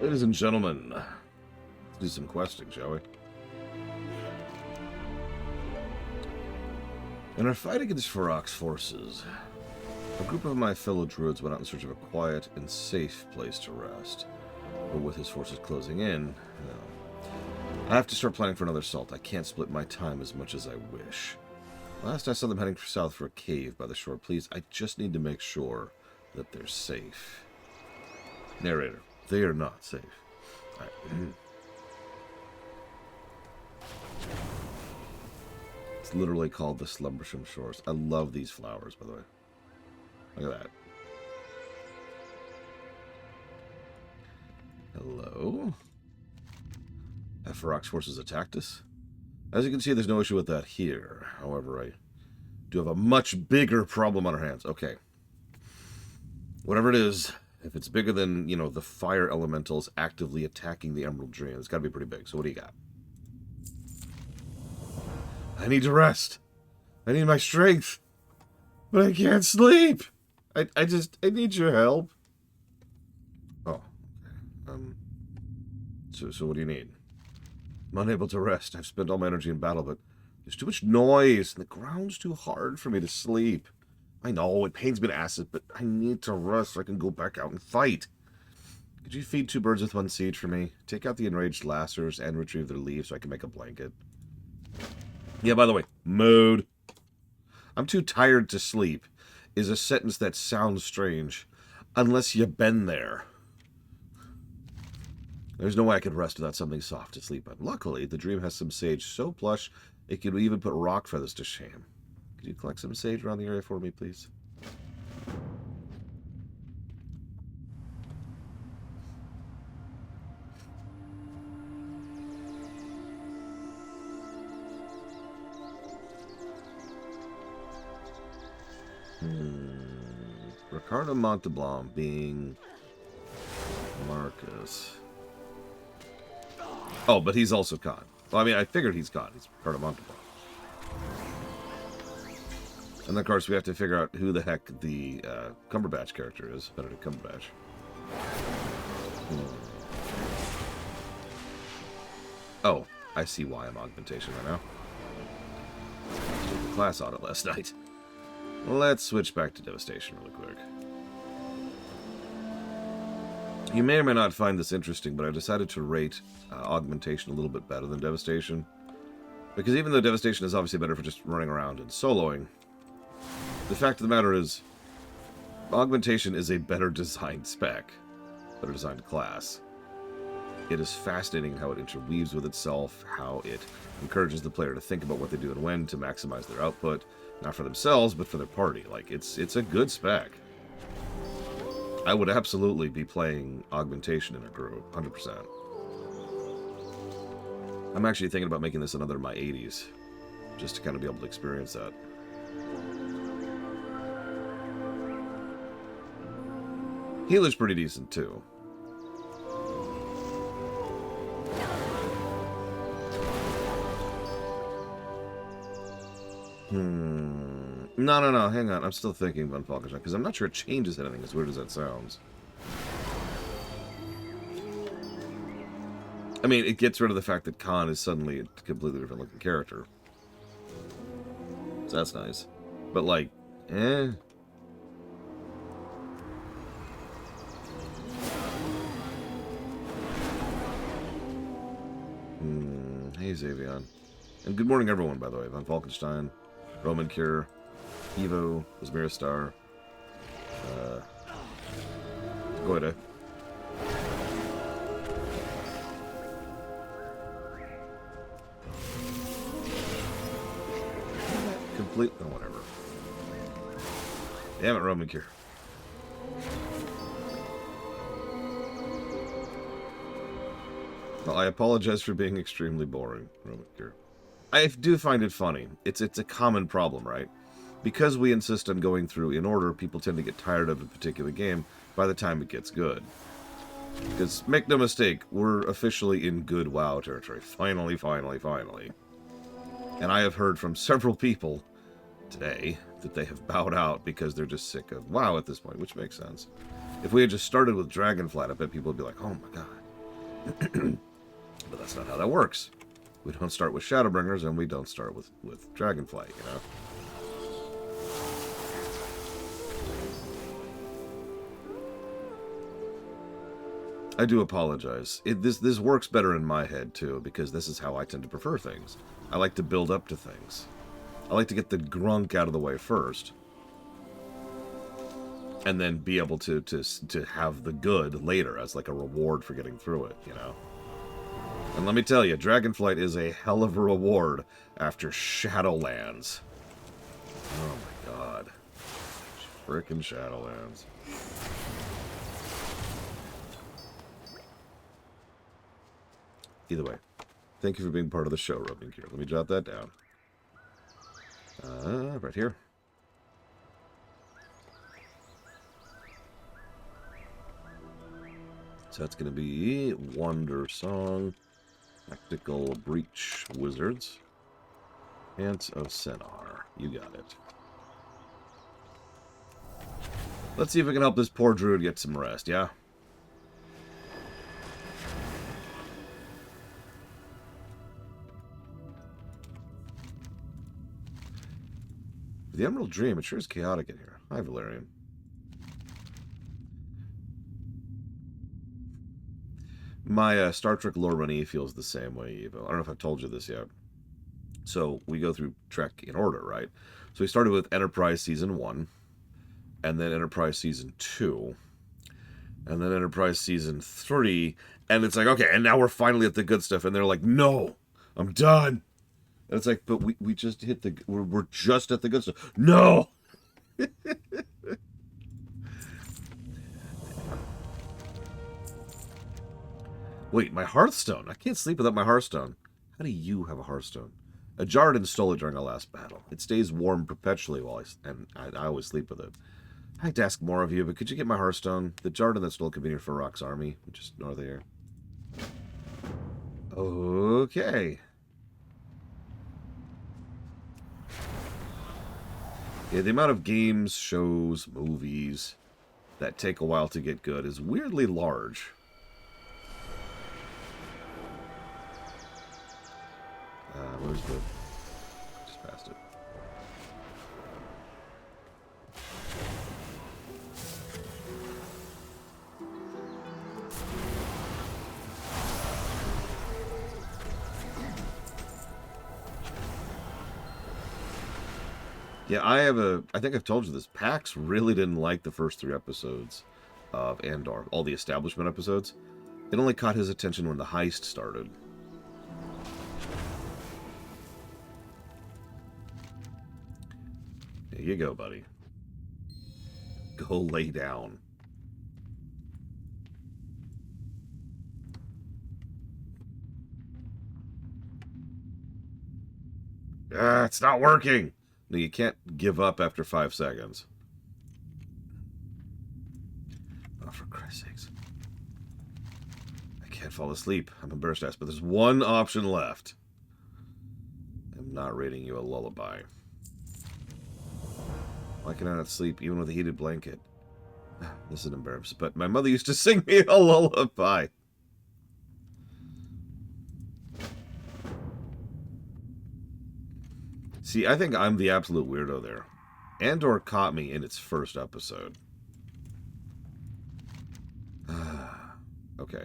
Ladies and gentlemen, let's do some questing, shall we? In our fight against Farok's forces, a group of my fellow druids went out in search of a quiet and safe place to rest. But with his forces closing in, no. I have to start planning for another assault. I can't split my time as much as I wish. Last I saw them heading south for a cave by the shore. Please, I just need to make sure that they're safe. Narrator, they are not safe. Right. It's literally called the Slumbersham Shores. I love these flowers, by the way. Look at that. Hello? Have Farok's forces attacked us? As you can see, there's no issue with that here. However, I do have a much bigger problem on our hands. Okay. Whatever it is, if it's bigger than, you know, the fire elementals actively attacking the Emerald Dream, it's got to be pretty big. So what do you got? I need to rest. I need my strength. But I can't sleep. I need your help. Oh. So what do you need? I'm unable to rest. I've spent all my energy in battle, but there's too much noise, and the ground's too hard for me to sleep. I know, it pains me to ask it, but I need to rest so I can go back out and fight. Could you feed 2 birds with 1 seed for me? Take out the enraged lacers and retrieve their leaves so I can make a blanket. Yeah, by the way, mood. I'm too tired to sleep is a sentence that sounds strange, unless you've been there. There's no way I could rest without something soft to sleep on. Luckily, the dream has some sage so plush, it could even put rock feathers to shame. Could you collect some sage around the area for me, please? Ricardo Monteblanc being Marcus. Oh, but he's also Khan. Well, I mean, I figured he's Khan. He's Ricardo Monteblanc. And then, of course, we have to figure out who the heck the Cumberbatch character is. Benedict Cumberbatch. Oh, I see why I'm augmentation right now. I did the class audit last night. Let's switch back to Devastation really quick. You may or may not find this interesting, but I decided to rate Augmentation a little bit better than Devastation. Because even though Devastation is obviously better for just running around and soloing, the fact of the matter is, Augmentation is a better designed spec, better designed class. It is fascinating how it interweaves with itself, how it encourages the player to think about what they do and when to maximize their output, not for themselves, but for their party. Like, it's a good spec. I would absolutely be playing Augmentation in a group, 100%. I'm actually thinking about making this another of my 80s, just to kind of be able to experience that. Healer's pretty decent, too. No, hang on. I'm still thinking Von Falkenstein, because I'm not sure it changes anything, as weird as that sounds. I mean, it gets rid of the fact that Khan is suddenly a completely different looking character. So that's nice. But, like, eh. Hey, Xavion. And good morning, everyone, by the way. Von Falkenstein, Roman Cure, Evo, Izmira Star, Goida. Complete. Oh, whatever. Damn it, Roman Cure. Well, I apologize for being extremely boring, Roman Cure. I do find it funny. It's a common problem, right? Because we insist on going through in order, people tend to get tired of a particular game by the time it gets good. Because, make no mistake, we're officially in good WoW territory. Finally, finally, finally. And I have heard from several people today that they have bowed out because they're just sick of WoW at this point, which makes sense. If we had just started with Dragonflight, I bet people would be like, oh my god, But that's not how that works. We don't start with Shadowbringers, and we don't start with Dragonflight, you know? I do apologize. This works better in my head, too, because this is how I tend to prefer things. I like to build up to things. I like to get the grunk out of the way first. And then be able to have the good later as like a reward for getting through it, you know? And let me tell you, Dragonflight is a hell of a reward after Shadowlands. Oh my god. Frickin' Shadowlands. Either way, thank you for being part of the show, Rubbing Gear. Let me jot that down. Right here. So that's going to be Wonder Song, Tactical Breach Wizards, Ants of Senar. You got it. Let's see if we can help this poor druid get some rest, yeah? The Emerald Dream, it sure is chaotic in here. Hi, Valerian. My Star Trek lore running feels the same way, Evo. I don't know if I've told you this yet. So, we go through Trek in order, right? So, we started with Enterprise Season 1, and then Enterprise Season 2, and then Enterprise Season 3, and it's like, okay, and now we're finally at the good stuff, and they're like, no, I'm done. And it's like, but we just hit the, we're just at the good stuff. No! Wait, my Hearthstone. I can't sleep without my Hearthstone. How do you have a Hearthstone? A Jarden stole it during our last battle. It stays warm perpetually while I always sleep with it. I'd like to ask more of you, but could you get my Hearthstone? The Jarden that stole convenient for Rock's army, which is north of here. Okay. Yeah, the amount of games, shows, movies that take a while to get good is weirdly large. Where's the... Just past it. Yeah, I think I've told you this. PAX really didn't like the first 3 episodes of Andor. All the establishment episodes. It only caught his attention when the heist started. There you go, buddy. Go lay down. Ah, it's not working! No, you can't give up after 5 seconds. Oh, for Christ's sakes. I can't fall asleep. I'm embarrassed to ask, but there's one option left. I'm not reading you a lullaby. Why can I not sleep, even with a heated blanket? This is embarrassing, but my mother used to sing me a lullaby. See, I think I'm the absolute weirdo there. Andor caught me in its first episode. Okay.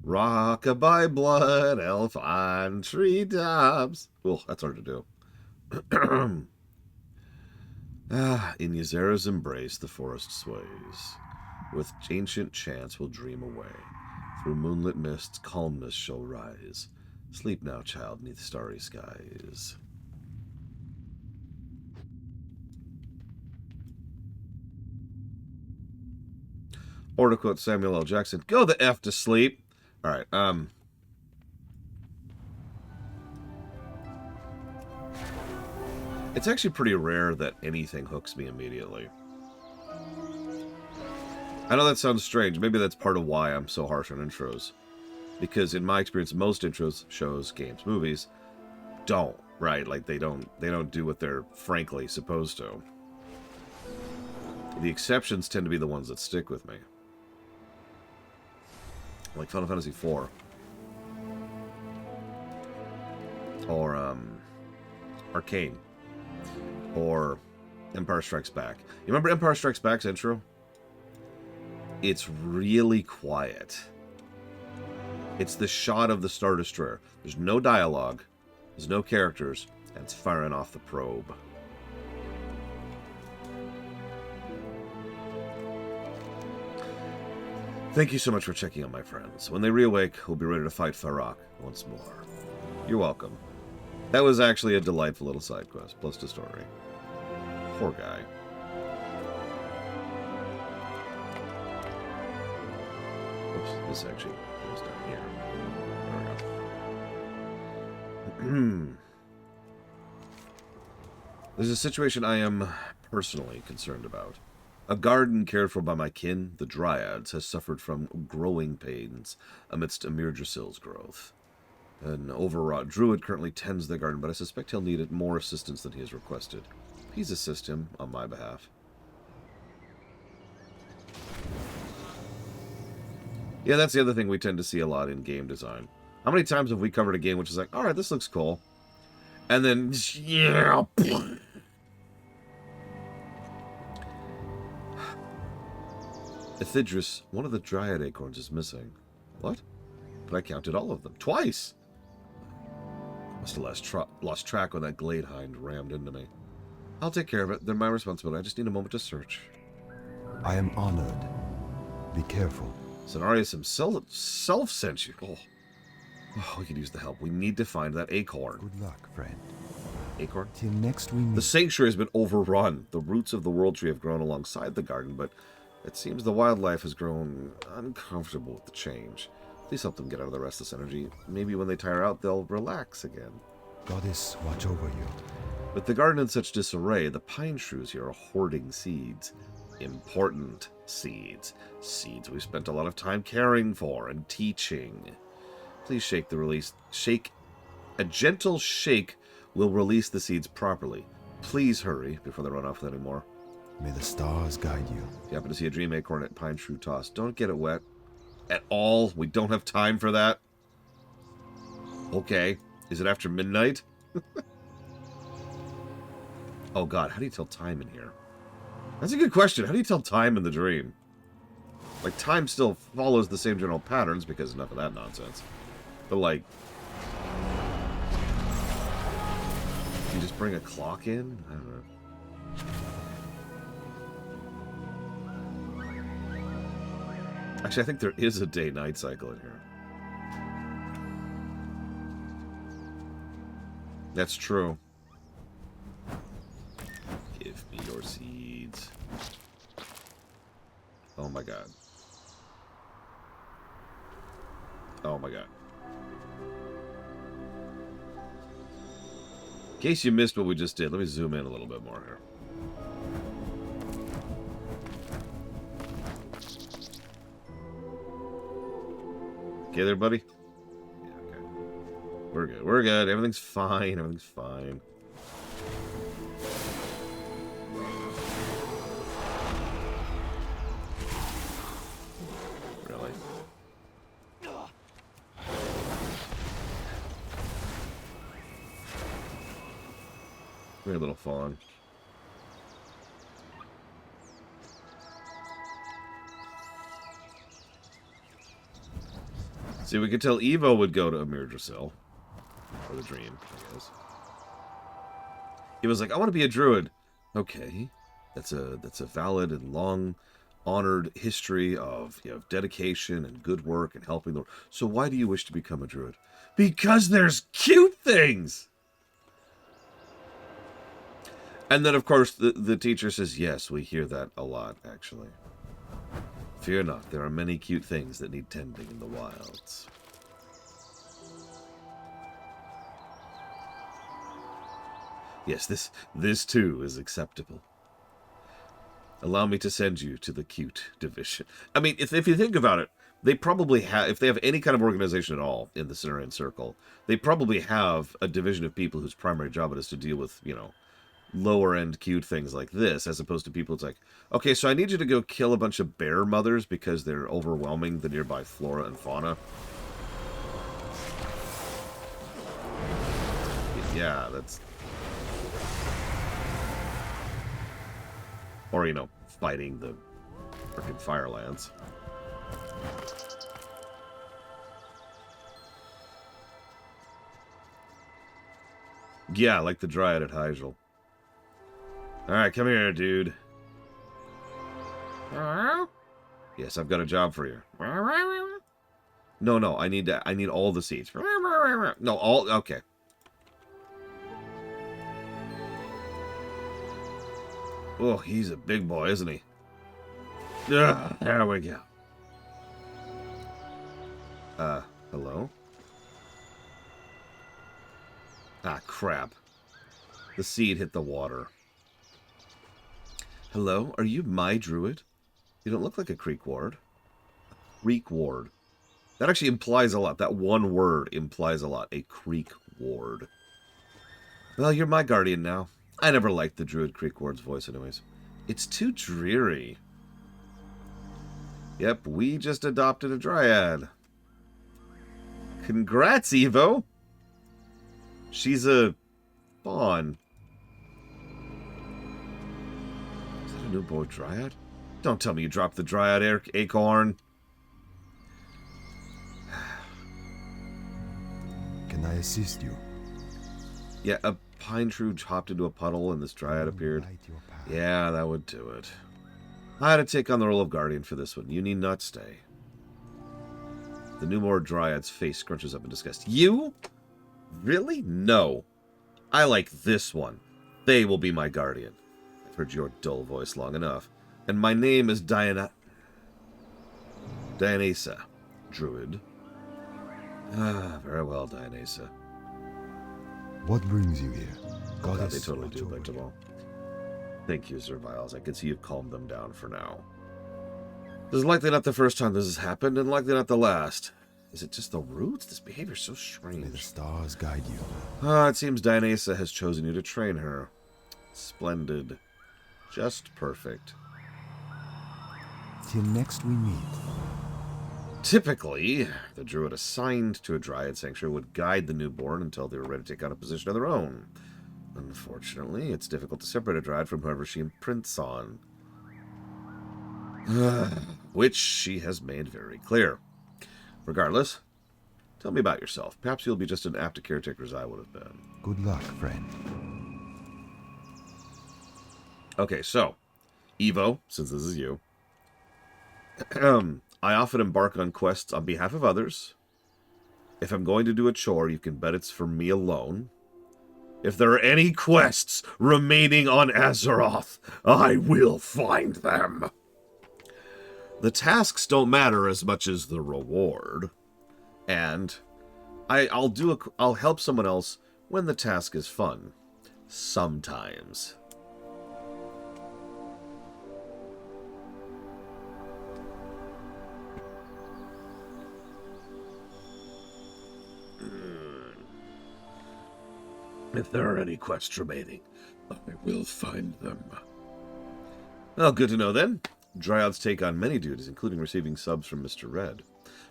Rockabye blood elf on treetops. Oh, that's hard to do. In Ysera's embrace, the forest sways. With ancient chants we'll dream away. Through moonlit mists, calmness shall rise. Sleep now, child, neath starry skies. Or to quote Samuel L. Jackson, go the F to sleep. All right, it's actually pretty rare that anything hooks me immediately. I know that sounds strange. Maybe that's part of why I'm so harsh on intros. Because in my experience, most intros, shows, games, movies, don't, right? Like, they don't do what they're frankly supposed to. The exceptions tend to be the ones that stick with me. Like Final Fantasy IV. Or, Arcane. Or Empire Strikes Back. You remember Empire Strikes Back's intro? It's really quiet. It's the shot of the Star Destroyer. There's no dialogue. There's no characters. And it's firing off the probe. Thank you so much for checking on my friends. When they reawake, we'll be ready to fight Farak once more. You're welcome. That was actually a delightful little side quest, plus the story. Poor guy. Oops, this actually goes down here. There we go. There's a situation I am personally concerned about. A garden cared for by my kin, the Dryads, has suffered from growing pains amidst Amir Drasil's growth. An overwrought druid currently tends the garden, but I suspect he'll need more assistance than he has requested. Please assist him on my behalf. Yeah, that's the other thing we tend to see a lot in game design. How many times have we covered a game which is like, alright, this looks cool. And then, yeah... Ithidris, one of the Dryad acorns is missing. What? But I counted all of them. Twice! Must have lost track when that glade hind rammed into me. I'll take care of it. They're my responsibility. I just need a moment to search. I am honored. Be careful. Cenarius himself sent you. Oh, we could use the help. We need to find that acorn. Good luck, friend. Acorn? Till next we meet. The sanctuary has been overrun. The roots of the world tree have grown alongside the garden, but it seems the wildlife has grown uncomfortable with the change. Please help them get out of the restless energy. Maybe when they tire out, they'll relax again. Goddess, watch over you. With the garden in such disarray, the pine shrews here are hoarding seeds. Important seeds. Seeds we've spent a lot of time caring for and teaching. Please shake the release. Shake. A gentle shake will release the seeds properly. Please hurry before they run off with any more. May the stars guide you. If you happen to see a dream acorn at pine shrew toss, don't get it wet. At all. We don't have time for that. Okay. Is it after midnight? Oh god, how do you tell time in here? That's a good question. How do you tell time in the dream? Like, time still follows the same general patterns, because enough of that nonsense. But, like... you just bring a clock in? I don't know. Actually, I think there is a day-night cycle in here. That's true. Give me your seeds. Oh my god. Oh my god. In case you missed what we just did, let me zoom in a little bit more here. Okay there, buddy? Yeah, okay. We're good. We're good. Everything's fine. Everything's fine. Really? Very little fawn. See, we could tell Evo would go to Amir Drasil. Or the dream, I guess. He was like, I want to be a druid. Okay. That's a valid and long honored history of, you know, dedication and good work and helping the world. So why do you wish to become a druid? Because there's cute things! And then, of course, the teacher says, yes, we hear that a lot, actually. Fear not, there are many cute things that need tending in the wilds. Yes, this too is acceptable. Allow me to send you to the cute division. I mean, if you think about it, they probably have, if they have any kind of organization at all in the Cenarian Circle, they probably have a division of people whose primary job it is to deal with, you know, lower-end cute things like this, as opposed to people it's like, okay, so I need you to go kill a bunch of bear mothers because they're overwhelming the nearby flora and fauna. Yeah, that's... Or, you know, fighting the frickin' Firelands. Yeah, like the Dryad at Hyjal. Alright, come here, dude. Yes, I've got a job for you. No, I need all the seeds. No, all... Okay. Oh, he's a big boy, isn't he? There we go. Hello? Ah, crap. The seed hit the water. Hello? Are you my druid? You don't look like a creek ward. Creek ward. That actually implies a lot. That one word implies a lot. A creek ward. Well, you're my guardian now. I never liked the druid creek ward's voice anyways. It's too dreary. Yep, we just adopted a dryad. Congrats, Evo! She's a fawn. Is that a new boy dryad? Don't tell me you dropped the dryad acorn. Can I assist you? Yeah, a pine tree hopped into a puddle and this dryad appeared. Yeah, that would do it. I had to take on the role of guardian for this one. You need not stay. The newborn dryad's face scrunches up in disgust. You? Really? No. I like this one. They will be my guardian. I've heard your dull voice long enough. And my name is Dianesa, druid. Ah, very well, Dianesa. What brings you here? God, they totally do, like them all. Thank you, Sir Viles. I can see you've calmed them down for now. This is likely not the first time this has happened, and likely not the last. Is it just the roots? This behavior's so strange. May the stars guide you. Ah, it seems Dianesa has chosen you to train her. Splendid. Just perfect. Till next we meet. Typically, the druid assigned to a dryad sanctuary would guide the newborn until they were ready to take on a position of their own. Unfortunately, it's difficult to separate a dryad from whoever she imprints on. Which she has made very clear. Regardless, tell me about yourself. Perhaps you'll be just as apt a caretaker as I would have been. Good luck, friend. Okay, so, Evo, since this is you, I often embark on quests on behalf of others. If I'm going to do a chore, you can bet it's for me alone. If there are any quests remaining on Azeroth, I will find them. The tasks don't matter as much as the reward. And I'll help someone else when the task is fun. Sometimes. If there are any quests remaining, I will find them. Well, good to know then. Dryads take on many duties, including receiving subs from Mr. Red.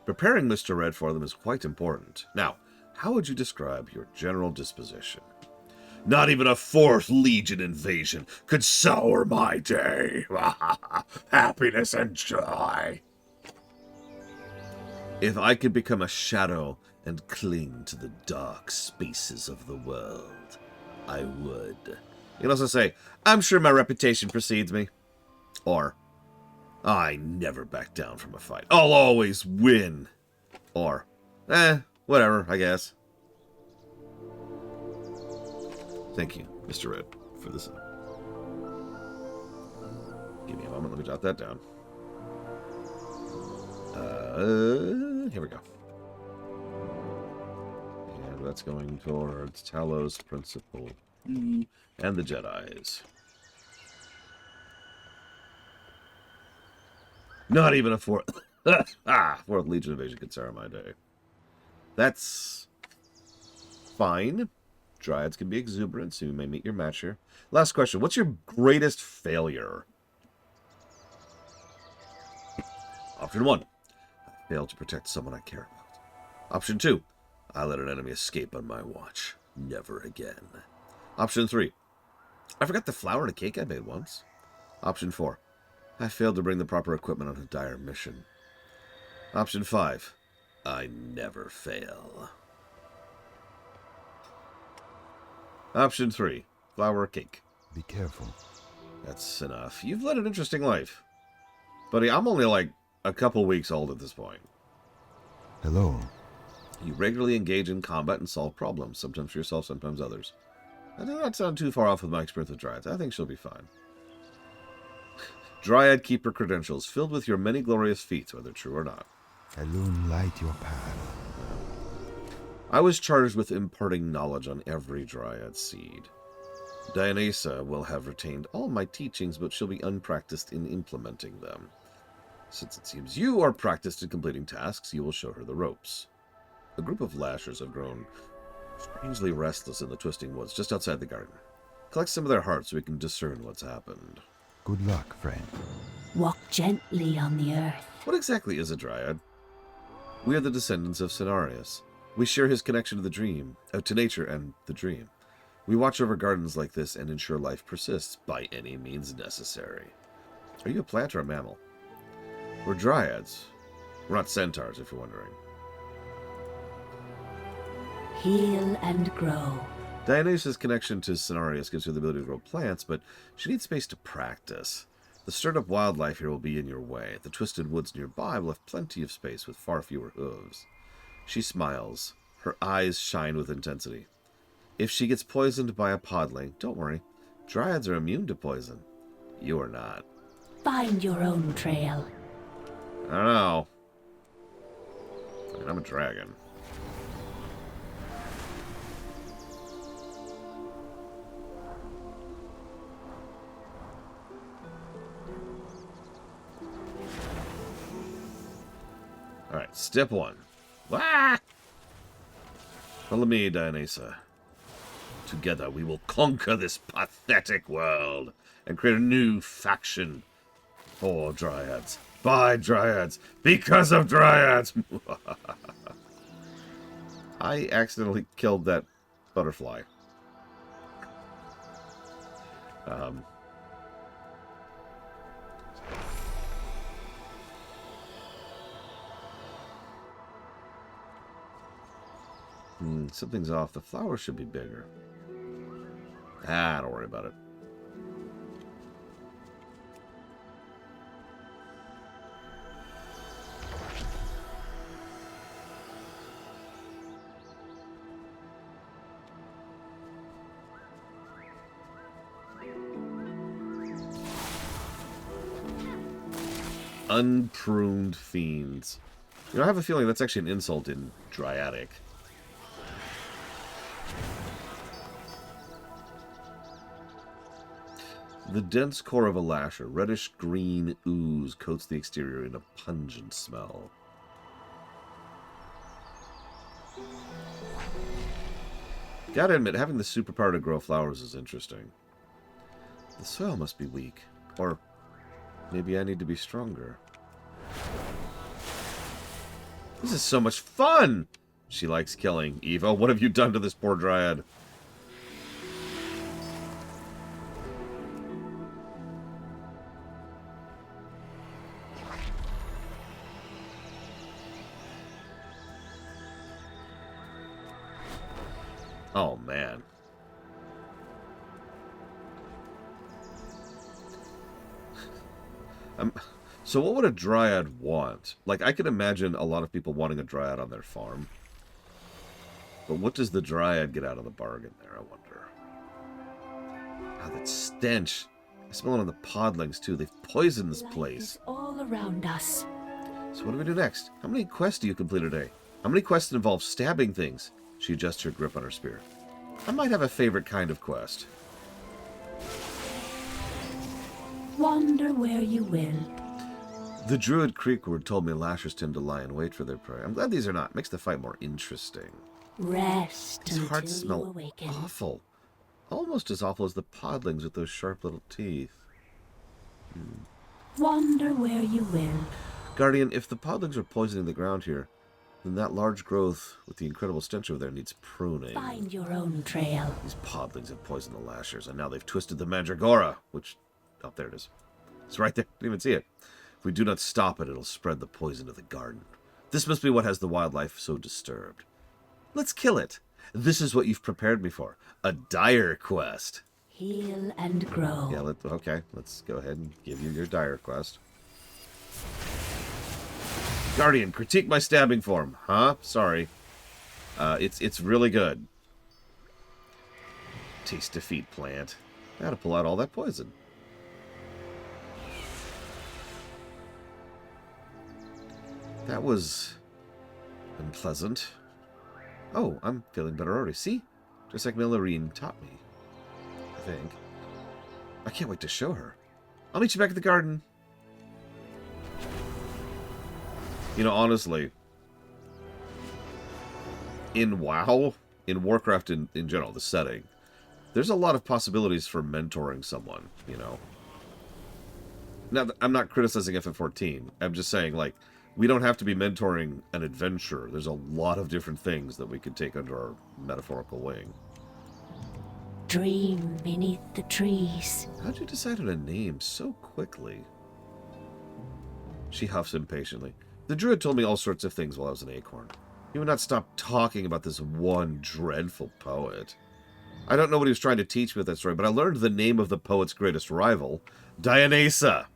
Preparing Mr. Red for them is quite important. Now, how would you describe your general disposition? Not even a 4th Legion invasion could sour my day. Happiness and joy. If I could become a shadow and cling to the dark spaces of the world, I would. You can also say, I'm sure my reputation precedes me. Or, I never back down from a fight. I'll always win. Or, whatever, I guess. Thank you, Mr. Red, for this. Give me a moment, let me jot that down. Here we go. And that's going towards Talos Principle and the Jedis. Not even a 4th 4th Legion invasion could sour my day. That's fine. Dryads can be exuberant, so you may meet your match here. Last question. What's your greatest failure? Option 1. I failed to protect someone I care about. Option 2. I let an enemy escape on my watch. Never again. Option 3. I forgot the flour in a cake I made once. Option 4. I failed to bring the proper equipment on a dire mission. Option 5. I never fail. Option 3. Flour or cake. Be careful. That's enough. You've led an interesting life. Buddy, I'm only like a couple weeks old at this point. Hello. You regularly engage in combat and solve problems, sometimes for yourself, sometimes others. That does not sound too far off with my experience with Dryads. I think she'll be fine. Dryad Keeper credentials, filled with your many glorious feats, whether true or not. Illuminate your path. I was charged with imparting knowledge on every Dryad seed. Dionysa will have retained all my teachings, but she'll be unpracticed in implementing them. Since it seems you are practiced in completing tasks, you will show her the ropes. A group of lashers have grown strangely restless in the twisting woods just outside the garden. Collect some of their hearts so we can discern what's happened. Good luck, friend. Walk gently on the earth. What exactly is a Dryad? We are the descendants of Cenarius. We share his connection to the dream, to nature and the dream. We watch over gardens like this and ensure life persists by any means necessary. Are you a plant or a mammal? We're Dryads. We're not centaurs, if you're wondering. Heal and grow. Dionysa's connection to Cenarius gives her the ability to grow plants, but she needs space to practice. The stirred-up wildlife here will be in your way. The twisted woods nearby will have plenty of space with far fewer hooves. She smiles. Her eyes shine with intensity. If she gets poisoned by a podling, don't worry. Dryads are immune to poison. You are not. Find your own trail. I don't know. I mean, I'm a dragon. Alright, step 1. Ah! Follow me, Dionysa. Together we will conquer this pathetic world and create a new faction. For Dryads. By Dryads. Because of Dryads! I accidentally killed that butterfly. Something's off. The flower should be bigger. Don't worry about it. Unpruned fiends. You know, I have a feeling that's actually an insult in Dryadic. The dense core of a lasher, reddish-green ooze coats the exterior in a pungent smell. Gotta admit, having the superpower to grow flowers is interesting. The soil must be weak. Or maybe I need to be stronger. This is so much fun! She likes killing. Eva, what have you done to this poor Dryad? Oh, man. So what would a Dryad want? Like, I could imagine a lot of people wanting a Dryad on their farm. But what does the Dryad get out of the bargain there, I wonder? Ah, that stench. I smell it on the podlings, too. They've poisoned this place. Life is all around us. So what do we do next? How many quests do you complete a day? How many quests involve stabbing things? She adjusts her grip on her spear. I might have a favorite kind of quest. Wander where you will. The Druid Creekward told me lashers tend to lie in wait for their prey. I'm glad these are not. Makes the fight more interesting. Rest These until hearts you smell awaken. awful. Almost as awful as the podlings with those sharp little teeth. Wander where you will. Guardian, if the podlings are poisoning the ground here, then that large growth with the incredible stench over there needs pruning. Find your own trail. These podlings have poisoned the lashers, and now they've twisted the mandragora, which... Oh, there it is. It's right there. Didn't even see it. If we do not stop it, it'll spread the poison to the garden. This must be what has the wildlife so disturbed. Let's kill it. This is what you've prepared me for. A dire quest. Heal and grow. Yeah, okay. Let's go ahead and give you your dire quest. Guardian, critique my stabbing form. Huh? Sorry. It's really good. Taste defeat plant. Gotta pull out all that poison. That was unpleasant. Oh, I'm feeling better already. See? Just like Millerine taught me. I think. I can't wait to show her. I'll meet you back at the garden. You know, honestly, in WoW, in Warcraft in general, the setting, there's a lot of possibilities for mentoring someone, you know. Now, I'm not criticizing FF14. I'm just saying, like, we don't have to be mentoring an adventurer. There's a lot of different things that we could take under our metaphorical wing. Dream beneath the trees. How'd you decide on a name so quickly? She huffs impatiently. The druid told me all sorts of things while I was an acorn. He would not stop talking about this one dreadful poet. I don't know what he was trying to teach me with that story, but I learned the name of the poet's greatest rival, Dionysa.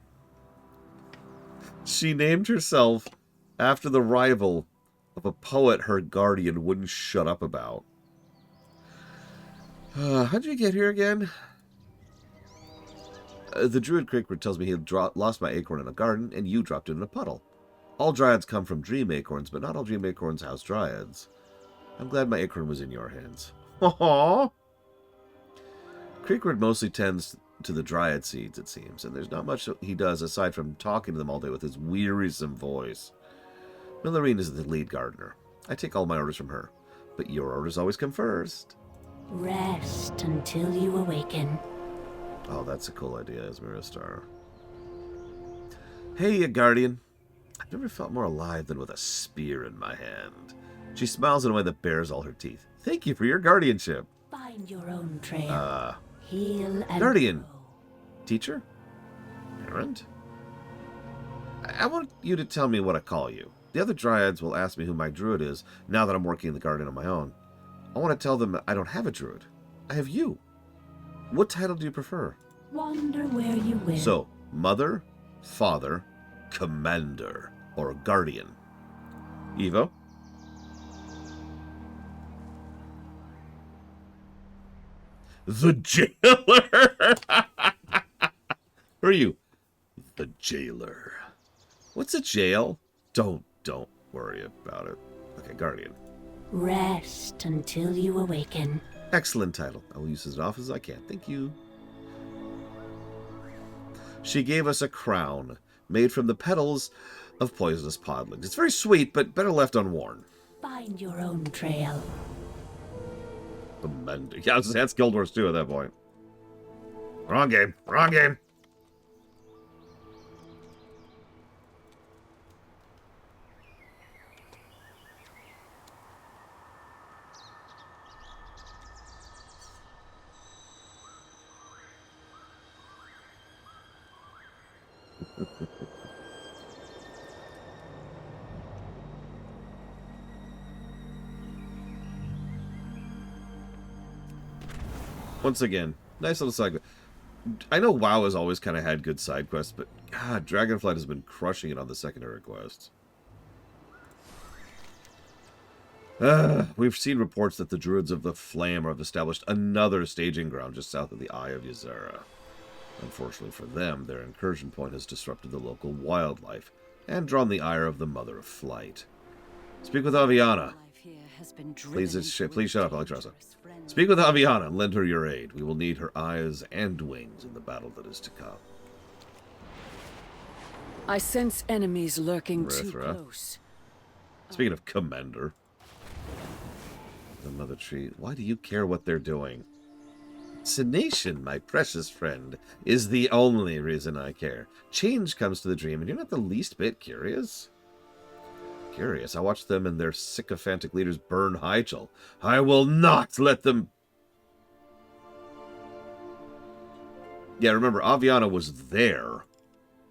She named herself after the rival of a poet her guardian wouldn't shut up about. How'd you get here again? The druid Crickford tells me he had lost my acorn in a garden, and you dropped it in a puddle. All dryads come from dream acorns, but not all dream acorns house dryads. I'm glad my acorn was in your hands. Aww! Crickford mostly tends to the dryad seeds, it seems, and there's not much he does aside from talking to them all day with his wearisome voice. Millerine is the lead gardener. I take all my orders from her, but your orders always come first. Rest until you awaken. Oh, that's a cool idea, Esmeralda Star. Hey, Guardian. I've never felt more alive than with a spear in my hand. She smiles in a way that bares all her teeth. Thank you for your guardianship. Find your own trail. Heal and Guardian. grow. Teacher? Parent? I want you to tell me what I call you. The other dryads will ask me who my druid is now that I'm working in the garden on my own. I want to tell them I don't have a druid. I have you. What title do you prefer? Wander where you will. So, mother, father, commander, or guardian. Evo? The jailer! Who are you? The jailer. What's a jail? Don't worry about it. Okay, guardian. Rest until you awaken. Excellent title. I will use it as often as I can. Thank you. She gave us a crown made from the petals of poisonous podlings. It's very sweet, but better left unworn. Find your own trail. Amanda. Yeah, that's Guild Wars 2 at that point. Wrong game. Wrong game. Once again, nice little side quest. I know WoW has always kind of had good side quests, but God, Dragonflight has been crushing it on the secondary quests. We've seen reports that the Druids of the Flame have established another staging ground just south of the Eye of Ysera. Unfortunately for them, their incursion point has disrupted the local wildlife and drawn the ire of the Mother of Flight. Speak with Aviana. Please shut up, Alexstrasza. Speak with Aviana and lend her your aid. We will need her eyes and wings in the battle that is to come. I sense enemies lurking too Rithra. close. Speaking of Commander. The mother tree. Why do you care what they're doing? Fascination, my precious friend, is the only reason I care. Change comes to the dream, and you're not the least bit curious. Curious. I watched them and their sycophantic leaders burn Hyjal. I will not let them... Yeah, remember, Aviana was there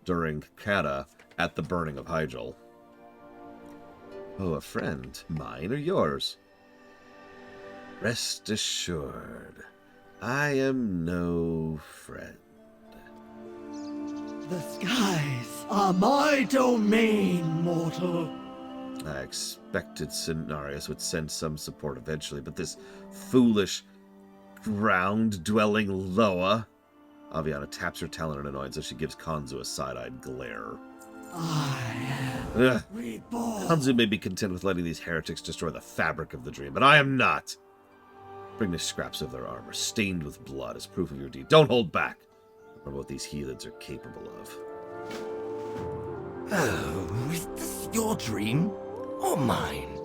during Kata at the burning of Hyjal. Oh, a friend. Mine or yours? Rest assured, I am no friend. The skies are my domain, mortal. I expected Cenarius would send some support eventually, but this foolish, ground-dwelling Loa... Aviana taps her talon in annoyance as she gives Kanzu a side-eyed glare. I am Ugh. reborn. Kanzu may be content with letting these heretics destroy the fabric of the dream, but I am not. Bring me scraps of their armor, stained with blood, as proof of your deed. Don't hold back. Remember what these heathens are capable of. Oh, is this your dream? Or mine?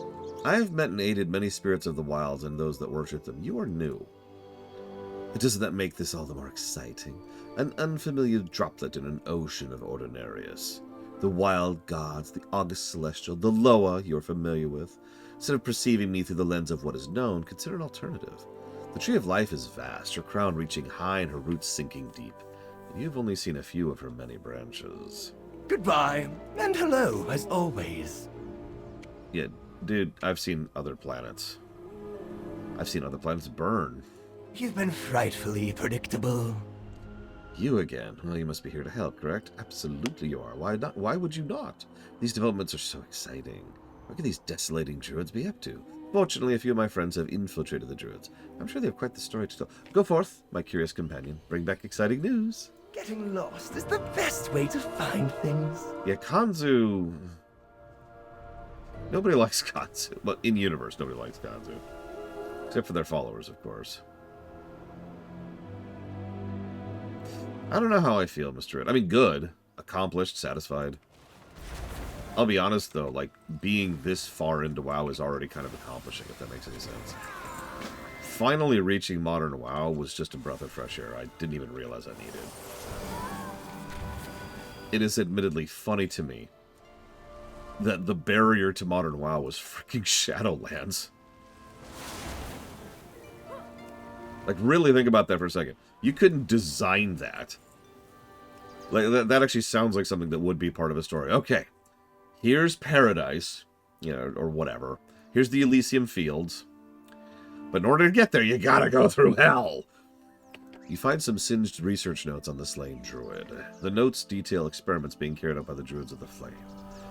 I have met and aided many spirits of the wilds and those that worship them. You are new. Doesn't that make this all the more exciting? An unfamiliar droplet in an ocean of ordinarius. The wild gods, the august celestial, the Loa you're familiar with. Instead of perceiving me through the lens of what is known, consider an alternative. The tree of life is vast, her crown reaching high and her roots sinking deep. You've only seen a few of her many branches. Goodbye, and hello, as always. Yeah, dude, I've seen other planets. I've seen other planets burn. You've been frightfully predictable. You again? Well, you must be here to help, correct? Absolutely you are. Why not? Why would you not? These developments are so exciting. What could these desolating druids be up to? Fortunately, a few of my friends have infiltrated the druids. I'm sure they have quite the story to tell. Go forth, my curious companion. Bring back exciting news. Getting lost is the best way to find things. Yeah, Kanzu... Nobody likes Kanzu. Well, in universe, nobody likes Kanzu. Except for their followers, of course. I don't know how I feel, Mr. Ed. I mean, good. Accomplished, satisfied. I'll be honest, though, like, being this far into WoW is already kind of accomplishing, if that makes any sense. Finally reaching Modern WoW was just a breath of fresh air I didn't even realize I needed. It is admittedly funny to me that the barrier to Modern WoW was freaking Shadowlands. Like, really think about that for a second. You couldn't design that. Like, that actually sounds like something that would be part of a story. Okay, here's Paradise, you know, or whatever. Here's the Elysium Fields. But in order to get there, you gotta go through hell. You find some singed research notes on the slain druid. The notes detail experiments being carried out by the druids of the flame.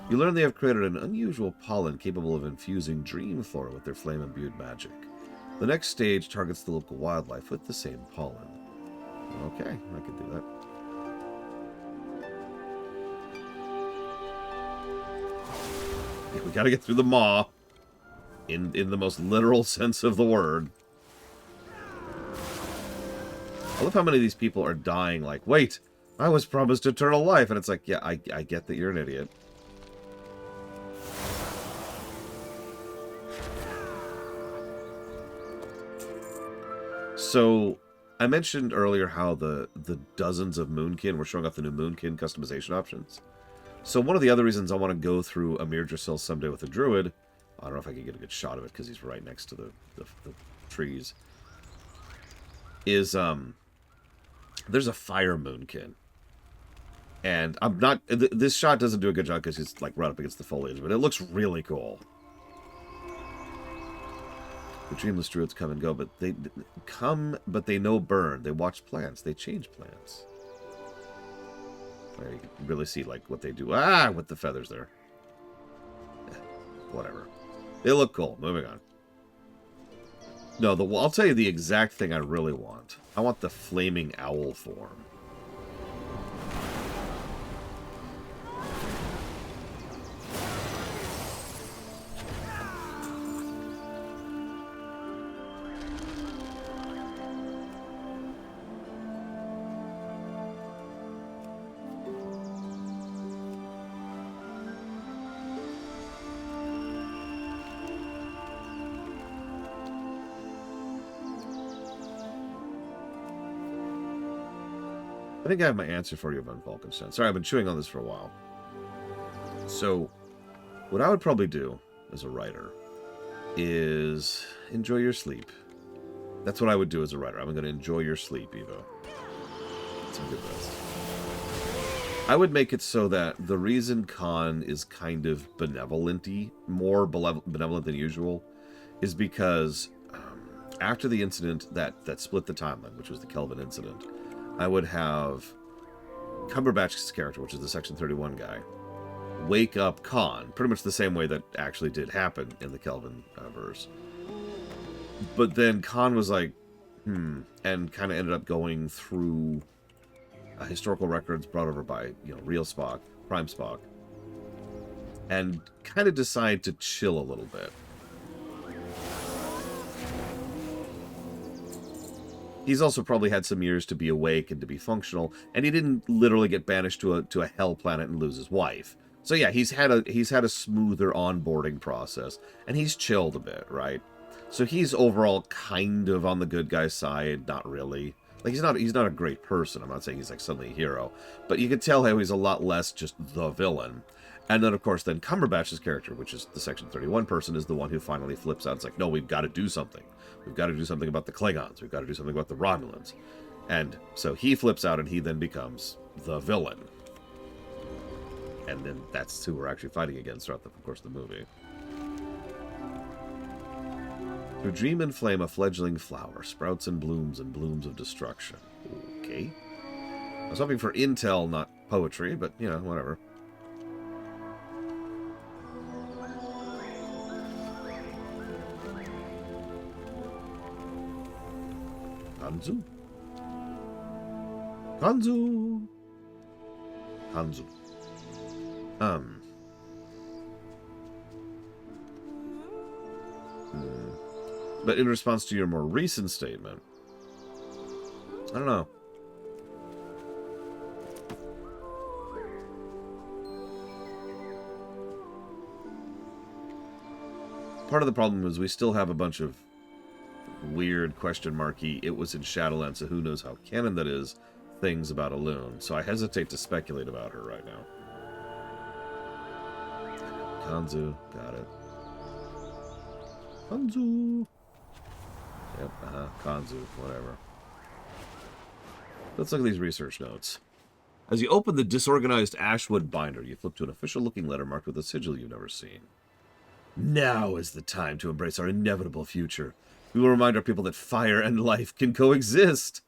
You learn they have created an unusual pollen capable of infusing dream flora with their flame-imbued magic. The next stage targets the local wildlife with the same pollen. Okay, I can do that. Yeah, we gotta get through the maw. In the most literal sense of the word. I love how many of these people are dying like, wait, I was promised eternal life. And it's like, yeah, I get that you're an idiot. So, I mentioned earlier how the dozens of Moonkin were showing off the new Moonkin customization options. So one of the other reasons I want to go through Amir Drasil someday with a druid, I don't know if I can get a good shot of it because he's right next to the trees, is there's a fire Moonkin. And I'm not, this shot doesn't do a good job because it's like right up against the foliage, but it looks really cool. The dreamless druids come and go, but they know burn. They watch plants. They change plants. There you can really see like what they do. Ah, with the feathers there. Whatever. They look cool. Moving on. No, I'll tell you the exact thing I really want. I want the flaming owl form. I think I have my answer for you, Von Falkenstein. Sorry, I've been chewing on this for a while. So, what I would probably do as a writer is enjoy your sleep. That's what I would do as a writer. I'm going to enjoy your sleep, Evo. It's a good rest. I would make it so that the reason Khan is kind of benevolent-y, more benevolent than usual, is because after the incident that split the timeline, which was the Kelvin incident, I would have Cumberbatch's character, which is the Section 31 guy, wake up Khan, pretty much the same way that actually did happen in the Kelvin verse. But then Khan was like, and kind of ended up going through historical records brought over by, real Spock, Prime Spock, and kind of decide to chill a little bit. He's also probably had some years to be awake and to be functional, and he didn't literally get banished to a hell planet and lose his wife. So yeah, he's had a smoother onboarding process, and he's chilled a bit, right? So he's overall kind of on the good guy's side, not really. Like, he's not a great person. I'm not saying he's like suddenly a hero, but you can tell how he's a lot less just the villain. And then, of course, then Cumberbatch's character, which is the Section 31 person, is the one who finally flips out. It's like, no, we've got to do something. We've got to do something about the Klingons. We've got to do something about the Romulans. And so he flips out, and he then becomes the villain. And then that's who we're actually fighting against throughout the course of the movie. Through dream and flame, a fledgling flower sprouts and blooms of destruction. Okay. I was hoping for intel, not poetry, but, whatever. Kanzu? Kanzu! Kanzu. But in response to your more recent statement, I don't know. Part of the problem is we still have a bunch of weird question marky, it was in Shadowland, so who knows how canon that is, things about Elune. So I hesitate to speculate about her right now. Kanzu, got it. Kanzu. Yep, Kanzu, whatever. Let's look at these research notes. As you open the disorganized ashwood binder, you flip to an official-looking letter marked with a sigil you've never seen. Now is the time to embrace our inevitable future. We will remind our people that fire and life can coexist.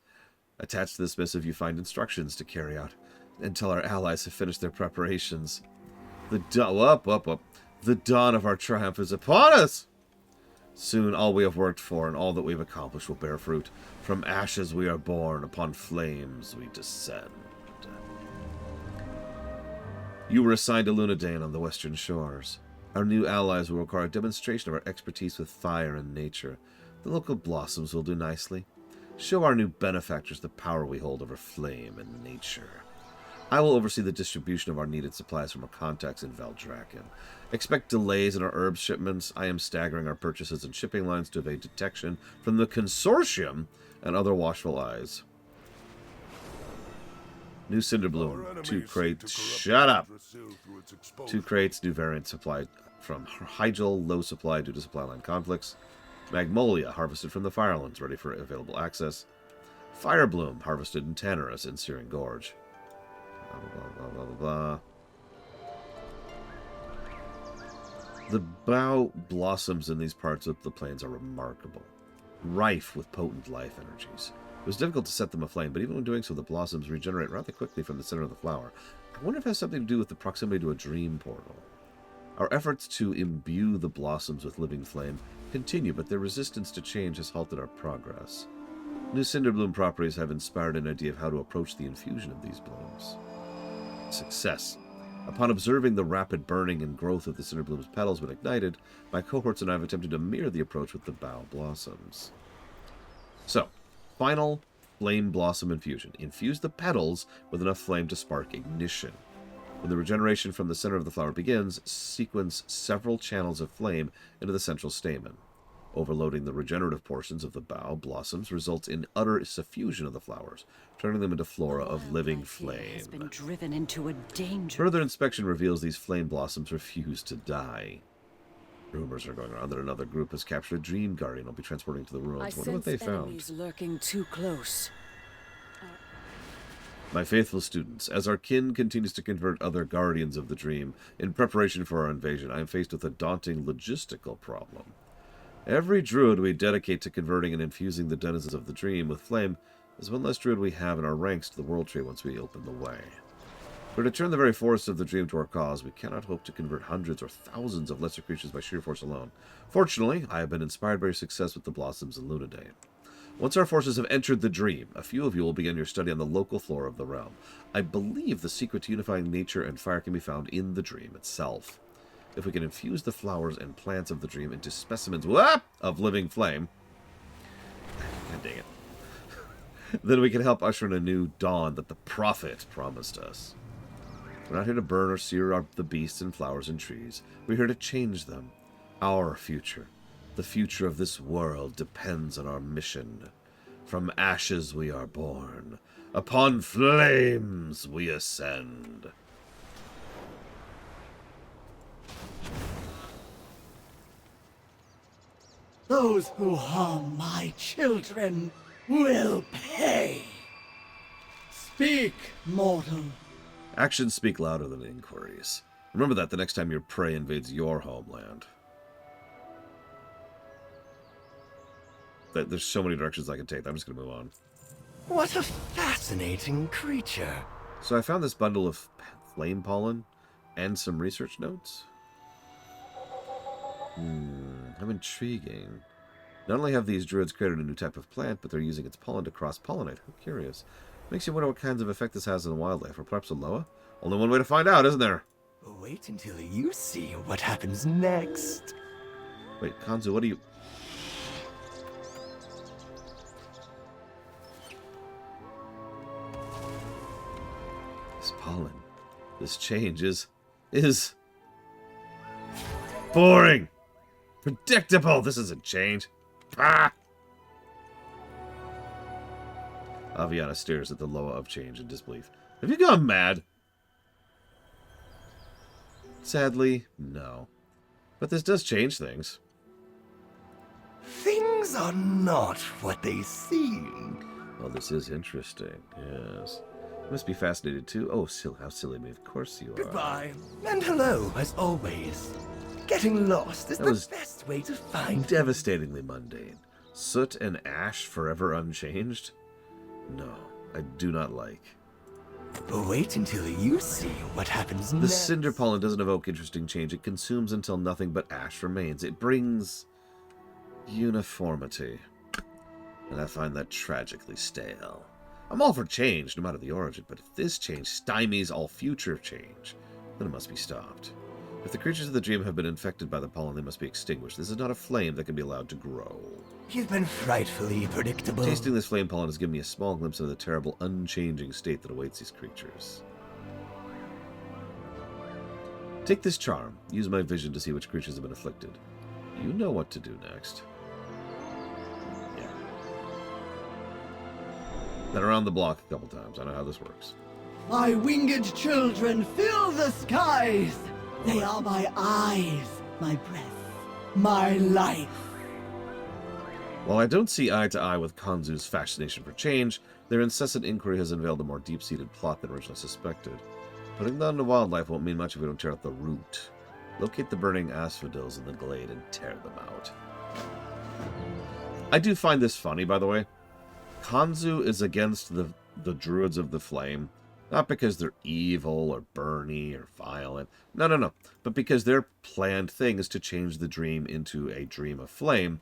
Attached to this missive, you find instructions to carry out until our allies have finished their preparations. The dawn of our triumph is upon us! Soon all we have worked for and all that we have accomplished will bear fruit. From ashes we are born, upon flames we descend. You were assigned to Lunadane on the western shores. Our new allies will require a demonstration of our expertise with fire and nature. The local blossoms will do nicely. Show our new benefactors the power we hold over flame and nature. I will oversee the distribution of our needed supplies from our contacts in Valdrakken. Expect delays in our herbs shipments. I am staggering our purchases and shipping lines to evade detection from the Consortium and other watchful eyes. New Cinderbloom. 2 crates. Shut up! 2 crates. New variant supplied from Hyjal. Low supply due to supply line conflicts. Magnolia. Harvested from the Firelands. Ready for available access. Firebloom. Harvested in Tannerus in Searing Gorge. Blah, blah, blah, blah, blah. The bough blossoms in these parts of the plains are remarkable, rife with potent life energies. It was difficult to set them aflame, but even when doing so, the blossoms regenerate rather quickly from the center of the flower. I wonder if it has something to do with the proximity to a dream portal. Our efforts to imbue the blossoms with living flame continue, but their resistance to change has halted our progress. New Cinderbloom properties have inspired an idea of how to approach the infusion of these blooms. Success. Upon observing the rapid burning and growth of the Cinderbloom's petals when ignited, my cohorts and I have attempted to mirror the approach with the bough blossoms. So, final flame blossom infusion. Infuse the petals with enough flame to spark ignition. When the regeneration from the center of the flower begins, sequence several channels of flame into the central stamen. Overloading the regenerative portions of the bough blossoms results in utter suffusion of the flowers, turning them into flora of living flame. Has been driven into a danger. Further inspection reveals these flame blossoms refuse to die. Rumors are going around that another group has captured a dream guardian. Will be transporting to the ruins. I Wonder what sense they found. enemies lurking too close. My faithful students, as our kin continues to convert other guardians of the dream in preparation for our invasion, I am faced with a daunting logistical problem. Every druid we dedicate to converting and infusing the denizens of the dream with flame is one less druid we have in our ranks to the world tree once we open the way. For to turn the very forests of the dream to our cause, we cannot hope to convert hundreds or thousands of lesser creatures by sheer force alone. Fortunately, I have been inspired by your success with the Blossoms and Lunadane. Once our forces have entered the dream, a few of you will begin your study on the local flora of the realm. I believe the secret to unifying nature and fire can be found in the dream itself. If we can infuse the flowers and plants of the dream into specimens of living flame, God dang it, then we can help usher in a new dawn that the prophet promised us. We're not here to burn or sear up the beasts and flowers and trees. We're here to change them. Our future, the future of this world, depends on our mission. From ashes we are born. Upon flames we ascend. Those who harm my children will pay. Speak, mortal. Actions speak louder than inquiries. Remember that the next time your prey invades your homeland. There's so many directions I can take. I'm just going to move on. What a fascinating creature. So I found this bundle of flame pollen and some research notes. How intriguing. Not only have these druids created a new type of plant, but they're using its pollen to cross-pollinate. How curious. Makes you wonder what kinds of effect this has on wildlife, or perhaps Aloha? Only one way to find out, isn't there? Wait until you see what happens next. Wait, Kanzu, what are you... This pollen, this change is boring. Predictable. This isn't change. Ah! Aviana stares at the Loa of change in disbelief. Have you gone mad? Sadly, no. But this does change things. Things are not what they seem. Well, this is interesting, yes. You must be fascinated too. Oh, how silly of me. Of course you are. Goodbye. And hello, as always. Getting lost is That the was best way to find... Devastatingly mundane. Soot and ash forever unchanged? No, I do not like. Wait until you see what happens The next. cinder pollen doesn't evoke interesting change. It consumes until nothing but ash remains. It brings uniformity. And I find that tragically stale. I'm all for change, no matter the origin, but if this change stymies all future change, then it must be stopped. If the creatures of the dream have been infected by the pollen, they must be extinguished. This is not a flame that can be allowed to grow. You've been frightfully predictable. Tasting this flame pollen has given me a small glimpse of the terrible, unchanging state that awaits these creatures. Take this charm. Use my vision to see which creatures have been afflicted. You know what to do next. Yeah. Then around the block a couple times. I know how this works. My winged children fill the skies. They are my eyes, my breath, my life. While I don't see eye to eye with Kanzu's fascination for change, their incessant inquiry has unveiled a more deep-seated plot than originally suspected. Putting them to wildlife won't mean much if we don't tear out the root. Locate the burning asphodels in the glade and tear them out. I do find this funny, by the way. Kanzu is against the Druids of the Flame, not because they're evil or burny or violent. No. But because their planned thing is to change the dream into a dream of flame,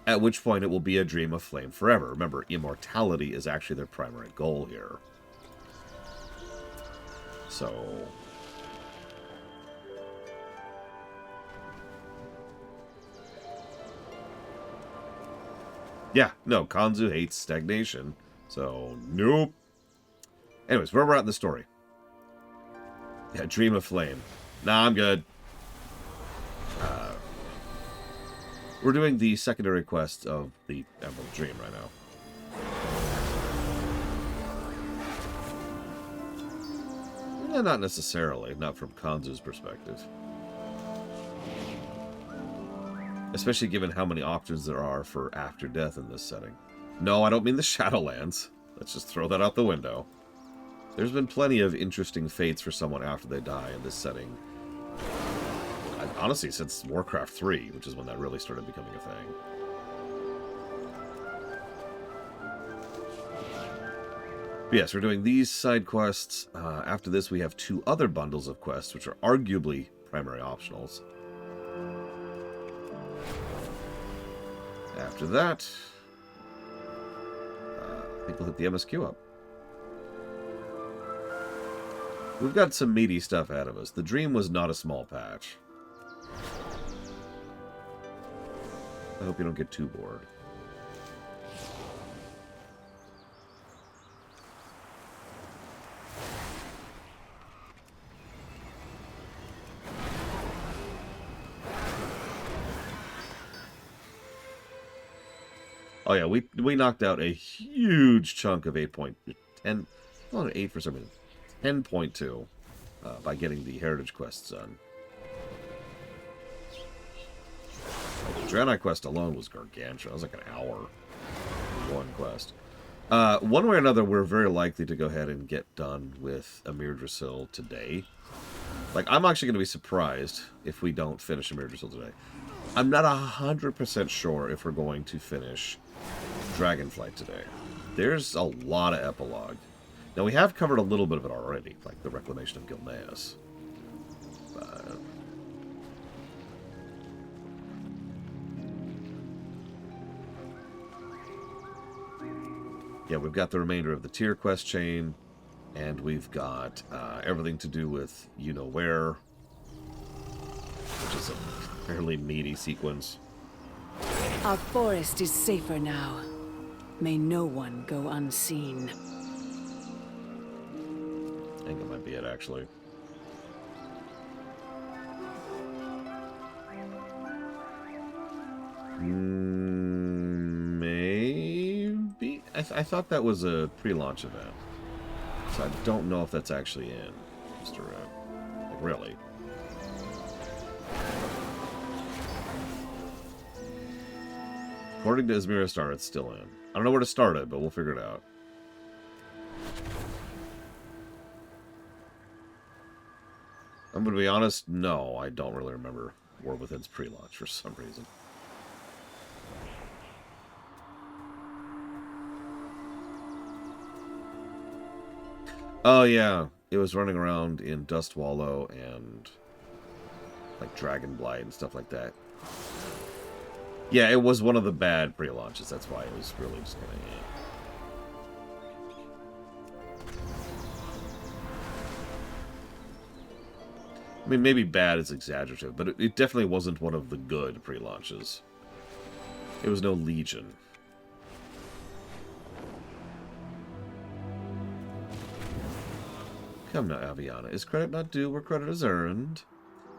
at which point it will be a dream of flame forever. Remember, immortality is actually their primary goal here. So... yeah, no, Kanzu hates stagnation. So, nope. Anyways, where we're at in the story. Yeah, Dream of Flame. Nah, I'm good. We're doing the secondary quest of the Emerald Dream right now. Not necessarily, not from Kanzu's perspective. Especially given how many options there are for after death in this setting. No, I don't mean the Shadowlands. Let's just throw that out the window. There's been plenty of interesting fates for someone after they die in this setting. Honestly, since Warcraft 3, which is when that really started becoming a thing. But yes, we're doing these side quests. After this, we have 2 other bundles of quests, which are arguably primary optionals. After that, I think we'll hit the MSQ up. We've got some meaty stuff ahead of us. The Dream was not a small patch. I hope you don't get too bored. Oh yeah, we knocked out a huge chunk of 8.10, not an 8 for some reason, 10.2 by getting the Heritage quests done. The Draenei quest alone was gargantuan. It was like an hour for one quest. One way or another, we're very likely to go ahead and get done with Amir Drasil today. Like, I'm actually going to be surprised if we don't finish Amir Drasil today. I'm not 100% sure if we're going to finish Dragonflight today. There's a lot of epilogue. Now, we have covered a little bit of it already, like the Reclamation of Gilneas. But yeah, we've got the remainder of the tier quest chain, and we've got everything to do with you-know-where, which is a fairly meaty sequence. Our forest is safer now. May no one go unseen. I think that might be it, actually. Maybe? I thought that was a pre-launch event. So I don't know if that's actually in, Mr. Like, really. According to Izmira Star, it's still in. I don't know where to start it, but we'll figure it out. I'm going to be honest, no, I don't really remember War Within's pre-launch for some reason. Oh yeah, it was running around in Dustwallow and like Dragonblight and stuff like that. Yeah, it was one of the bad pre-launches, that's why it was really just kind of... I mean, maybe bad is exaggerative, but it definitely wasn't one of the good pre-launches. It was no Legion. Come now, Aviana. Is credit not due where credit is earned?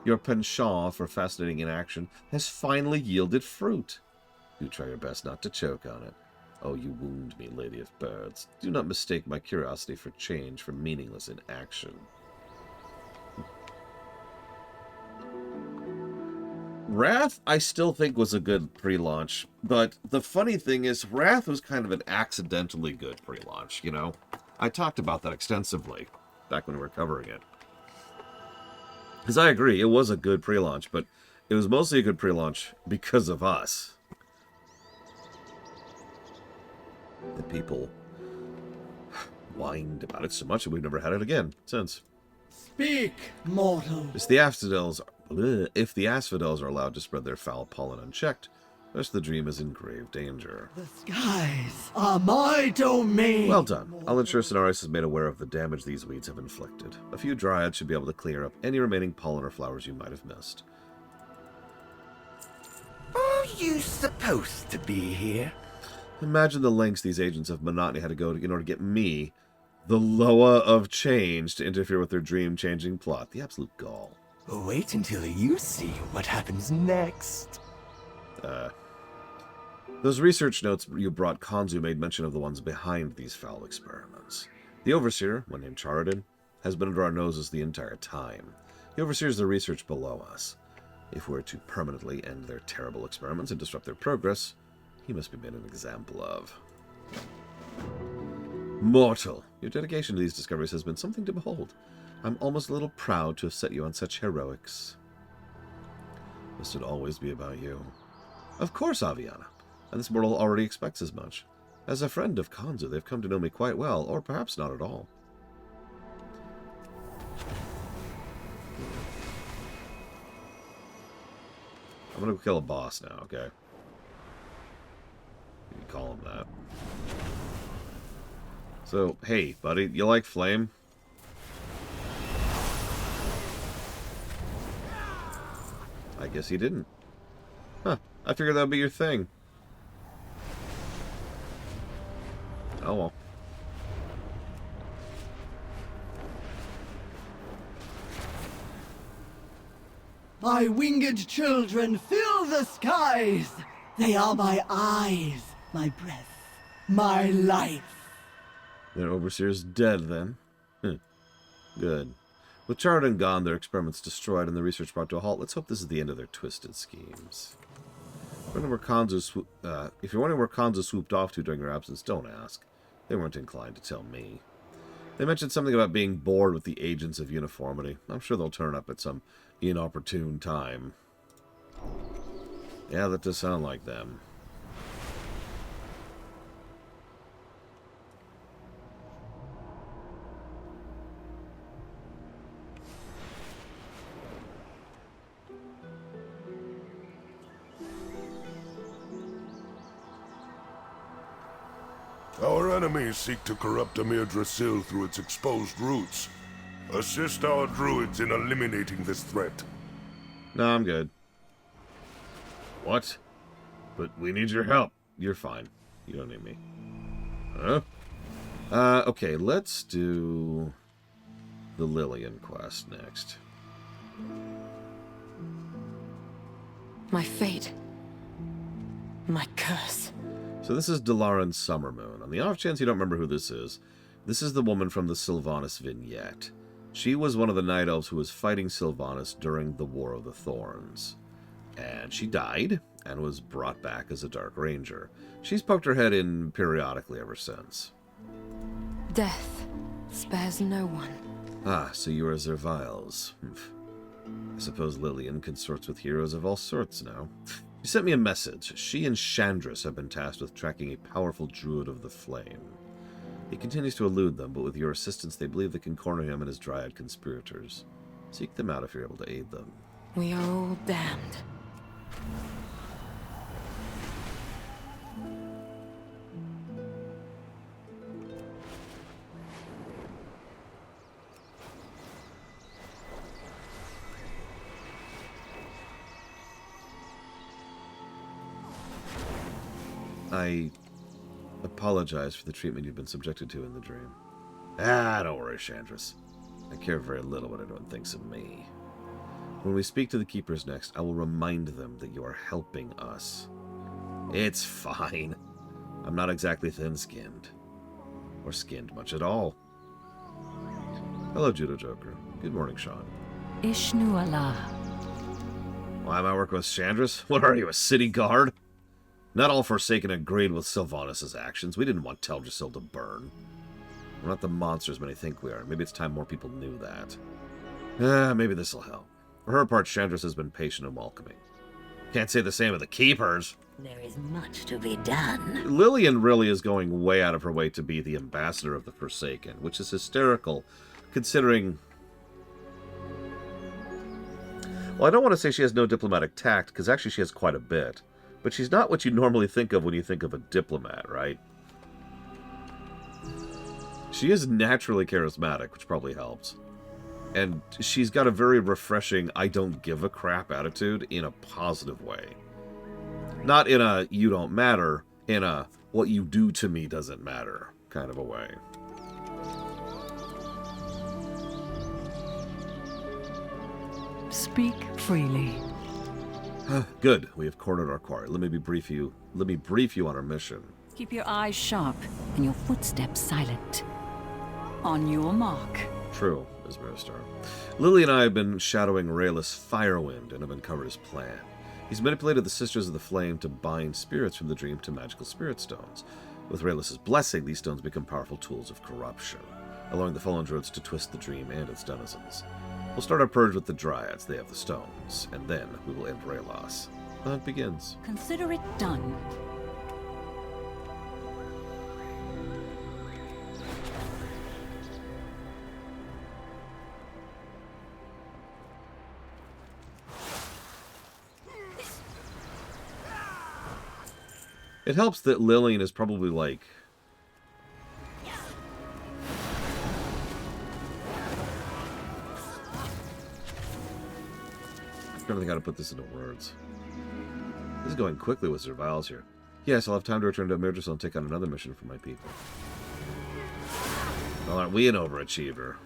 Your penchant for fascinating inaction has finally yielded fruit. Do try your best not to choke on it. Oh, you wound me, Lady of Birds. Do not mistake my curiosity for change for meaningless inaction. Wrath, I still think was a good pre-launch, but the funny thing is, Wrath was kind of an accidentally good pre-launch, you know? I talked about that extensively back when we were covering it. Because I agree, it was a good pre-launch, but it was mostly a good pre-launch because of us. The people whined about it so much that we've never had it again since. Speak, mortal. If the asphodels are allowed to spread their foul pollen unchecked, the rest of the dream is in grave danger. The skies are my domain. Well done. I'll ensure Sonaris is made aware of the damage these weeds have inflicted. A few dryads should be able to clear up any remaining pollen or flowers you might have missed. Are you supposed to be here? Imagine the lengths these agents of monotony had to go in order to get me, the Loa of Change, to interfere with their dream-changing plot. The absolute gall. Wait until you see what happens next. Those research notes you brought Kanzu made mention of the ones behind these foul experiments. The Overseer, one named Charadin, has been under our noses the entire time. He oversees the research below us. If we're to permanently end their terrible experiments and disrupt their progress, he must be made an example of. Mortal, your dedication to these discoveries has been something to behold. I'm almost a little proud to have set you on such heroics. This should always be about you. Of course, Aviana. And this mortal already expects as much. As a friend of Kanzu, they've come to know me quite well, or perhaps not at all. I'm gonna kill a boss now, okay? You can call him that. So, hey, buddy, you like flame? I guess he didn't. Huh, I figured that would be your thing. Oh well. My winged children fill the skies. They are my eyes, my breath, my life. Their overseer's dead, then. Good. With Charadin gone, their experiments destroyed, and the research brought to a halt, let's hope this is the end of their twisted schemes. If you're wondering where Kanzu swooped off to during your absence, don't ask. They weren't inclined to tell me. They mentioned something about being bored with the agents of uniformity. I'm sure they'll turn up at some inopportune time. Yeah, that does sound like them. Our enemies seek to corrupt Amir Drasil through its exposed roots. Assist our druids in eliminating this threat. No, I'm good. What? But we need your help. You're fine. You don't need me. Huh? Okay, let's do the Lillian quest next. My fate. My curse. So this is Dalaran Summermoon. On the off chance you don't remember who this is the woman from the Sylvanas vignette. She was one of the Night Elves who was fighting Sylvanas during the War of the Thorns. And she died, and was brought back as a Dark Ranger. She's poked her head in periodically ever since. Death spares no one. Ah, so you are Zerviles. I suppose Lillian consorts with heroes of all sorts now. She sent me a message. She and Chandris have been tasked with tracking a powerful druid of the flame. He continues to elude them, but with your assistance they believe they can corner him and his dryad conspirators. Seek them out if you're able to aid them. We are all damned. I apologize for the treatment you've been subjected to in the dream. Ah, don't worry, Chandris. I care very little what anyone thinks of me. When we speak to the Keepers next, I will remind them that you are helping us. It's fine. I'm not exactly thin-skinned. Or skinned much at all. Hello, Judo Joker. Good morning, Sean. Ishnu Allah. Why am I working with Chandris? What are you, a city guard? Not all Forsaken agreed with Sylvanas' actions. We didn't want Teldrassil to burn. We're not the monsters many think we are. Maybe it's time more people knew that. Maybe this'll help. For her part, Chandris has been patient and welcoming. Can't say the same of the Keepers. There is much to be done. Lillian really is going way out of her way to be the ambassador of the Forsaken, which is hysterical, considering... Well, I don't want to say she has no diplomatic tact, because actually she has quite a bit. But she's not what you normally think of when you think of a diplomat, right? She is naturally charismatic, which probably helps. And she's got a very refreshing, I don't give a crap attitude in a positive way. Not in a, you don't matter, in a, what you do to me doesn't matter kind of a way. Speak freely. Good. We have cornered our quarry. Let me brief you on our mission. Keep your eyes sharp and your footsteps silent. On your mark. True, Ms. Miristar. Lily and I have been shadowing Rayless Firewind and have uncovered his plan. He's manipulated the Sisters of the Flame to bind spirits from the dream to magical spirit stones. With Rayless's blessing, these stones become powerful tools of corruption, allowing the Fallen Druids to twist the dream and its denizens. We'll start our purge with the Dryads. They have the stones, and then we will end Raylos. The hunt begins. Consider it done. It helps that Lillian is probably like... I'm trying to think how to put this into words. This is going quickly with Zerval's here. Yes, I'll have time to return to Mirdrasil and take on another mission for my people. Well, aren't we an overachiever?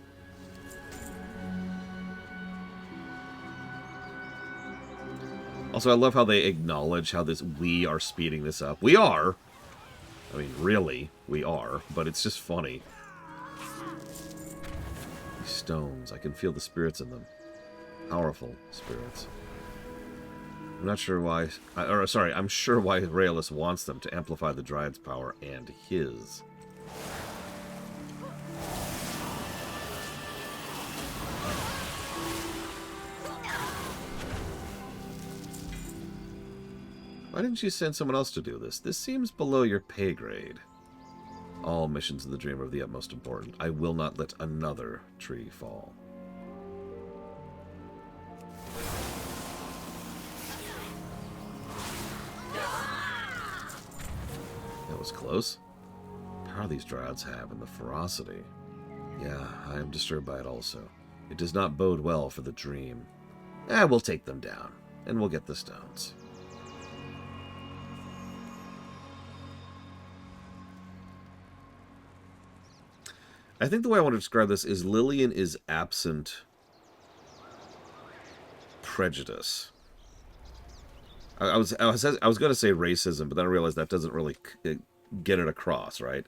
Also, I love how they acknowledge how we are speeding this up. We are! I mean, really, we are, but it's just funny. These stones, I can feel the spirits in them. Powerful spirits. I'm not sure why... I'm sure why Rayless wants them to amplify the Dryad's power and his. Why didn't you send someone else to do this? This seems below your pay grade. All missions in the Dream are of the utmost important. I will not let another tree fall. That was close. The power these Dryads have and the ferocity. Yeah, I am disturbed by it also. It does not bode well for the Dream. We'll take them down, and we'll get the stones. I think the way I want to describe this is Lillian is absent prejudice. I was going to say racism, but then I realized that doesn't really get it across, right?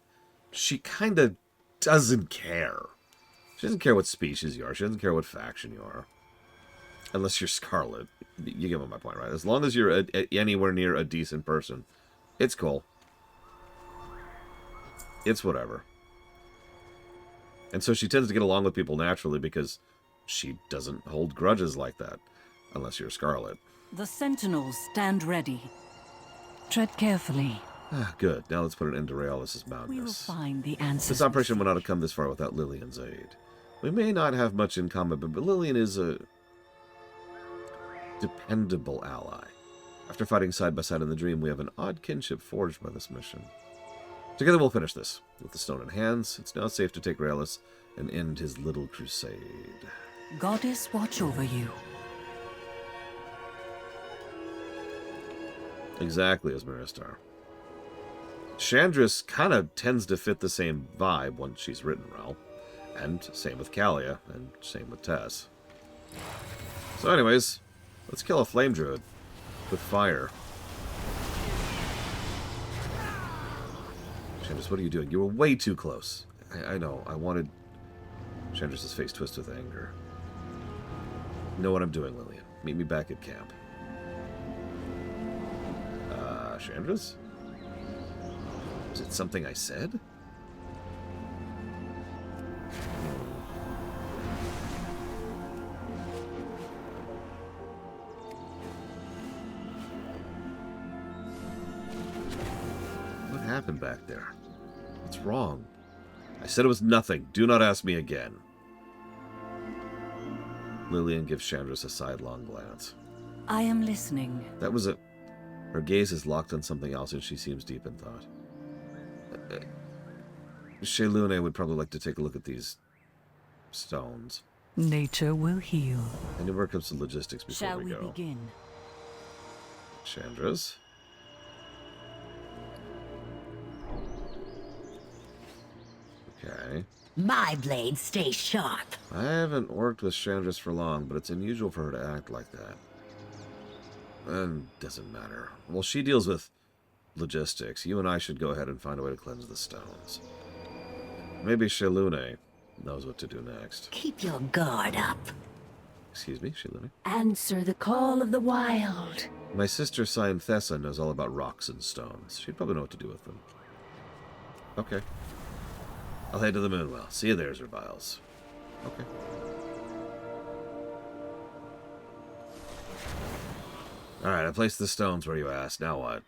She kind of doesn't care. She doesn't care what species you are. She doesn't care what faction you are. Unless you're Scarlet. You get my point, right? As long as you're anywhere near a decent person, it's cool. It's whatever. And so she tends to get along with people naturally because she doesn't hold grudges like that. Unless you're Scarlet. The Sentinels stand ready. Tread carefully. Good. Now let's put an end to Rayless' madness. We will find the answers. This operation would not have come this far without Lillian's aid. We may not have much in common, but Lillian is a dependable ally. After fighting side by side in the Dream, we have an odd kinship forged by this mission. Together we'll finish this. With the stone in hands, it's now safe to take Rayless and end his little crusade. Goddess watch over you. Exactly as Miristar. Chandris kind of tends to fit the same vibe once she's written well. And same with Kalia, and same with Tess. So anyways, let's kill a flame druid with fire. Chandris, what are you doing? You were way too close. I know. I wanted Chandris' face twist with anger. You know what I'm doing, Lillian. Meet me back at camp. Chandris? Was it something I said? What happened back there? What's wrong? I said it was nothing. Do not ask me again. Lillian gives Chandris a sidelong glance. I am listening. That was a... Her gaze is locked on something else and she seems deep in thought. Shaylune would probably like to take a look at these stones. Nature will heal. And it comes to logistics before Shall we we go. begin? Chandris? Okay. My blades stay sharp. I haven't worked with Chandris for long, but it's unusual for her to act like that. Doesn't matter. Well, she deals with logistics. You and I should go ahead and find a way to cleanse the stones. Maybe Shalune knows what to do next. Keep your guard up. Excuse me, Shalune? Answer the call of the wild. My sister Cyanthessa knows all about rocks and stones. She'd probably know what to do with them. Okay. I'll head to the Moonwell. See you there, Zerviles. Okay. Alright, I placed the stones where you asked. Now what?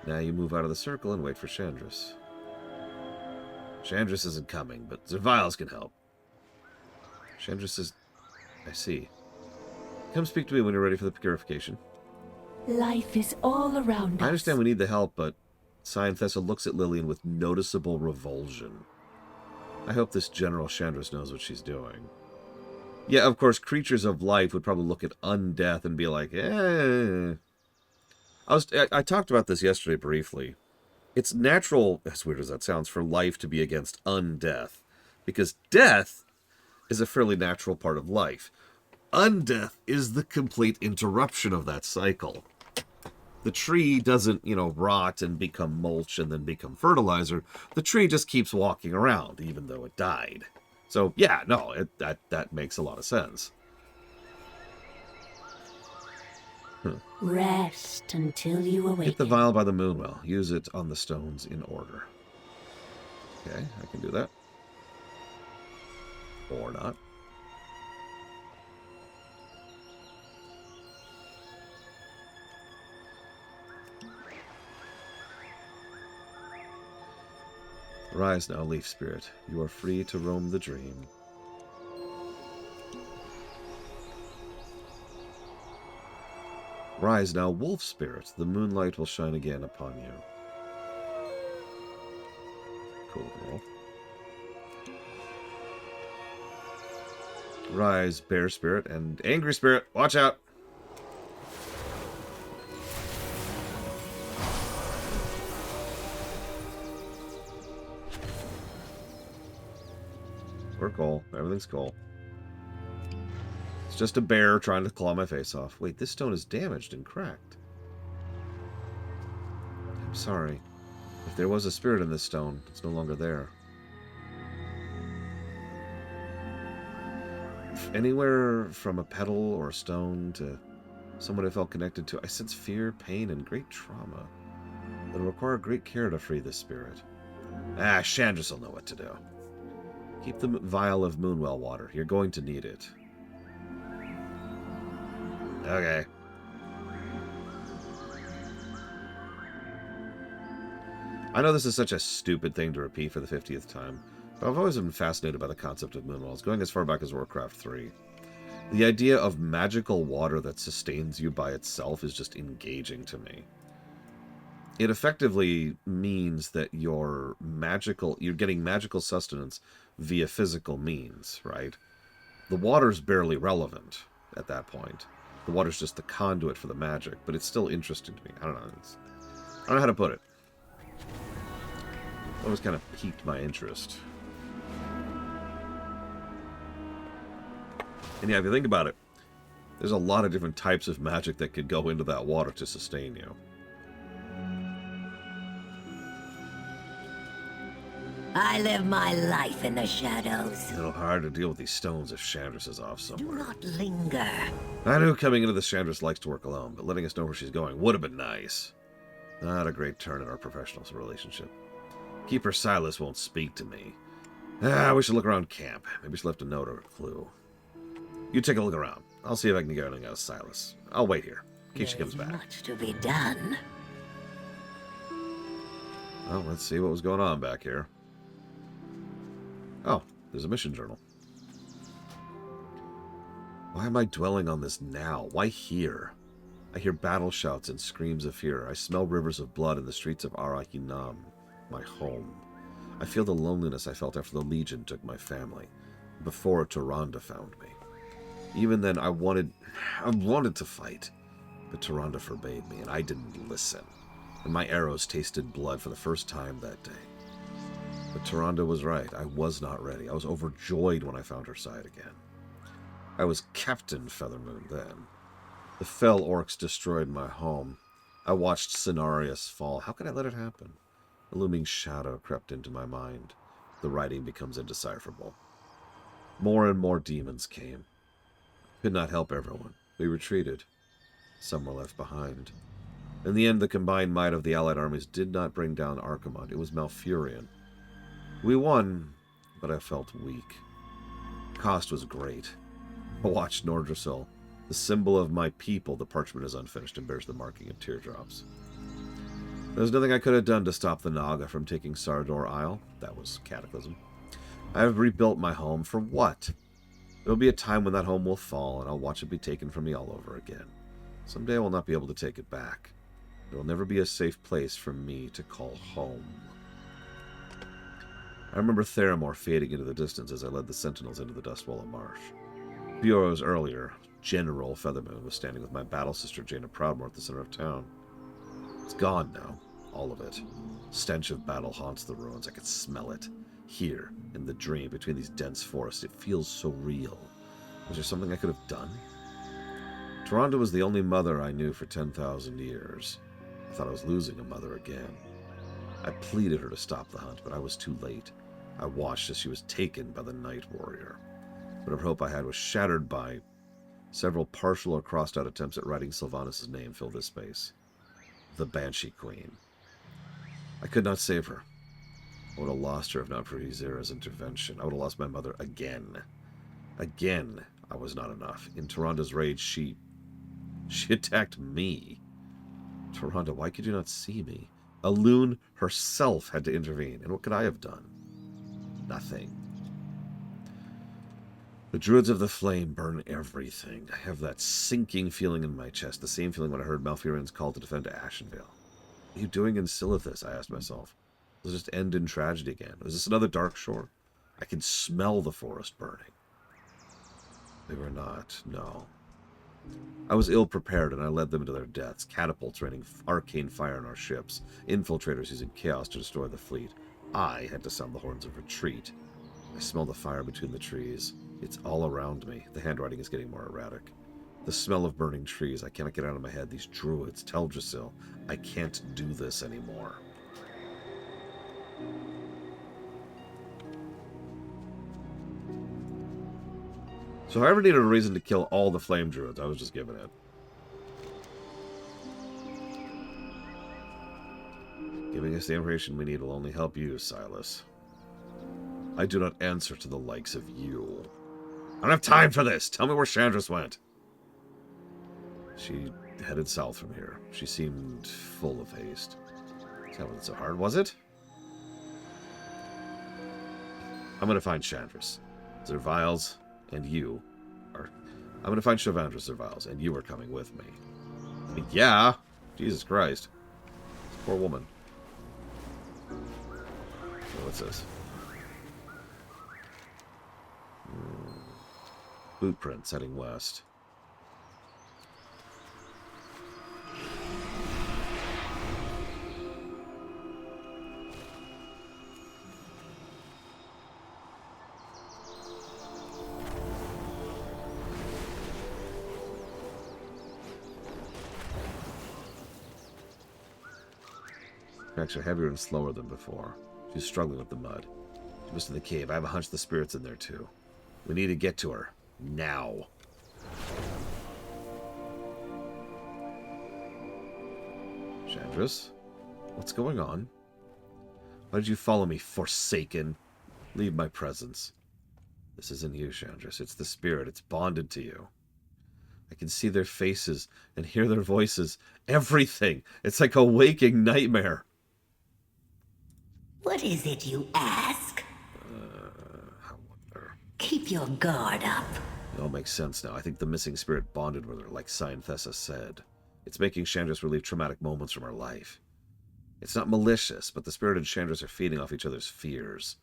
Now you move out of the circle and wait for Chandris. Chandris isn't coming, but Zerviles can help. Chandris is... I see. Come speak to me when you're ready for the purification. Life is all around us. I understand we need the help, but Cyanthessa looks at Lillian with noticeable revulsion. I hope this General Chandris knows what she's doing. Yeah, of course, creatures of life would probably look at undeath and be like, eh. I talked about this yesterday briefly. It's natural, as weird as that sounds, for life to be against undeath. Because death is a fairly natural part of life. Undeath is the complete interruption of that cycle. The tree doesn't, rot and become mulch and then become fertilizer. The tree just keeps walking around, even though it died. So, yeah, no, that makes a lot of sense. Rest until you awaken. Get the vial by the Moonwell. Use it on the stones in order. Okay, I can do that. Or not. Rise now, Leaf Spirit. You are free to roam the dream. Rise now, Wolf Spirit. The moonlight will shine again upon you. Cool. Rise, Bear Spirit, and Angry Spirit. Watch out! We're cool. Everything's cool. It's just a bear trying to claw my face off. Wait, this stone is damaged and cracked. I'm sorry. If there was a spirit in this stone, it's no longer there. Anywhere from a petal or a stone to someone I felt connected to, I sense fear, pain, and great trauma. It'll require great care to free this spirit. Chandris will know what to do. Keep the vial of Moonwell water. You're going to need it. Okay. I know this is such a stupid thing to repeat for the 50th time, but I've always been fascinated by the concept of Moonwells, going as far back as Warcraft 3. The idea of magical water that sustains you by itself is just engaging to me. It effectively means that you're getting magical sustenance via physical means, right? The water's barely relevant at that point. The water's just the conduit for the magic, but it's still interesting to me. I don't know. I don't know how to put it. It always kind of piqued my interest. And yeah, if you think about it, there's a lot of different types of magic that could go into that water to sustain you. I live my life in the shadows. It's a little hard to deal with these stones if Chandris is off Do somewhere. not linger. I knew coming into this Chandris likes to work alone, but letting us know where she's going would have been nice. Not a great turn in our professional relationship. Keeper Silas won't speak to me. We should look around camp. Maybe she left a note or a clue. You take a look around. I'll see if I can get anything out of Silas. I'll wait here, in case she comes back. Much to be done. Well, let's see what was going on back here. Oh, there's a mission journal. Why am I dwelling on this now? Why here? I hear battle shouts and screams of fear. I smell rivers of blood in the streets of Arahinam, my home. I feel the loneliness I felt after the Legion took my family, before Tyrande found me. Even then, I wanted to fight, but Tyrande forbade me, and I didn't listen. And my arrows tasted blood for the first time that day. But Tyrande was right. I was not ready. I was overjoyed when I found her side again. I was Captain Feathermoon then. The fell orcs destroyed my home. I watched Cenarius fall. How could I let it happen? A looming shadow crept into my mind. The writing becomes indecipherable. More and more demons came. Could not help everyone. We retreated. Some were left behind. In the end, the combined might of the allied armies did not bring down Archimonde. It was Malfurion. We won, but I felt weak. Cost was great. I watched Nordrassil. The symbol of my people, the parchment is unfinished and bears the marking of teardrops. There was nothing I could have done to stop the Naga from taking Sardor Isle. That was Cataclysm. I have rebuilt my home. For what? There will be a time when that home will fall, and I'll watch it be taken from me all over again. Someday I will not be able to take it back. There will never be a safe place for me to call home. I remember Theramore fading into the distance as I led the Sentinels into the Dustwallow Marsh. A few hours earlier, General Feathermoon was standing with my battle sister Jaina Proudmoore at the center of town. It's gone now, all of it. Stench of battle haunts the ruins. I could smell it. Here, in the dream, between these dense forests, it feels so real. Was there something I could have done? Toronto was the only mother I knew for 10,000 years. I thought I was losing a mother again. I pleaded her to stop the hunt, but I was too late. I watched as she was taken by the Night Warrior. Whatever hope I had was shattered by several partial or crossed-out attempts at writing Sylvanas' name fill this space. The Banshee Queen. I could not save her. I would have lost her if not for Ysera's intervention. I would have lost my mother again. Again, I was not enough. In Toronto's rage, she attacked me. Toronto, why could you not see me? Elune herself had to intervene, and what could I have done? Nothing. The Druids of the Flame burn everything. I have that sinking feeling in my chest, the same feeling when I heard Malfurion's call to defend Ashenvale. What are you doing in Silithus? I asked myself. Will it just end in tragedy again? Is this another Dark Shore? I can smell the forest burning. They were not, no. I was ill-prepared, and I led them into their deaths. Catapults raining arcane fire on our ships. Infiltrators using chaos to destroy the fleet. I had to sound the horns of retreat. I smell the fire between the trees. It's all around me. The handwriting is getting more erratic. The smell of burning trees. I cannot get out of my head. These druids. Teldrassil. I can't do this anymore. So if I ever needed a reason to kill all the flame druids, I was just given it. Giving us the information we need will only help you, Silas. I do not answer to the likes of you. I don't have time for this! Tell me where Chandris went. She headed south from here. She seemed full of haste. That wasn't so hard, was it? I'm gonna find Chandris. Zerviles and you are... I'm gonna find Chandris Zerviles, and you are coming with me. Yeah! Jesus Christ. Poor woman. So what's this? Boot prints heading west. Tracks are heavier and slower than before. She's struggling with the mud. She missed in the cave. I have a hunch the spirit's in there too. We need to get to her. Now. Chandris? What's going on? Why did you follow me, Forsaken? Leave my presence. This isn't you, Chandris. It's the spirit. It's bonded to you. I can see their faces and hear their voices. Everything. It's like a waking nightmare. What is it you ask? I wonder. Keep your guard up. It all makes sense now. I think the missing spirit bonded with her, like Cyanthessa said. It's making Chandris relieve traumatic moments from her life. It's not malicious, but the spirit and Chandris are feeding off each other's fears.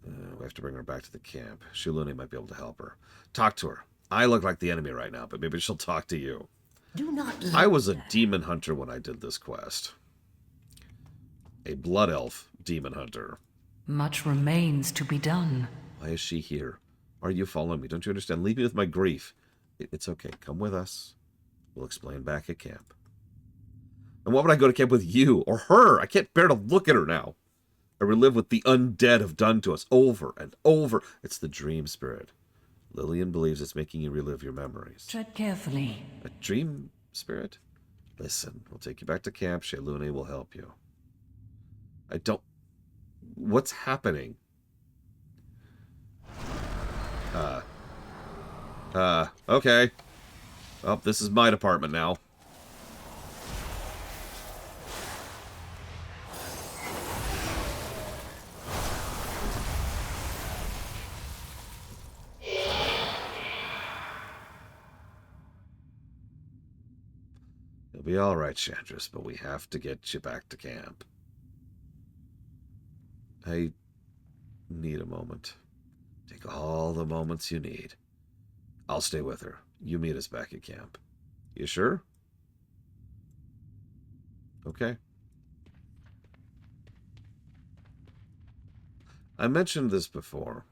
We have to bring her back to the camp. Shuluni might be able to help her. Talk to her. I look like the enemy right now, but maybe she'll talk to you. Do not I was a demon hunter when I did this quest. A blood elf demon hunter. Much remains to be done. Why is she here? Why are you following me? Don't you understand? Leave me with my grief. It's okay. Come with us. We'll explain back at camp. And why would I go to camp with you or her? I can't bear to look at her now. I relive what the undead have done to us over and over. It's the dream spirit. Lillian believes it's making you relive your memories. Tread carefully. A dream spirit? Listen, we'll take you back to camp. Shaylune will help you. I don't... What's happening? Okay. Well, this is my department now. You'll be all right, Chandris, but we have to get you back to camp. I need a moment. Take all the moments you need. I'll stay with her. You meet us back at camp. You sure? Okay. I mentioned this before,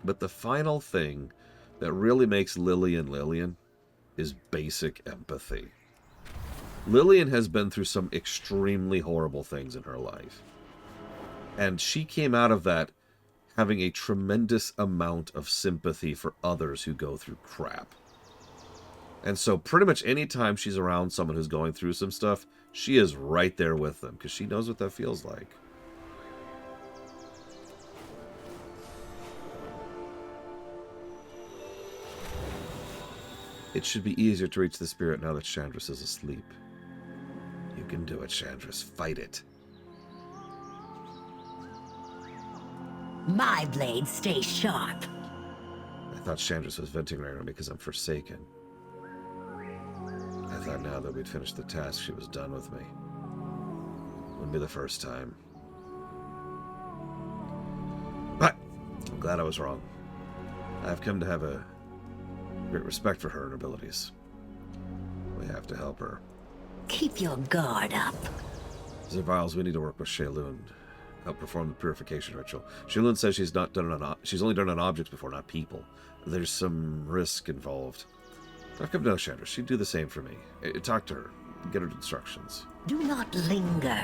but the final thing that really makes Lillian Lillian is basic empathy. Lillian has been through some extremely horrible things in her life. And she came out of that having a tremendous amount of sympathy for others who go through crap. And so pretty much any time she's around someone who's going through some stuff, she is right there with them because she knows what that feels like. It should be easier to reach the spirit now that Chandris is asleep. You can do it, Chandris. Fight it. My blade stays sharp. I thought Chandris was venting right on me because I'm forsaken. I thought now that we'd finished the task, she was done with me. Wouldn't be the first time. But I'm glad I was wrong. I've come to have a great respect for her and her abilities. We have to help her. Keep your guard up. Zerviles, we need to work with Shaylune. Help perform the purification ritual. Shaylune says she's only done it on objects before, not people. There's some risk involved. I've come to know Chandra. She'd do the same for me. Talk to her. Get her instructions. Do not linger.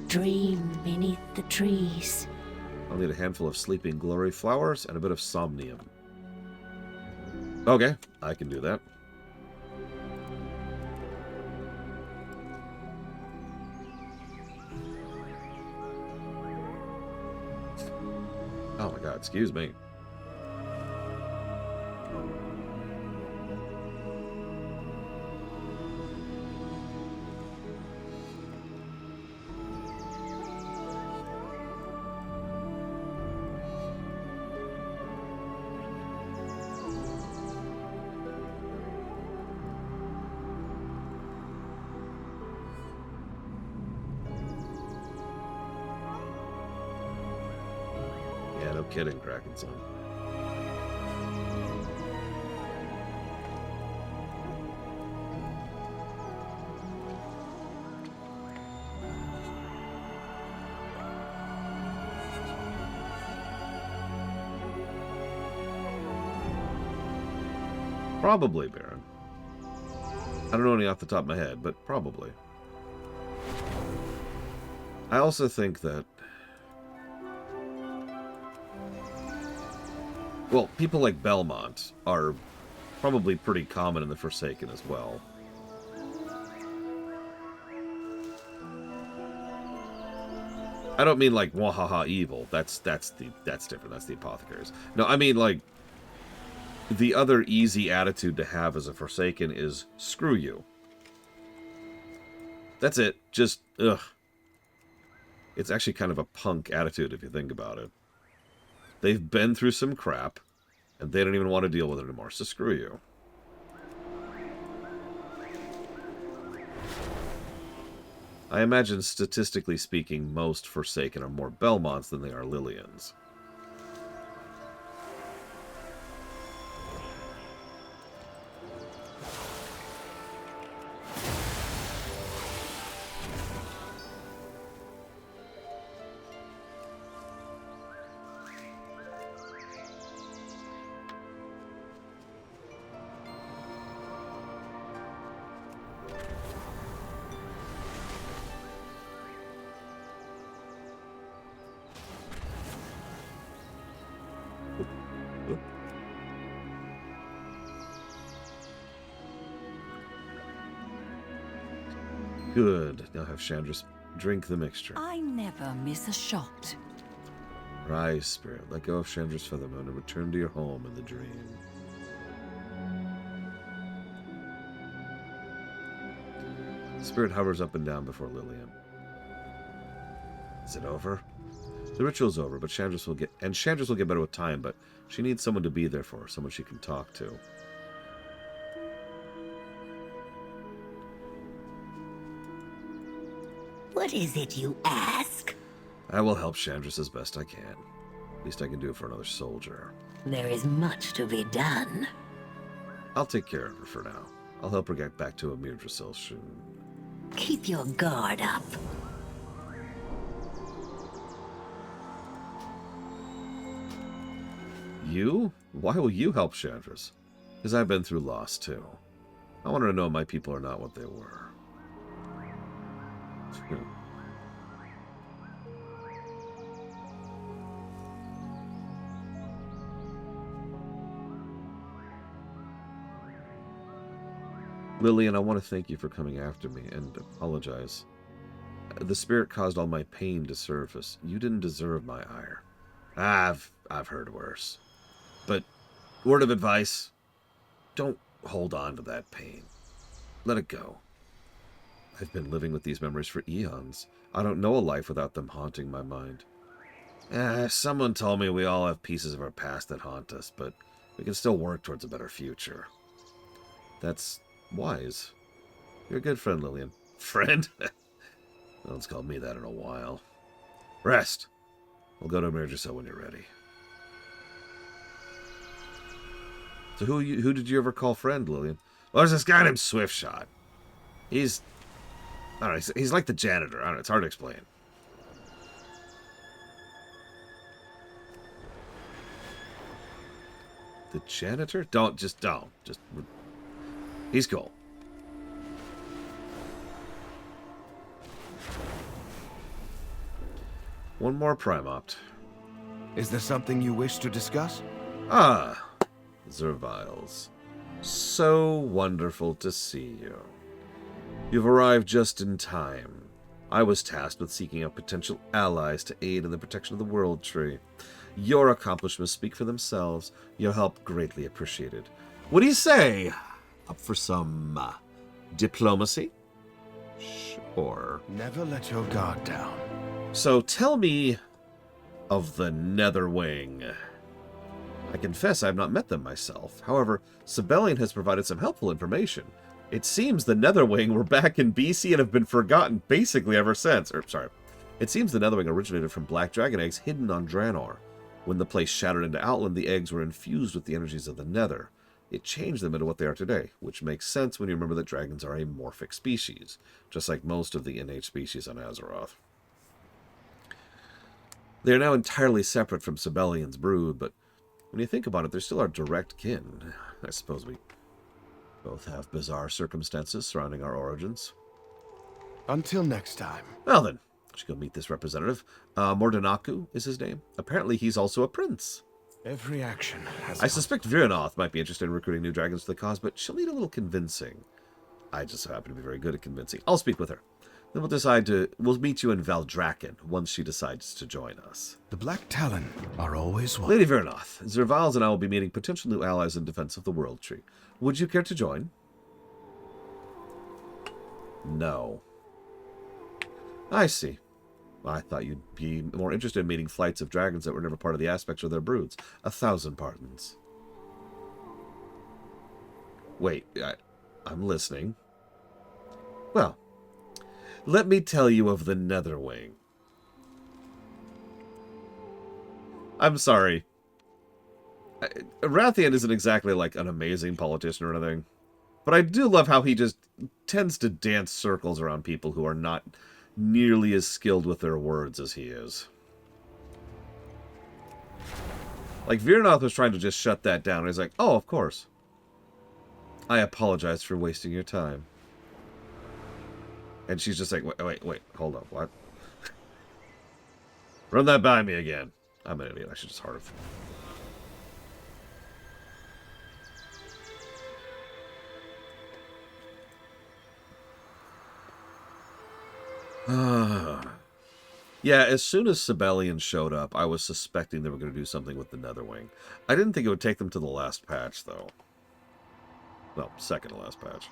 Dream beneath the trees. I'll need a handful of sleeping glory flowers and a bit of somnium. Okay, I can do that. Oh my god, excuse me. Yeah, no kidding, Kraken son. Probably, Baron. I don't know any off the top of my head, but probably. I also think that... well, people like Belmont are probably pretty common in the Forsaken as well. I don't mean like wahaha evil. That's different. That's the apothecaries. No, I mean like the other easy attitude to have as a Forsaken is screw you. That's it. Just ugh. It's actually kind of a punk attitude if you think about it. They've been through some crap, and they don't even want to deal with it anymore, so screw you. I imagine, statistically speaking, most Forsaken are more Belmonts than they are Lillians. Good. Now have Chandris drink the mixture. I never miss a shot. Rise, spirit. Let go of Chandris Feathermoon and return to your home in the dream. Spirit hovers up and down before Lillian. Is it over? The ritual's over, but Chandris will get better with time, but she needs someone to be there for her, someone she can talk to. What is it you ask? I will help Chandris as best I can. Least I can do for another soldier. There is much to be done. I'll take care of her for now. I'll help her get back to Amir Drasil soon. Keep your guard up. You? Why will you help Chandris? Because I've been through loss, too. I want her to know my people are not what they were. Lillian, I want to thank you for coming after me and apologize. The spirit caused all my pain to surface. You didn't deserve my ire. I've heard worse. But word of advice, don't hold on to that pain. Let it go. I've been living with these memories for eons. I don't know a life without them haunting my mind. Someone told me we all have pieces of our past that haunt us, but we can still work towards a better future. That's wise. You're a good friend, Lillian. Friend? No one's called me that in a while. Rest. We'll go to Emergency when you're ready. So who did you ever call friend, Lillian? Well, there's this guy named Swiftshot. I don't know, he's like the janitor. I don't know, it's hard to explain. The janitor? Just, he's cool. One more Primopt. Is there something you wish to discuss? Ah, Zerviles. So wonderful to see you. You've arrived just in time. I was tasked with seeking out potential allies to aid in the protection of the World Tree. Your accomplishments speak for themselves. Your help greatly appreciated. What do you say? Up for some diplomacy? Sure. Never let your guard down. So tell me of the Netherwing. I confess I have not met them myself. However, Sibelian has provided some helpful information. It seems the Netherwing were back in BC and have been forgotten basically ever since. It seems the Netherwing originated from black dragon eggs hidden on Draenor. When the place shattered into Outland, the eggs were infused with the energies of the Nether. It changed them into what they are today, which makes sense when you remember that dragons are a morphic species, just like most of the innate species on Azeroth. They are now entirely separate from Sibelian's brood, but when you think about it, they're still our direct kin. I suppose we both have bizarre circumstances surrounding our origins. Until next time. Well then, I should go meet this representative. Mordanaku is his name. Apparently he's also a prince. Every action has... I suspect Viranoth might be interested in recruiting new dragons to the cause, but she'll need a little convincing. I just happen to be very good at convincing. I'll speak with her. Then we'll meet you in Valdrakken once she decides to join us. The Black Talon are always one. Lady Viranoth, Zerviles and I will be meeting potential new allies in defense of the World Tree. Would you care to join? No. I see. I thought you'd be more interested in meeting flights of dragons that were never part of the aspects of their broods. 1,000 pardons. Wait, I'm listening. Well, let me tell you of the Netherwing. I'm sorry. Rathian isn't exactly like an amazing politician or anything. But I do love how he just tends to dance circles around people who are not nearly as skilled with their words as he is. Like, Viranoth was trying to just shut that down, and he's like, oh, of course. I apologize for wasting your time. And she's just like, wait, hold up, what? Run that by me again. I'm an idiot, I should just heart it. Yeah, as soon as Sibelian showed up, I was suspecting they were going to do something with the Netherwing. I didn't think it would take them to the last patch, though. Well, second to last patch.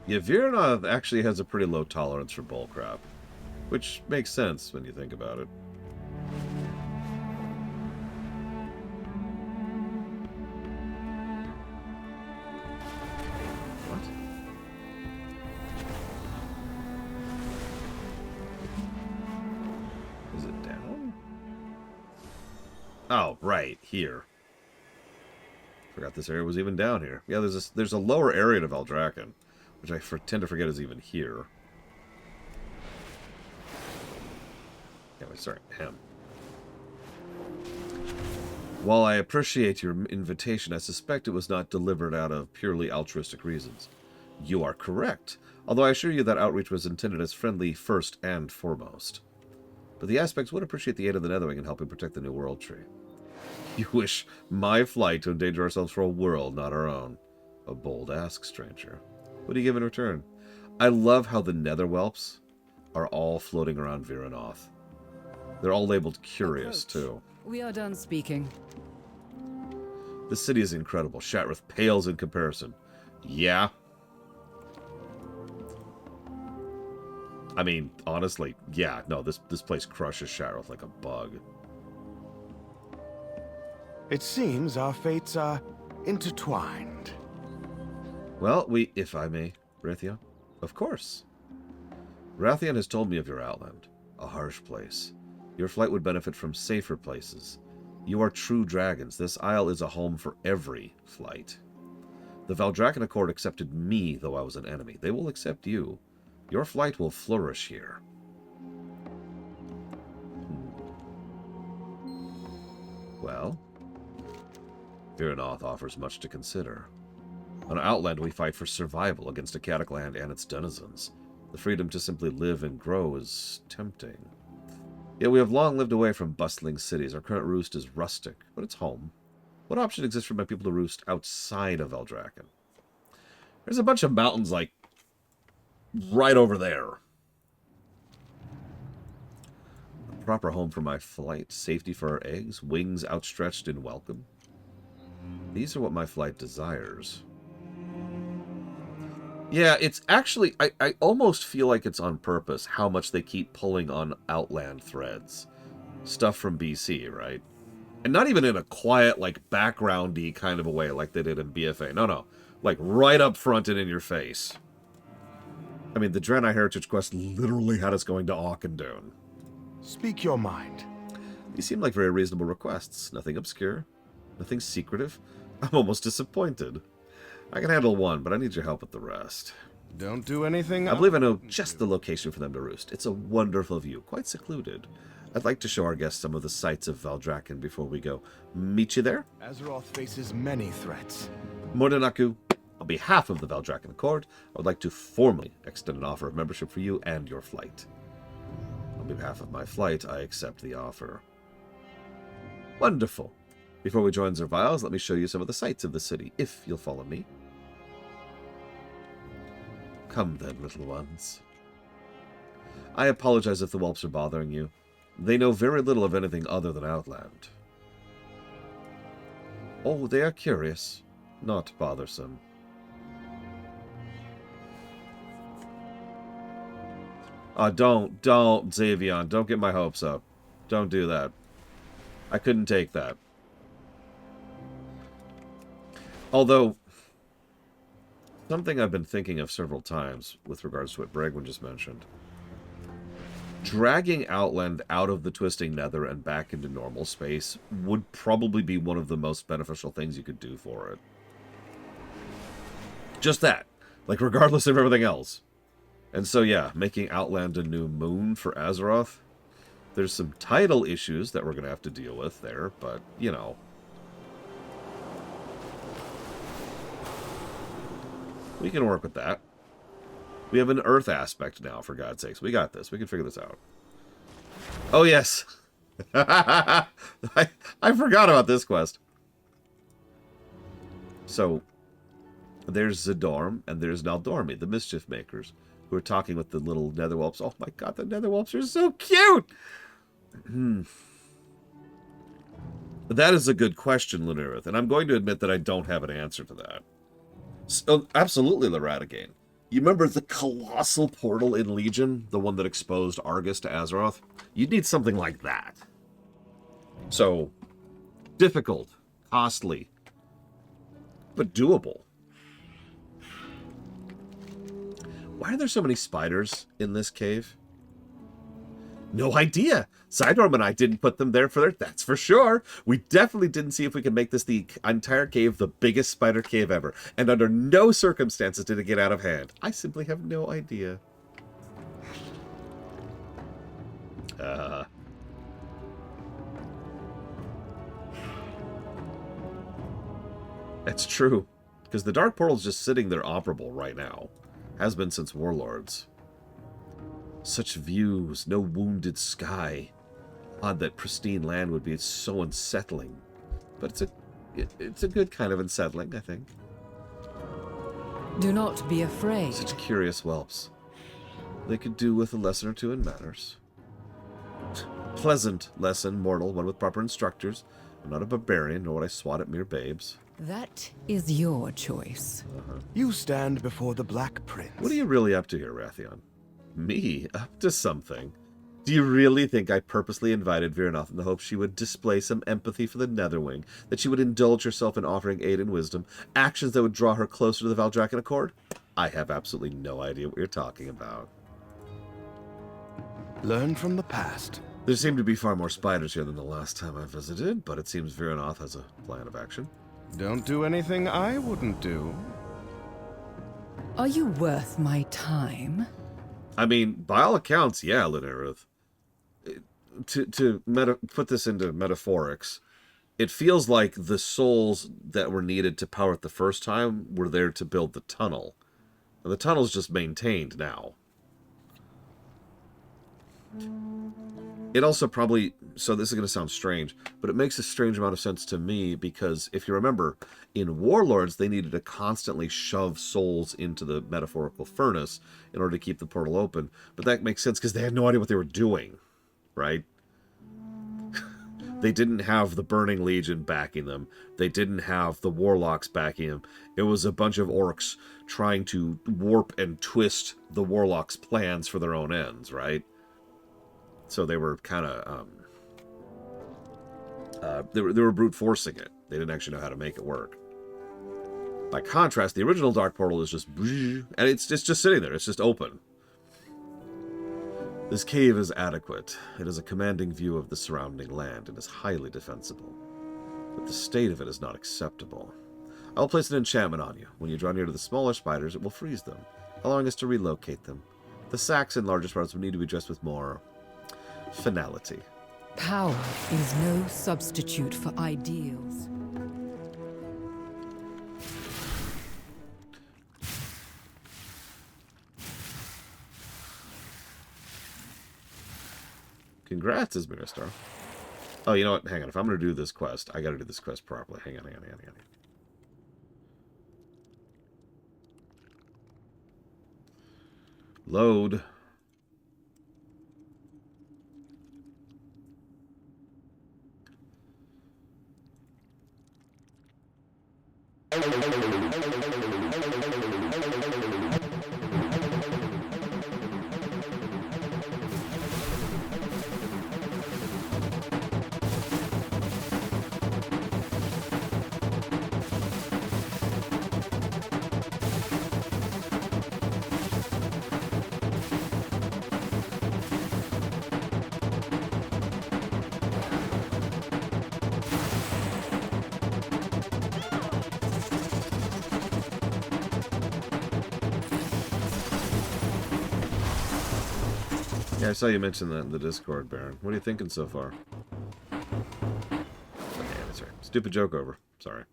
Yeah, Viranov actually has a pretty low tolerance for bullcrap, which makes sense when you think about it. What? Is it down? Oh, right, here. Forgot this area was even down here. Yeah, there's a lower area to Valdrakken, which I tend to forget is even here. Anyway, sorry, him. While I appreciate your invitation, I suspect it was not delivered out of purely altruistic reasons. You are correct, although I assure you that outreach was intended as friendly first and foremost. But the aspects would appreciate the aid of the Netherwing in helping protect the New World Tree. You wish my flight to endanger ourselves for a world, not our own. A bold ask, stranger. What do you give in return? I love how the Netherwhelps are all floating around Viranoth. They're all labeled curious, too. We are done speaking. This city is incredible. Shatrith pales in comparison. Yeah. I mean, honestly, yeah. No, this place crushes Shatrith like a bug. It seems our fates are intertwined. Well, if I may, Rathia, of course. Rathian has told me of your outland. A harsh place. Your flight would benefit from safer places. You are true dragons. This isle is a home for every flight. The Valdrakken Accord accepted me, though I was an enemy. They will accept you. Your flight will flourish here. Well, Viranoth offers much to consider. On Outland, we fight for survival against a catacland and its denizens. The freedom to simply live and grow is tempting. Yet we have long lived away from bustling cities. Our current roost is rustic, but it's home. What option exists for my people to roost outside of Valdrakken? There's a bunch of mountains, like, right over there. A proper home for my flight, safety for our eggs, wings outstretched in welcome. These are what my flight desires. Yeah, it's actually, I almost feel like it's on purpose how much they keep pulling on Outland threads. Stuff from BC, right? And not even in a quiet, like, background-y kind of a way like they did in BFA. No. Like, right up front and in your face. I mean, the Draenei Heritage Quest literally had us going to Auchindoun. Speak your mind. These seem like very reasonable requests. Nothing obscure. Nothing secretive. I'm almost disappointed. I can handle one, but I need your help with the rest. Don't do anything. I believe I know just the location for them to roost. It's a wonderful view, quite secluded. I'd like to show our guests some of the sights of Valdrakken before we go. Meet you there? Azeroth faces many threats. Mordenaku, on behalf of the Valdrakken Accord, I would like to formally extend an offer of membership for you and your flight. On behalf of my flight, I accept the offer. Wonderful. Before we join Zerviles, let me show you some of the sights of the city, if you'll follow me. Come then, little ones. I apologize if the whelps are bothering you. They know very little of anything other than Outland. Oh, they are curious, not bothersome. Don't, Xavion, don't get my hopes up. Don't do that. I couldn't take that. Although, something I've been thinking of several times with regards to what Bregwin just mentioned. Dragging Outland out of the Twisting Nether and back into normal space would probably be one of the most beneficial things you could do for it. Just that. Like, regardless of everything else. And so, yeah, making Outland a new moon for Azeroth. There's some title issues that we're going to have to deal with there, but, you know. We can work with that. We have an Earth aspect now, for God's sakes. We got this. We can figure this out. Oh, yes. I forgot about this quest. So, there's Zadorm, and there's Naldormi, the Mischief Makers, who are talking with the little Netherwhelps. Oh my god, the Netherwhelps are so cute! That is a good question, Lunarith, and I'm going to admit that I don't have an answer to that. So, absolutely, Loratagain. You remember the colossal portal in Legion? The one that exposed Argus to Azeroth? You'd need something like that. So, difficult, costly, but doable. Why are there so many spiders in this cave? No idea. Sidorm and I didn't put them there that's for sure. We definitely didn't see if we could make this the entire cave the biggest spider cave ever. And under no circumstances did it get out of hand. I simply have no idea. That's true. Because the Dark Portal's just sitting there operable right now. Has been since Warlords. Such views, no wounded sky. Odd that pristine land would be so unsettling. But it's a good kind of unsettling, I think. Do not be afraid. Such curious whelps. They could do with a lesson or two in manners. Pleasant lesson, mortal, one with proper instructors. I'm not a barbarian, nor would I swat at mere babes. That is your choice. You stand before the Black Prince. What are you really up to here, Rathion? Me? Up to something? Do you really think I purposely invited Viranoth in the hope she would display some empathy for the Netherwing? That she would indulge herself in offering aid and wisdom? Actions that would draw her closer to the Valdrakken Accord? I have absolutely no idea what you're talking about. Learn from the past. There seem to be far more spiders here than the last time I visited, but it seems Viranoth has a plan of action. Don't do anything I wouldn't do. Are you worth my time? I mean, by all accounts, yeah, Lunarith. To put this into metaphorics, it feels like the souls that were needed to power it the first time were there to build the tunnel. And the tunnel's just maintained now. It also probably, so this is going to sound strange, but it makes a strange amount of sense to me because if you remember, in Warlords, they needed to constantly shove souls into the metaphorical furnace in order to keep the portal open. But that makes sense because they had no idea what they were doing, right? They didn't have the Burning Legion backing them. They didn't have the Warlocks backing them. It was a bunch of orcs trying to warp and twist the Warlocks' plans for their own ends, right? So they were kind of, they were brute forcing it. They didn't actually know how to make it work. By contrast, the original Dark Portal is just, and it's just sitting there. It's just open. This cave is adequate. It has a commanding view of the surrounding land and is highly defensible. But the state of it is not acceptable. I will place an enchantment on you. When you draw near to the smaller spiders, it will freeze them, allowing us to relocate them. The sacks and larger spiders will need to be dressed with more finality. Power is no substitute for ideals. Congrats, Isministar. Oh, you know what? Hang on. If I'm going to do this quest, I got to do this quest properly. Hang on. Load. Yeah, I saw you mention that in the Discord, Baron. What are you thinking so far? Okay, that's right. Stupid joke over. Sorry.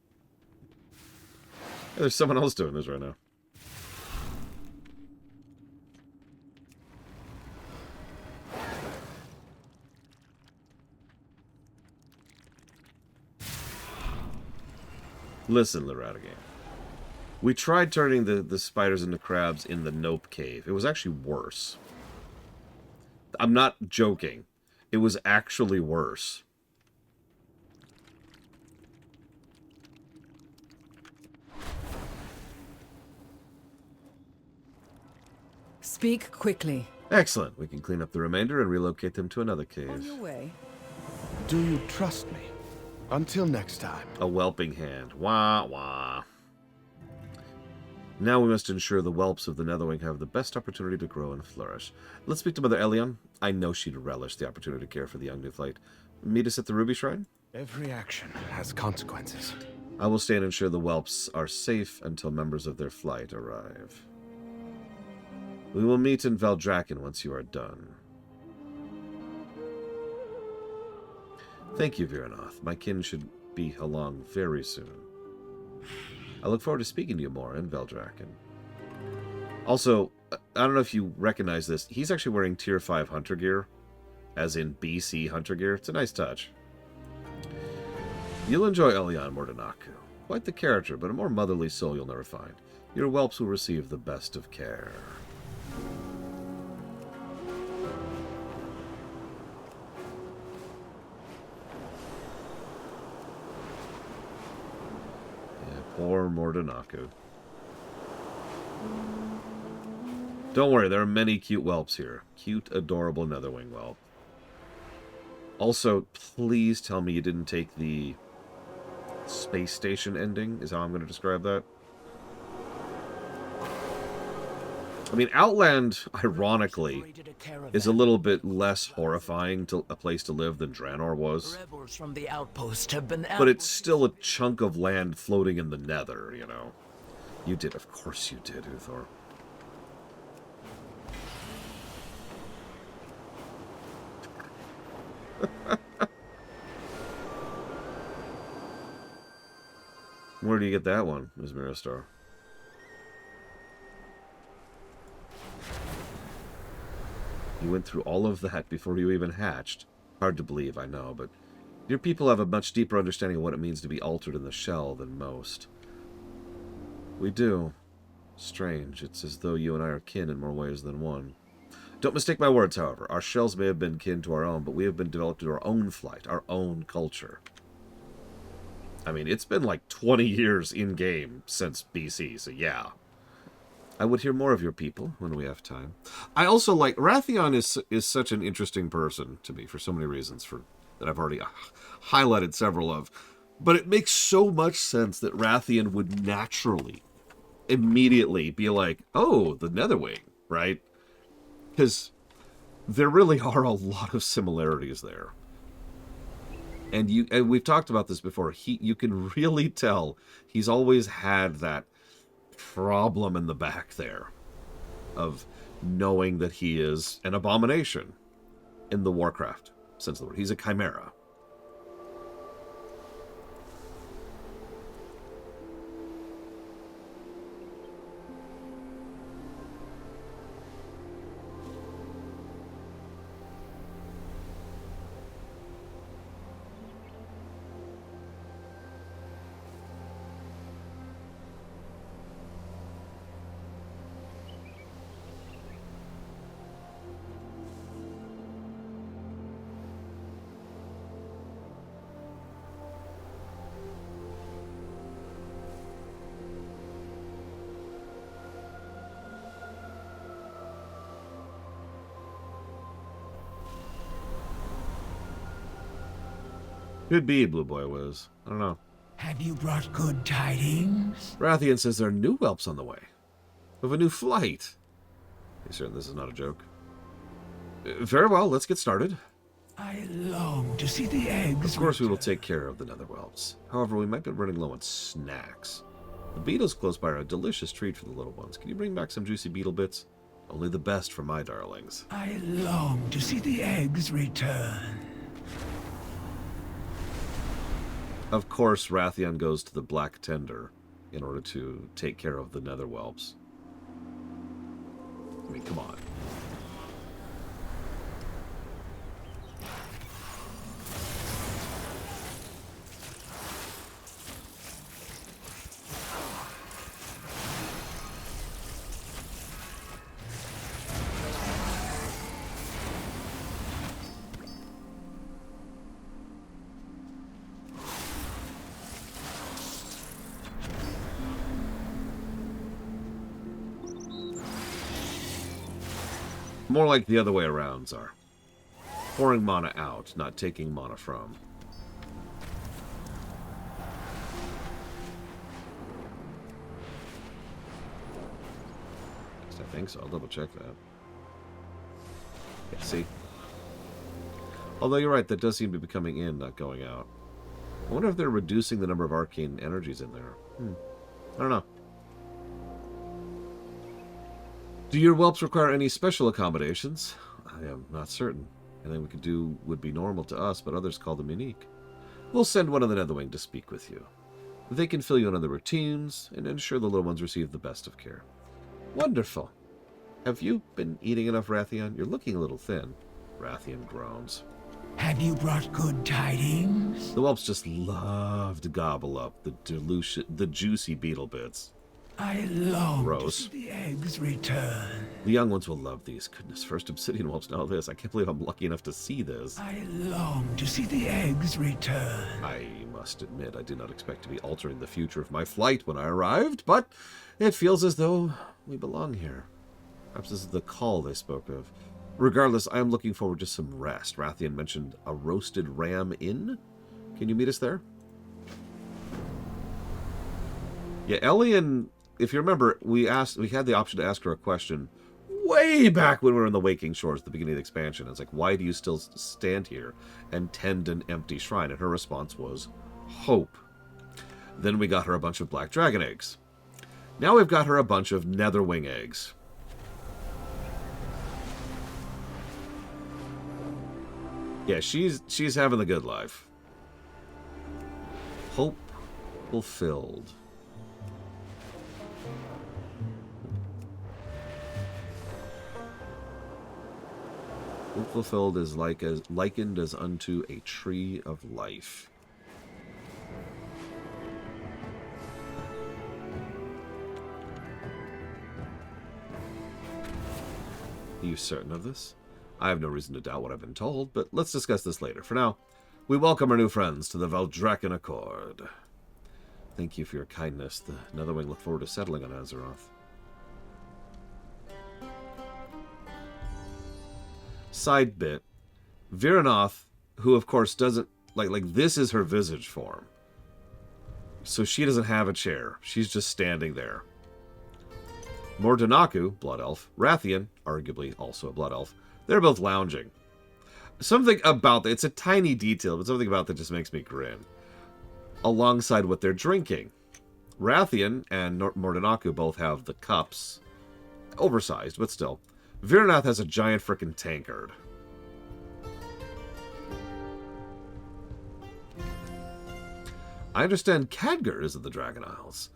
Hey, there's someone else doing this right now. Listen, Loratigan. We tried turning the spiders into crabs in the Nope Cave. It was actually worse. I'm not joking. It was actually worse. Speak quickly. Excellent. We can clean up the remainder and relocate them to another On cave. your way. Do you trust me? Until next time. A whelping hand. Wah, wah. Now we must ensure the whelps of the Netherwing have the best opportunity to grow and flourish. Let's speak to Mother Elion. I know she'd relish the opportunity to care for the young Newflight. Meet us at the Ruby Shrine? Every action has consequences. I will stay and ensure the whelps are safe until members of their flight arrive. We will meet in Veldraken once you are done. Thank you, Viranoth. My kin should be along very soon. I look forward to speaking to you more in Veldraken. Also, I don't know if you recognize this. He's actually wearing Tier 5 Hunter gear, as in BC Hunter gear. It's a nice touch. You'll enjoy Elion Mordanaku. Quite the character, but a more motherly soul you'll never find. Your whelps will receive the best of care. Poor Mordanaku. Don't worry, there are many cute whelps here. Cute, adorable Netherwing whelp. Also, please tell me you didn't take the space station ending, is how I'm going to describe that. I mean, Outland, ironically, is a little bit less horrifying to a place to live than Draenor was. Rebels from the outpost have been But it's still a chunk of land floating in the nether, you know. You did, of course you did, Uthor. Where do you get that one, Ms. Mirastar? You went through all of that before you even hatched. Hard to believe, I know, but your people have a much deeper understanding of what it means to be altered in the shell than most. We do. Strange. It's as though you and I are kin in more ways than one. Don't mistake my words, however. Our shells may have been kin to our own, but we have been developed into our own flight, our own culture. I mean, it's been like 20 years in-game since BC, so yeah. I would hear more of your people when we have time. I also like... Wrathion is such an interesting person to me for so many reasons that I've already highlighted several of. But it makes so much sense that Wrathion would naturally, immediately be like, oh, the Netherwing, right? Because there really are a lot of similarities there. And we've talked about this before. You can really tell he's always had that problem in the back there of knowing that he is an abomination in the Warcraft sense of the word. He's a chimera. Could be, Blue Boy Wiz. I don't know. Have you brought good tidings? Wrathion says there are new whelps on the way. Of a new flight. Are you certain this is not a joke? Very well, let's get started. I long to see the eggs. Of course we will take care of the nether whelps. However, we might be running low on snacks. The beetles close by are a delicious treat for the little ones. Can you bring back some juicy beetle bits? Only the best for my darlings. I long to see the eggs return. Of course, Wrathion goes to the Black Tender in order to take care of the nether whelps. I mean, come on. More like the other way around, Czar. Pouring mana out, not taking mana from. I think so. I'll double check that. Yeah, see? Although you're right, that does seem to be coming in, not going out. I wonder if they're reducing the number of arcane energies in there. I don't know. Do your whelps require any special accommodations? I am not certain. Anything we could do would be normal to us, but others call them unique. We'll send one of the Netherwing to speak with you. They can fill you in on the routines and ensure the little ones receive the best of care. Wonderful. Have you been eating enough, Rathian? You're looking a little thin. Rathian groans. Have you brought good tidings? The whelps just love to gobble up the juicy beetle bits. I long Gross. to see the eggs return. The young ones will love these. Goodness, first obsidian whelps, now this. I can't believe I'm lucky enough to see this. I long to see the eggs return. I must admit, I did not expect to be altering the future of my flight when I arrived, but it feels as though we belong here. Perhaps this is the call they spoke of. Regardless, I am looking forward to some rest. Rathian mentioned a roasted ram inn. Can you meet us there? Yeah, Elian, if you remember, we had the option to ask her a question way back when we were in the Waking Shores at the beginning of the expansion. It's like, why do you still stand here and tend an empty shrine? And her response was, hope. Then we got her a bunch of black dragon eggs. Now we've got her a bunch of netherwing eggs. Yeah, she's having the good life. Hope fulfilled. Hope fulfilled is likened as unto a tree of life. Are you certain of this? I have no reason to doubt what I've been told, but let's discuss this later. For now, we welcome our new friends to the Valdraken Accord. Thank you for your kindness. The Netherwing look forward to settling on Azeroth. Side bit. Viranoth, who of course doesn't... Like this is her visage form. So she doesn't have a chair. She's just standing there. Mordanaku, Blood Elf. Rathian, arguably also a Blood Elf. They're both lounging. Something about that, it's a tiny detail, but something about that just makes me grin. Alongside what they're drinking. Rathian and Mordanaku both have the cups. Oversized, but still. Viranath has a giant frickin' tankard. I understand Khadgar is at the Dragon Isles.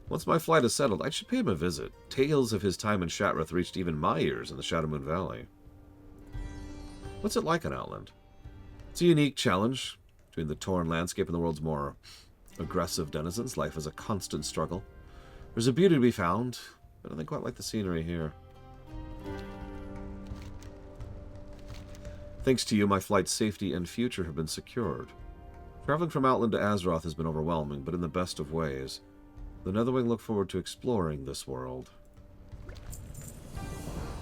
Once my flight is settled, I should pay him a visit. Tales of his time in Shatrath reached even my ears in the Shadowmoon Valley. What's it like on Outland? It's a unique challenge. Between the torn landscape and the world's more aggressive denizens, life is a constant struggle. There's a beauty to be found, but nothing quite like the scenery here. Thanks to you, my flight's safety and future have been secured. Traveling from Outland to Azeroth has been overwhelming, but in the best of ways. The Netherwing look forward to exploring this world.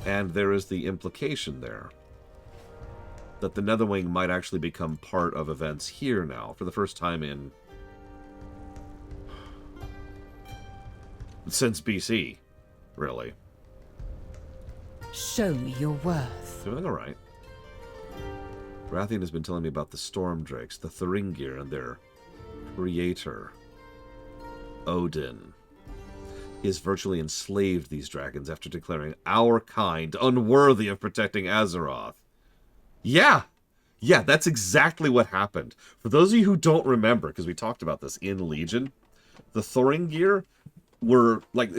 And there is the implication there that the Netherwing might actually become part of events here now, for the first time in... since BC, really. Show me your worth. Is everything alright? Rathian has been telling me about the Storm Drakes, the Thuringir, and their creator, Odin. He has virtually enslaved these dragons after declaring our kind unworthy of protecting Azeroth. Yeah, that's exactly what happened. For those of you who don't remember, because we talked about this in Legion, the Thuringir were like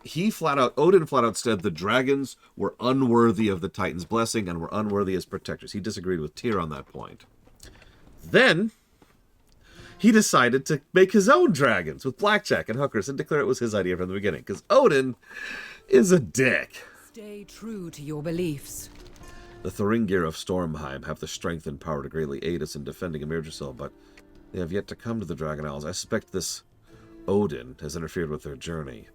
Odin flat out said the dragons were unworthy of the Titan's blessing and were unworthy as protectors. He disagreed with Tyr on that point. Then he decided to make his own dragons with blackjack and hookers and declare it was his idea from the beginning, because Odin is a dick. Stay true to your beliefs. The Thuringir of Stormheim have the strength and power to greatly aid us in defending Yggdrasil, but they have yet to come to the Dragon Isles. I suspect this Odin has interfered with their journey.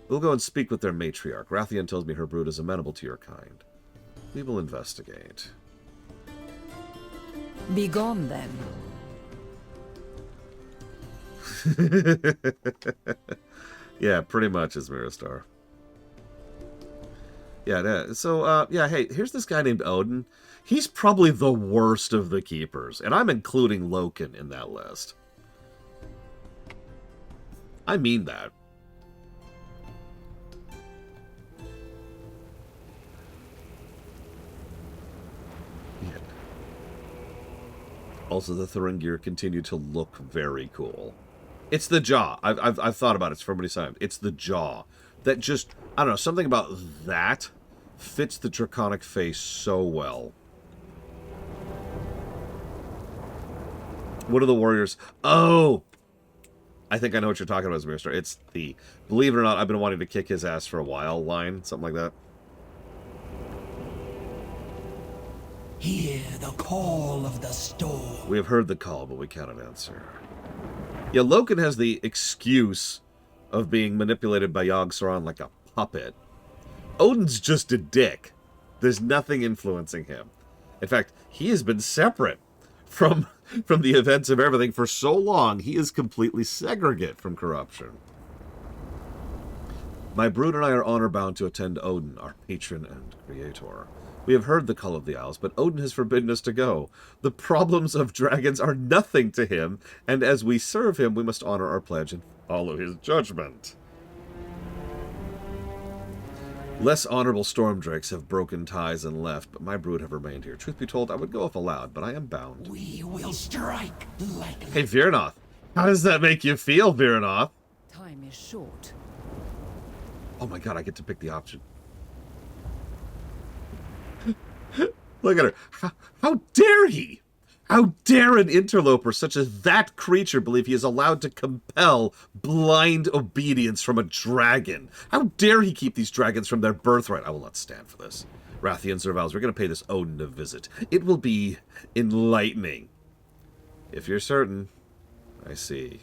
We'll go and speak with their matriarch. Rathian tells me her brood is amenable to your kind. We will investigate. Be gone then. Yeah, pretty much is Miristar. Yeah, so, yeah, hey, here's this guy named Odin. He's probably the worst of the keepers, and I'm including Loken in that list. I mean that. Yeah. Also, the Thuringir continue to look very cool. It's the jaw. I've thought about it for many times. It's the jaw that just, I don't know, something about that fits the draconic face so well. What are the warriors? Oh! I think I know what you're talking about, Miristar. It's the, believe it or not, I've been wanting to kick his ass for a while line. Something like that. Hear the call of the storm. We have heard the call, but we cannot answer. Yeah, Loken has the excuse of being manipulated by Yogg-Saron like a puppet. Odin's just a dick. There's nothing influencing him. In fact, he has been separate from the events of everything for so long, he is completely segregate from corruption. My brood and I are honor-bound to attend Odin, our patron and creator. We have heard the call of the owls, but Odin has forbidden us to go. The problems of dragons are nothing to him, and as we serve him, we must honor our pledge and follow his judgment. Less honorable storm drakes have broken ties and left, but my brood have remained here. Truth be told, I would go if allowed, but I am bound. We will strike like... Hey, Virnoth, how does that make you feel, Virnoth? Time is short. Oh my god, I get to pick the option. Look at her. How dare he? How dare an interloper such as that creature believe he is allowed to compel blind obedience from a dragon? How dare he keep these dragons from their birthright? I will not stand for this. Rathians or vows, we're going to pay this Odin a visit. It will be enlightening. If you're certain. I see.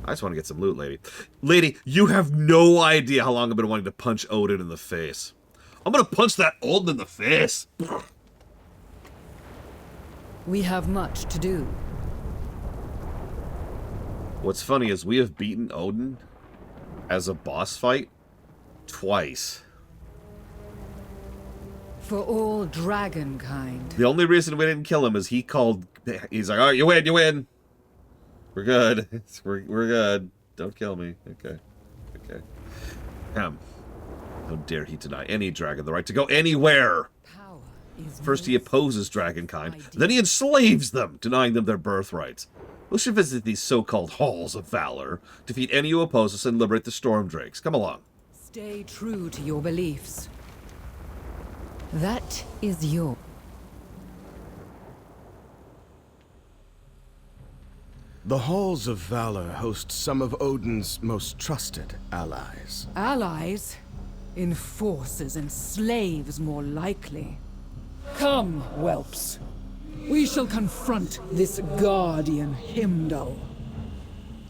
I just want to get some loot, lady. Lady, you have no idea how long I've been wanting to punch Odin in the face. I'm going to punch that Odin in the face. We have much to do. What's funny is we have beaten Odin as a boss fight twice. For all dragonkind. The only reason we didn't kill him is he's like, all right, you win. We're good. We're good. Don't kill me. Okay. How dare he deny any dragon the right to go anywhere? First he opposes dragonkind, then he enslaves them, denying them their birthrights. We should visit these so-called halls of valor, defeat any who oppose us, and liberate the storm drakes. Come along. Stay true to your beliefs. That is your... The Halls of Valor host some of Odin's most trusted allies. Allies? Enforcers and slaves, more likely. Come, whelps. We shall confront this guardian Himdall.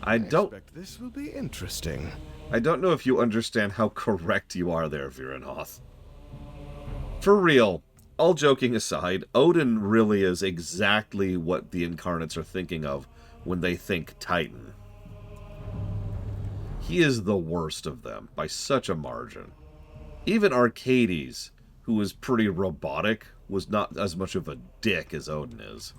I expect this will be interesting. I don't know if you understand how correct you are there, Virnoth. For real, all joking aside, Odin really is exactly what the Incarnates are thinking of when they think Titan. He is the worst of them, by such a margin. Even Arcades, who is pretty robotic, was not as much of a dick as Odin is.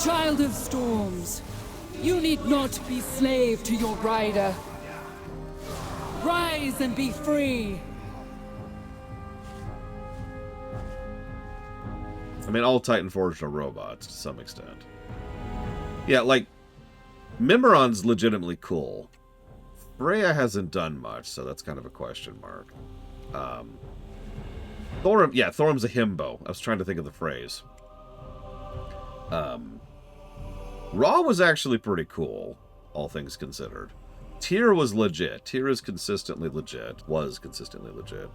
Child of storms, you need not be slave to your rider. Rise and be free. I mean, all Titan Forged are robots, to some extent. Yeah, like, Mimiron's legitimately cool. Freya hasn't done much, so that's kind of a question mark. Thorum's a himbo. I was trying to think of the phrase. Ra was actually pretty cool, all things considered. Tyr was legit. Tyr is consistently legit. Was consistently legit.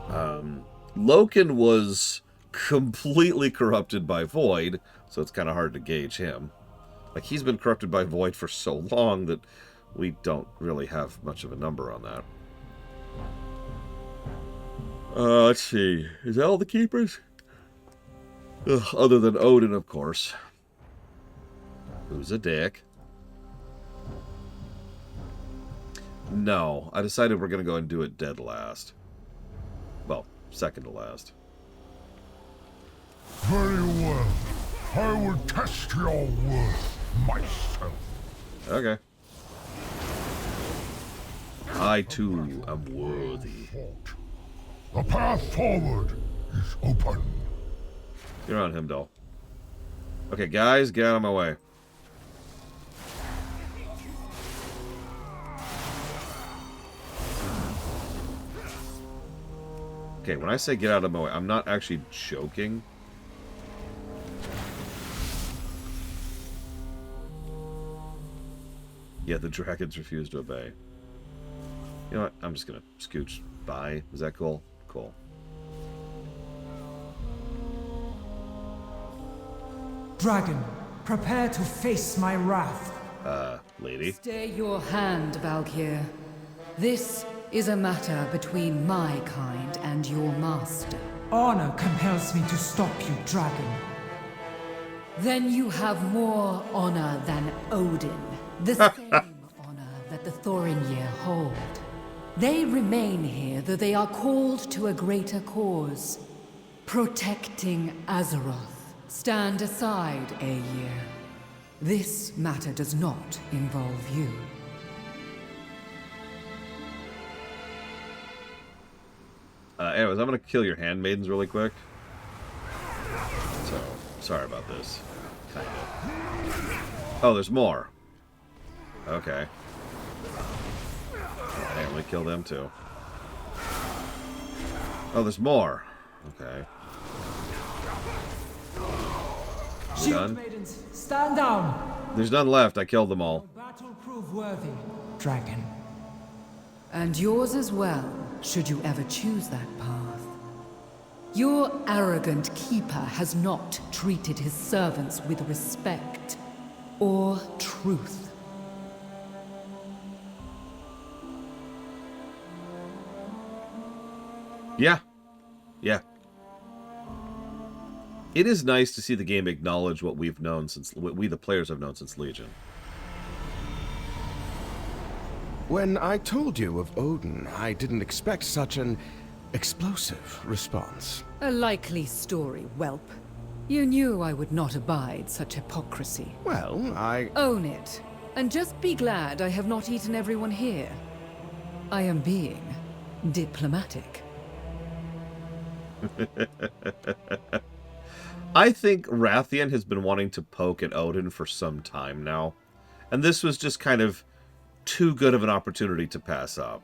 Loken was completely corrupted by Void, so it's kind of hard to gauge him. Like, he's been corrupted by Void for so long that we don't really have much of a number on that. Let's see. Is that all the keepers? Ugh, other than Odin, of course. Who's a dick. No, I decided we're going to go and do it dead last. Well, second to last. Very well. I will test your worth myself. Okay. I, too, am worthy. The path forward is open. You're on, Himdall. Okay, guys, get out of my way. Okay, when I say get out of my way, I'm not actually joking. Yeah, the dragons refuse to obey. You know what? I'm just gonna scooch by. Is that cool? Cool. Dragon, prepare to face my wrath. Lady. Stay your hand, Valkyr. This is a matter between my kind and your master. Honor compels me to stop you, dragon. Then you have more honor than Odin. The same honor that the Thoringyr hold. They remain here, though they are called to a greater cause. Protecting Azeroth. Stand aside, Aegir. This matter does not involve you. Anyways, I'm gonna kill your handmaidens really quick. So, sorry about this. Kinda. Oh, there's more. Okay. Hey, let me kill them too. Oh, there's more. Okay. Shield Done? maidens, stand down. There's none left. I killed them all. Battle prove worthy, dragon. And yours as well, should you ever choose that path. Your arrogant keeper has not treated his servants with respect or truth. Yeah. Yeah. It is nice to see the game acknowledge what we've known since, what we the players have known since Legion. When I told you of Odin, I didn't expect such an explosive response. A likely story, whelp. You knew I would not abide such hypocrisy. Well, I... Own it, and just be glad I have not eaten everyone here. I am being diplomatic. I think Rathian has been wanting to poke at Odin for some time now. And this was just kind of too good of an opportunity to pass up.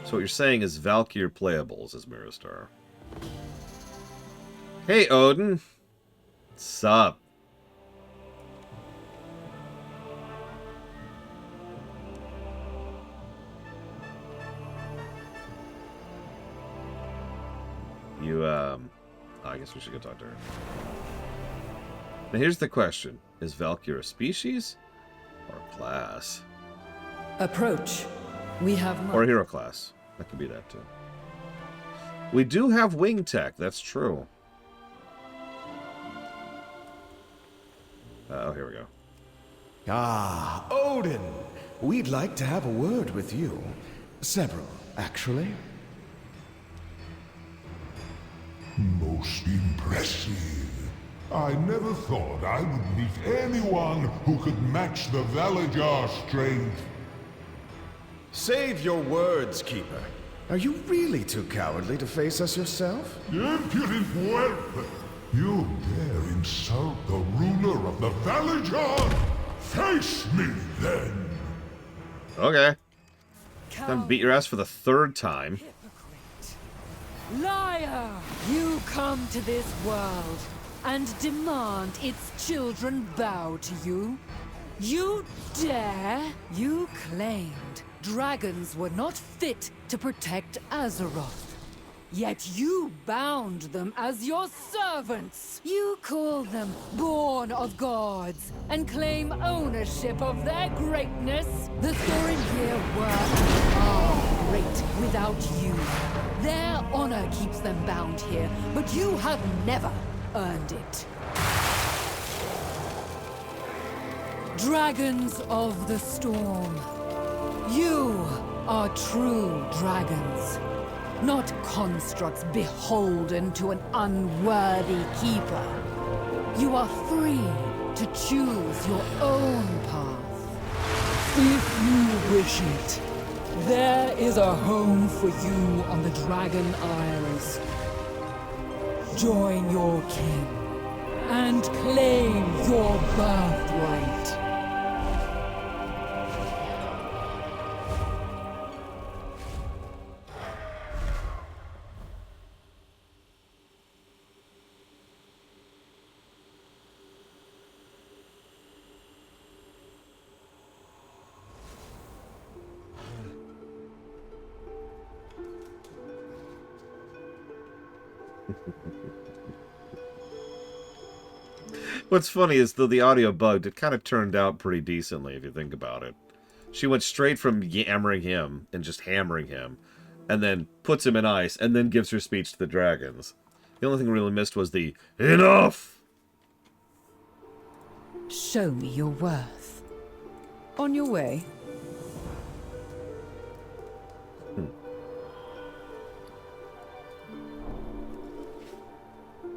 So what you're saying is Valkyr playable, says Mirrostar. Hey, Odin. Sup? You, I guess we should go talk to her. Now here's the question. Is Valkyr a species? Or a class? Approach. We have Or a hero class. That could be that too. We do have wing tech, that's true. Oh, here we go. Ah, Odin! We'd like to have a word with you. Several, actually. Most impressive. I never thought I would meet anyone who could match the Valajar's strength. Save your words, Keeper. Are you really too cowardly to face us yourself? Impudent whelp! You dare insult the ruler of the Valajar? Face me, then! Okay. Time to beat your ass for the third time. Liar! You come to this world and demand its children bow to you? You dare? You claimed dragons were not fit to protect Azeroth. Yet you bound them as your servants. You call them born of gods and claim ownership of their greatness. The Thorin'yir were and are great without you. Their honor keeps them bound here, but you have never earned it. Dragons of the Storm. You are true dragons. Not constructs beholden to an unworthy keeper. You are free to choose your own path. If you wish it, there is a home for you on the Dragon Isles. Join your king and claim your birthright. What's funny is, though the audio bugged, it kind of turned out pretty decently, if you think about it. She went straight from yammering him and just hammering him, and then puts him in ice, and then gives her speech to the dragons. The only thing we really missed was the, "Enough!" Show me your worth. On your way.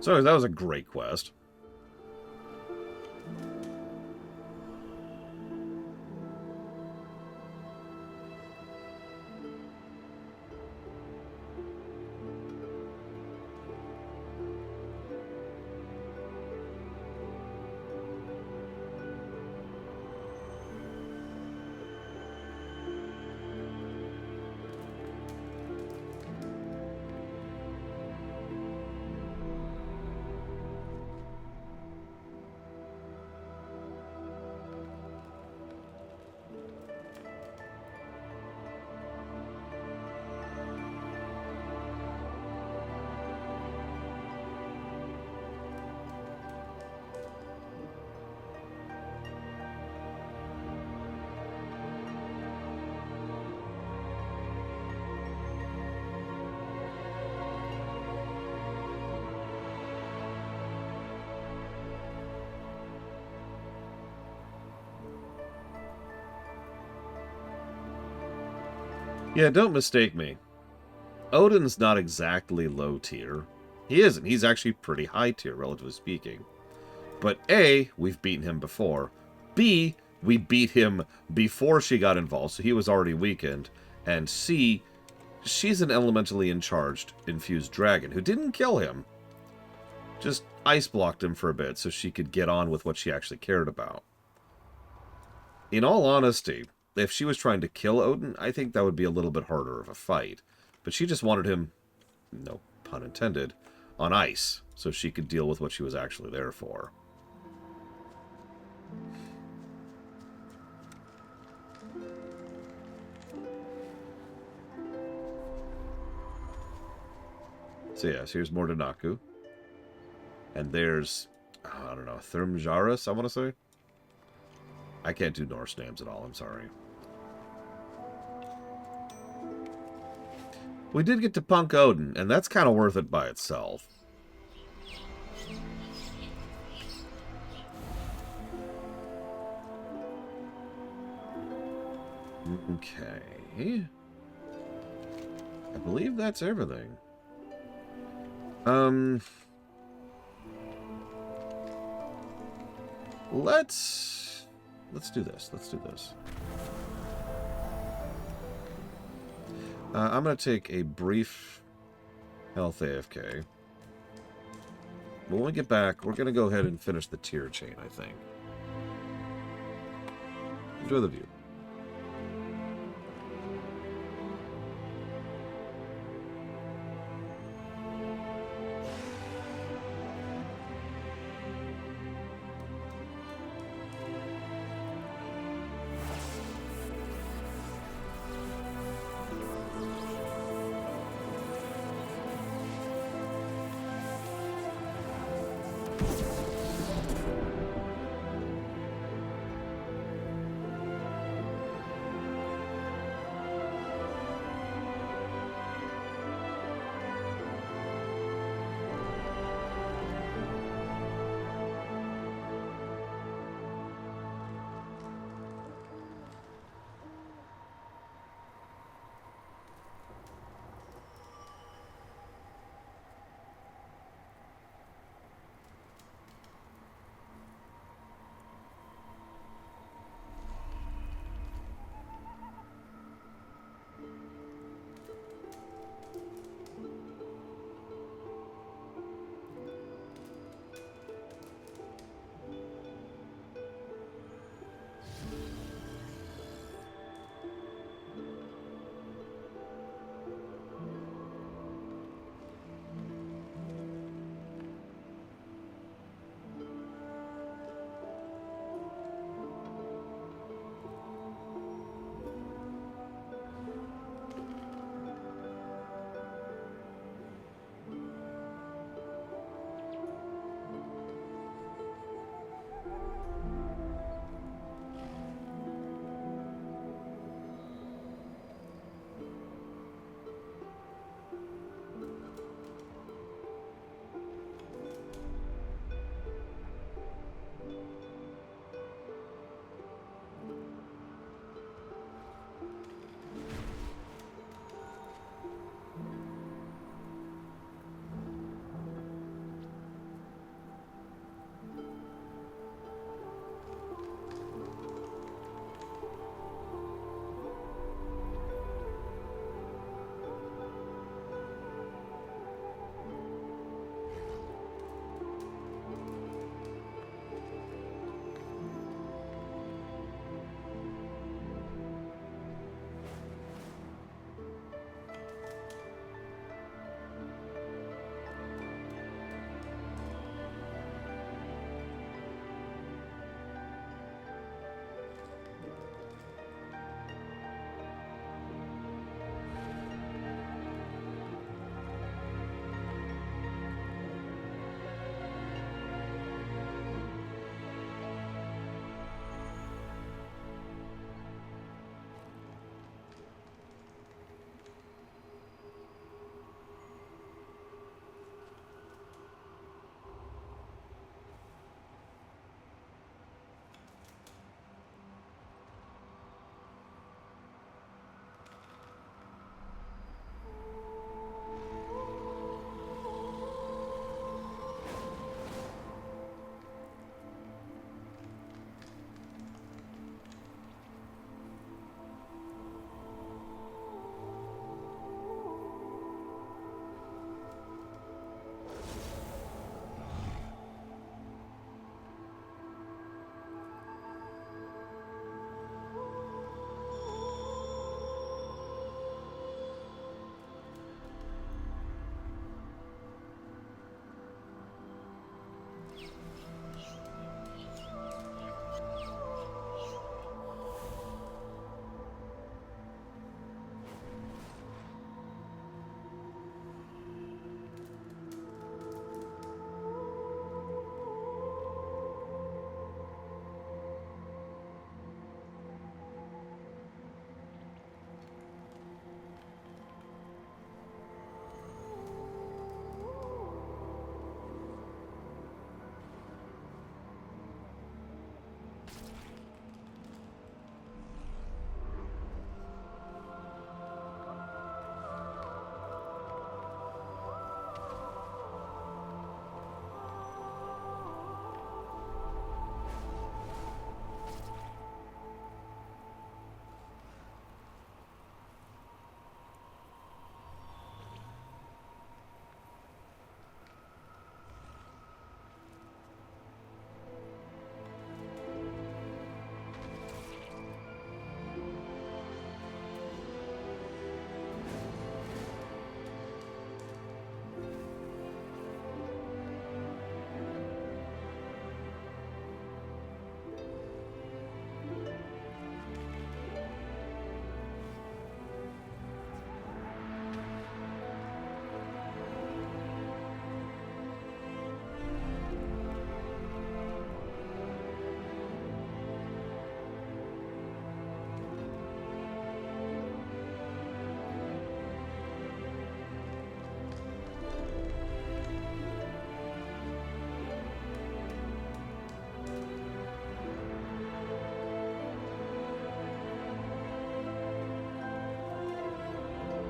So that was a great quest. Yeah, don't mistake me. Odin's not exactly low tier. He isn't. He's actually pretty high tier, relatively speaking. But A, we've beaten him before. B, we beat him before she got involved, so he was already weakened. And C, she's an elementally infused dragon who didn't kill him. Just ice blocked him for a bit so she could get on with what she actually cared about. In all honesty, if she was trying to kill Odin, I think that would be a little bit harder of a fight. But she just wanted him, no pun intended, on ice, so she could deal with what she was actually there for. So yes, here's Mordanaku. And there's, I don't know, Thermjaris, I want to say? I can't do Norse names at all, I'm sorry. We did get to punk Odin, and that's kind of worth it by itself. Okay. I believe that's everything. Let's do this. Let's do this. I'm going to take a brief health AFK. But when we get back, we're going to go ahead and finish the tier chain, I think. Enjoy the view.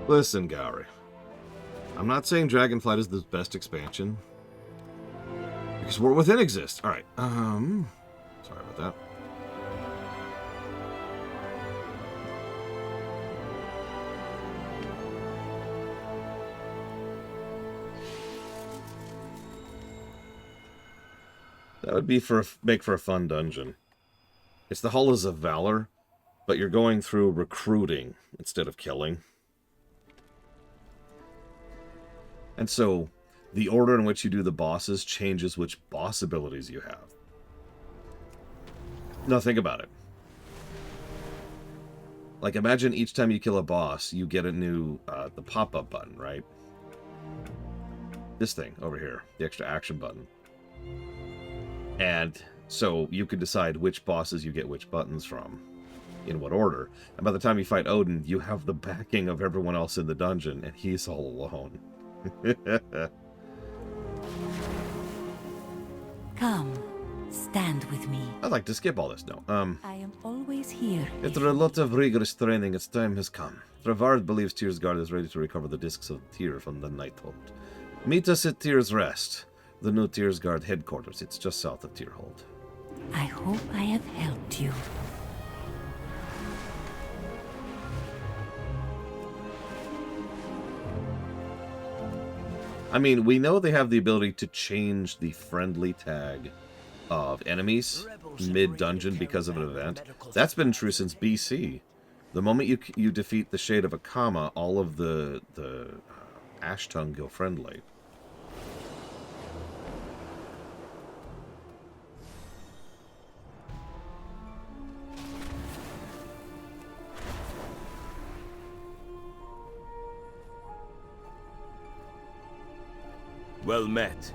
Listen, Gowry. I'm not saying Dragonflight is the best expansion. Because War Within exists. Alright, sorry about that. That would be make for a fun dungeon. It's the Halls of Valor, but you're going through recruiting instead of killing. And so, the order in which you do the bosses changes which boss abilities you have. Now think about it. Like, imagine each time you kill a boss, you get a new, the pop-up button, right? This thing over here, the extra action button. And so you can decide which bosses you get which buttons from, in what order. And by the time you fight Odin, you have the backing of everyone else in the dungeon, and he's all alone. Come, stand with me. I'd like to skip all this, no. I am always here. After a lot of rigorous training, its time has come. Travart believes Tyr's guard is ready to recover the discs of Tyr from the Nighthold. Meet us at Tyr's Rest, the new Tyr's guard headquarters. It's just south of Tyrhold. I hope I have helped you. I mean, we know they have the ability to change the friendly tag of enemies mid-dungeon because of an event. That's been true since BC. The moment you defeat the Shade of Akama, all of the Ash Tongue go friendly. Well met.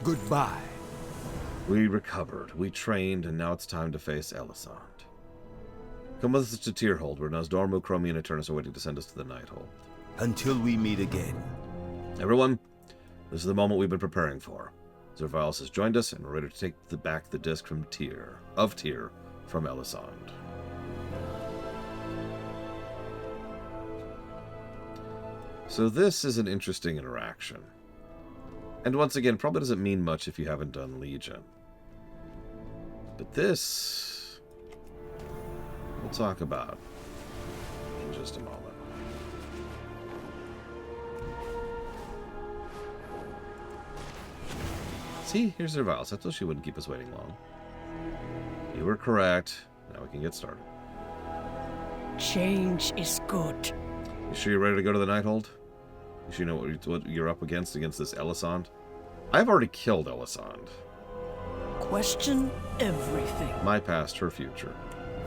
Goodbye. We recovered, we trained, and now it's time to face Elisand. Come with us to Tyrhold, where Nosdormu, Chromi, and Eternus are waiting to send us to the Nighthold. Until we meet again. Everyone, this is the moment we've been preparing for. Zervalis has joined us, and we're ready to take back the disc from Tyr, from Elisand. So this is an interesting interaction. And once again, probably doesn't mean much if you haven't done Legion. But this, we'll talk about in just a moment. See, here's Zervalis. I thought she wouldn't keep us waiting long. You were correct. Now we can get started. Change is good. You sure you're ready to go to the Nighthold? You sure you know what you're up against this Elisand? I've already killed Elisand. Question everything. My past, her future.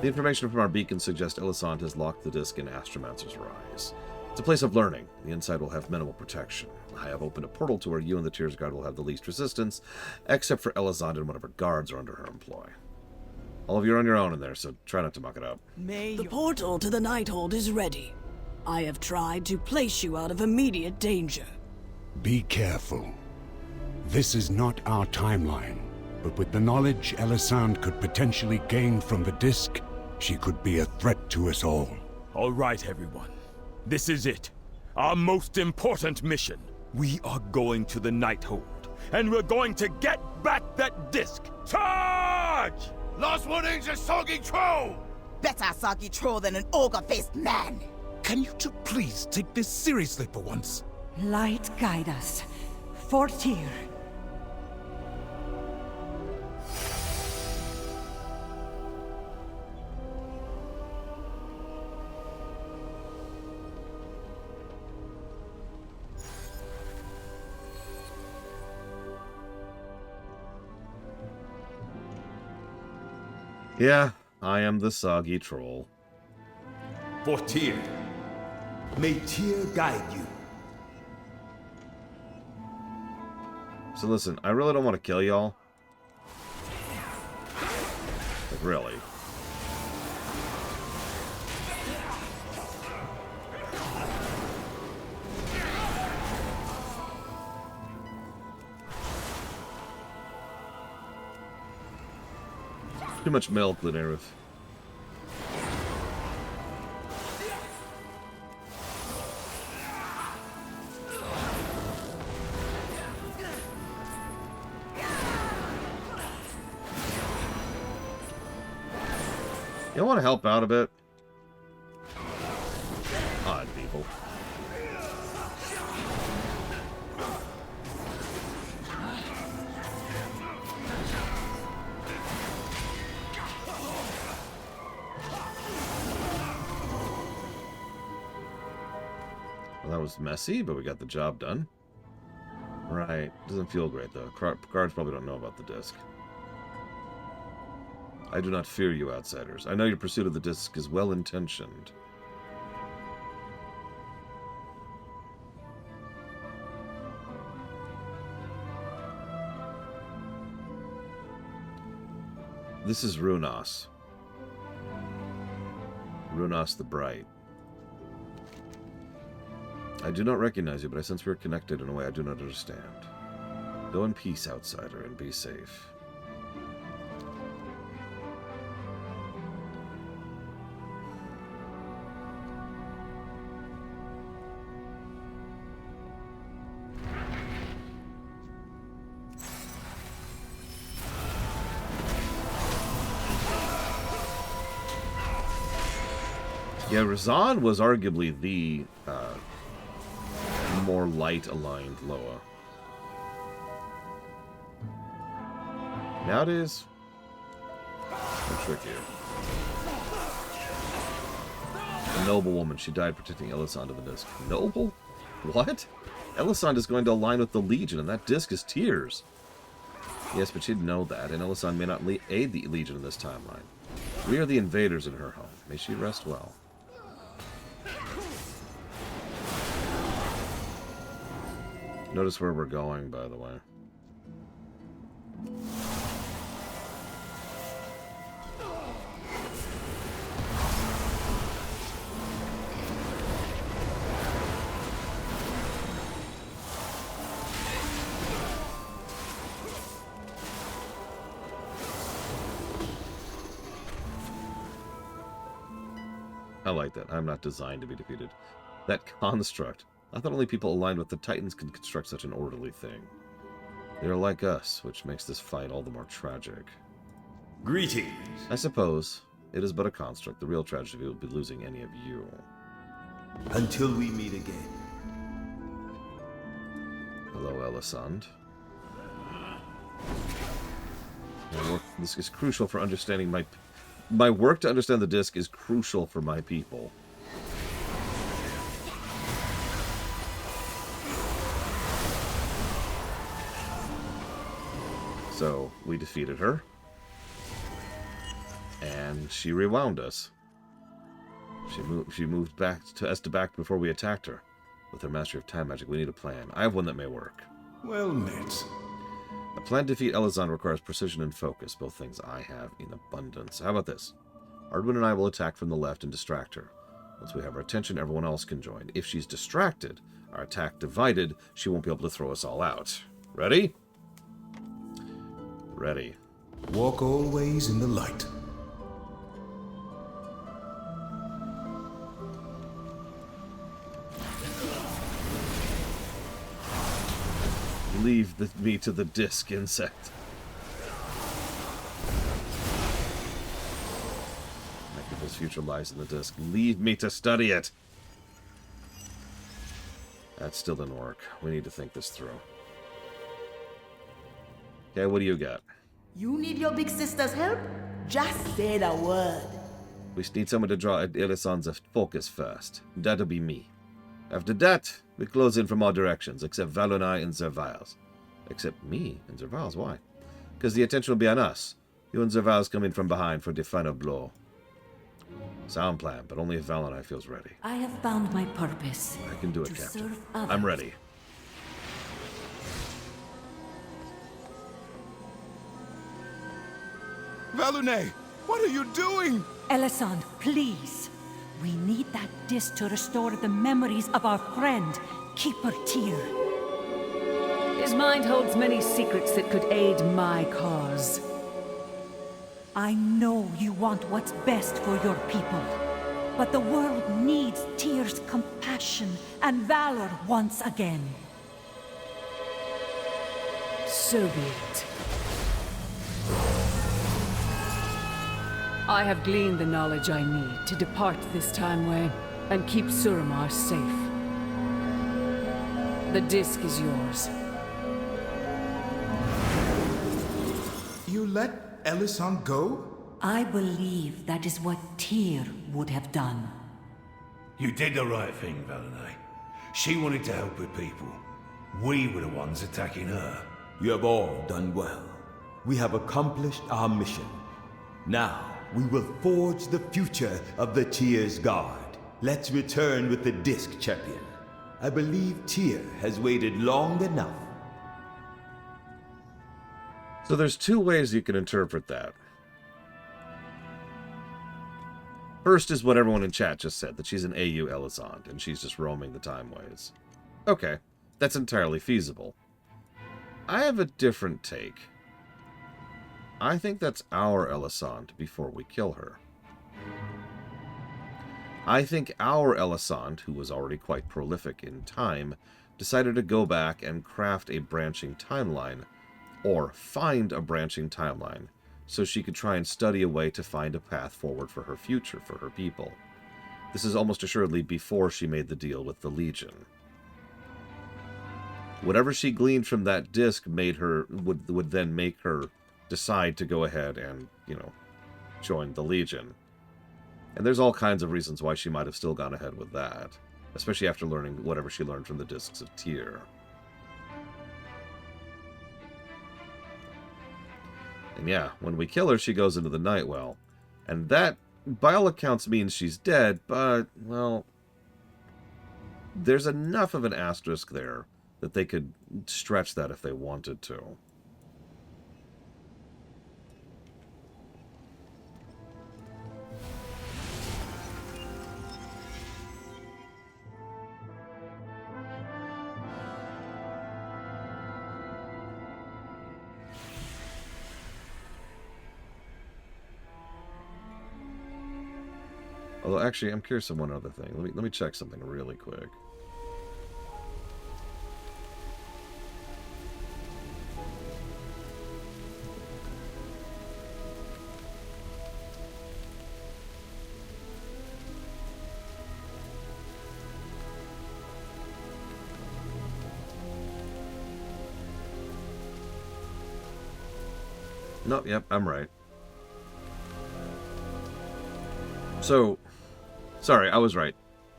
The information from our beacon suggests Elisand has locked the disc in Astromancer's Rise. It's a place of learning. The inside will have minimal protection. I have opened a portal to where you and the Tyr's Guard will have the least resistance, except for Elisand and whatever guards are under her employ. All of you are on your own in there, so try not to muck it up. The portal to the Nighthold is ready. I have tried to place you out of immediate danger. Be careful. This is not our timeline. But with the knowledge Elisande could potentially gain from the disk, she could be a threat to us all. All right, everyone. This is it. Our most important mission. We are going to the Nighthold, and we're going to get back that disc. Charge! Last one is a soggy troll! Better a soggy troll than an ogre-faced man! Can you two please take this seriously for once? Light guide us. Fortir. Yeah, I am the soggy troll. For Tyr. May Tyr guide you. So listen, I really don't want to kill y'all. Like, really. Too much milk, Lunerith. You want to help out a bit? Odd people. Well, that was messy, but we got the job done. Right. Doesn't feel great, though. Guards probably don't know about the disc. I do not fear you, outsiders. I know your pursuit of the disc is well-intentioned. This is Runas. Runas the Bright. I do not recognize you, but I sense we are connected in a way I do not understand. Go in peace, outsider, and be safe. Yeah, Razan was arguably the more light-aligned Loa. Nowadays, it's trickier. A noble woman. She died protecting Elisande of the disc. Noble? What? Elisande is going to align with the Legion, and that disc is Tyr's. Yes, but she'd know that, and Elisande may not aid the Legion in this timeline. We are the invaders in her home. May she rest well. Notice where we're going, by the way. I like that. I'm not designed to be defeated. That construct. I thought only people aligned with the Titans could construct such an orderly thing. They are like us, which makes this fight all the more tragic. Greetings. I suppose. It is but a construct. The real tragedy will be losing any of you. Until we meet again. Hello, Elisande. This is crucial for understanding my work to understand the disc is crucial for my people. So, we defeated her. And she rewound us. She moved back to Estabak before we attacked her. With her mastery of time magic, we need a plan. I have one that may work. Well met. A plan to defeat Elisande requires precision and focus, both things I have in abundance. How about this? Ardwin and I will attack from the left and distract her. Once we have her attention, everyone else can join. If she's distracted, our attack divided, she won't be able to throw us all out. Ready? Ready. Walk always in the light. Leave me to the disc, insect. My people's future lies in the disc. Leave me to study it. That still didn't work. We need to think this through. Okay, what do you got? You need your big sister's help? Just say the word. We need someone to draw Elisand's focus first. That'll be me. After that, we close in from all directions, except Valonai and Zervails. Except me and Zervails, why? Because the attention will be on us. You and Zervails come in from behind for the final blow. Sound plan, but only if Valonai feels ready. I have found my purpose. I can do it, to Captain. serve others. I'm ready. Valune, what are you doing? Elisand, please. We need that disc to restore the memories of our friend, Keeper Tyr. His mind holds many secrets that could aid my cause. I know you want what's best for your people, but the world needs Tyr's compassion and valor once again. So be it. I have gleaned the knowledge I need to depart this time way and keep Suramar safe. The disc is yours. You let Elisand go? I believe that is what Tyr would have done. You did the right thing, Valonai. She wanted to help her people. We were the ones attacking her. You have all done well. We have accomplished our mission. Now, we will forge the future of the Tyr's Guard. Let's return with the disc, champion. I believe Tyr has waited long enough. So there's two ways you can interpret that. First is what everyone in chat just said, that she's an AU Elisand, and she's just roaming the timeways. Okay, that's entirely feasible. I have a different take. I think that's our Elisand before we kill her. I think our Elisand, who was already quite prolific in time, decided to go back and craft a branching timeline, or find a branching timeline, so she could try and study a way to find a path forward for her future, for her people. This is almost assuredly before she made the deal with the Legion. Whatever she gleaned from that disc made her would then make her decide to go ahead and, join the Legion. And there's all kinds of reasons why she might have still gone ahead with that, especially after learning whatever she learned from the discs of Tyr. And yeah, when we kill her, she goes into the Nightwell. And that, by all accounts, means she's dead, but, well, there's enough of an asterisk there that they could stretch that if they wanted to. Although, actually, I'm curious of one other thing. Let me check something really quick. Nope, yep, I'm right. So, sorry, I was right.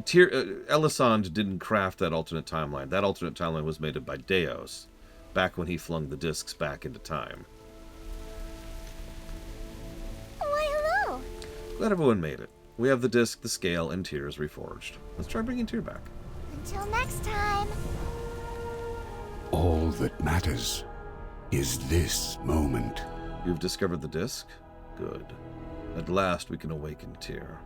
Elisand didn't craft that alternate timeline. That alternate timeline was made by Deos, back when he flung the discs back into time. Why, hello! Glad everyone made it. We have the disc, the scale, and Tyr's reforged. Let's try bringing Tyr back. Until next time. All that matters is this moment. You've discovered the disc? Good. At last we can awaken Tyr.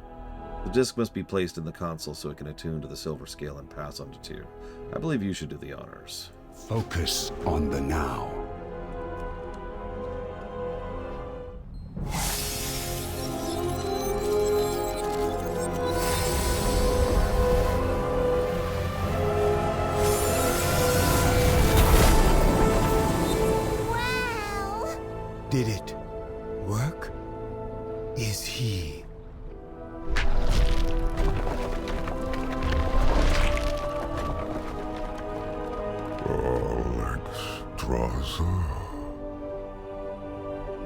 The disc must be placed in the console so it can attune to the silver scale and pass on to Tyr. I believe you should do the honors. Focus on the now. work is he. Alexstrasza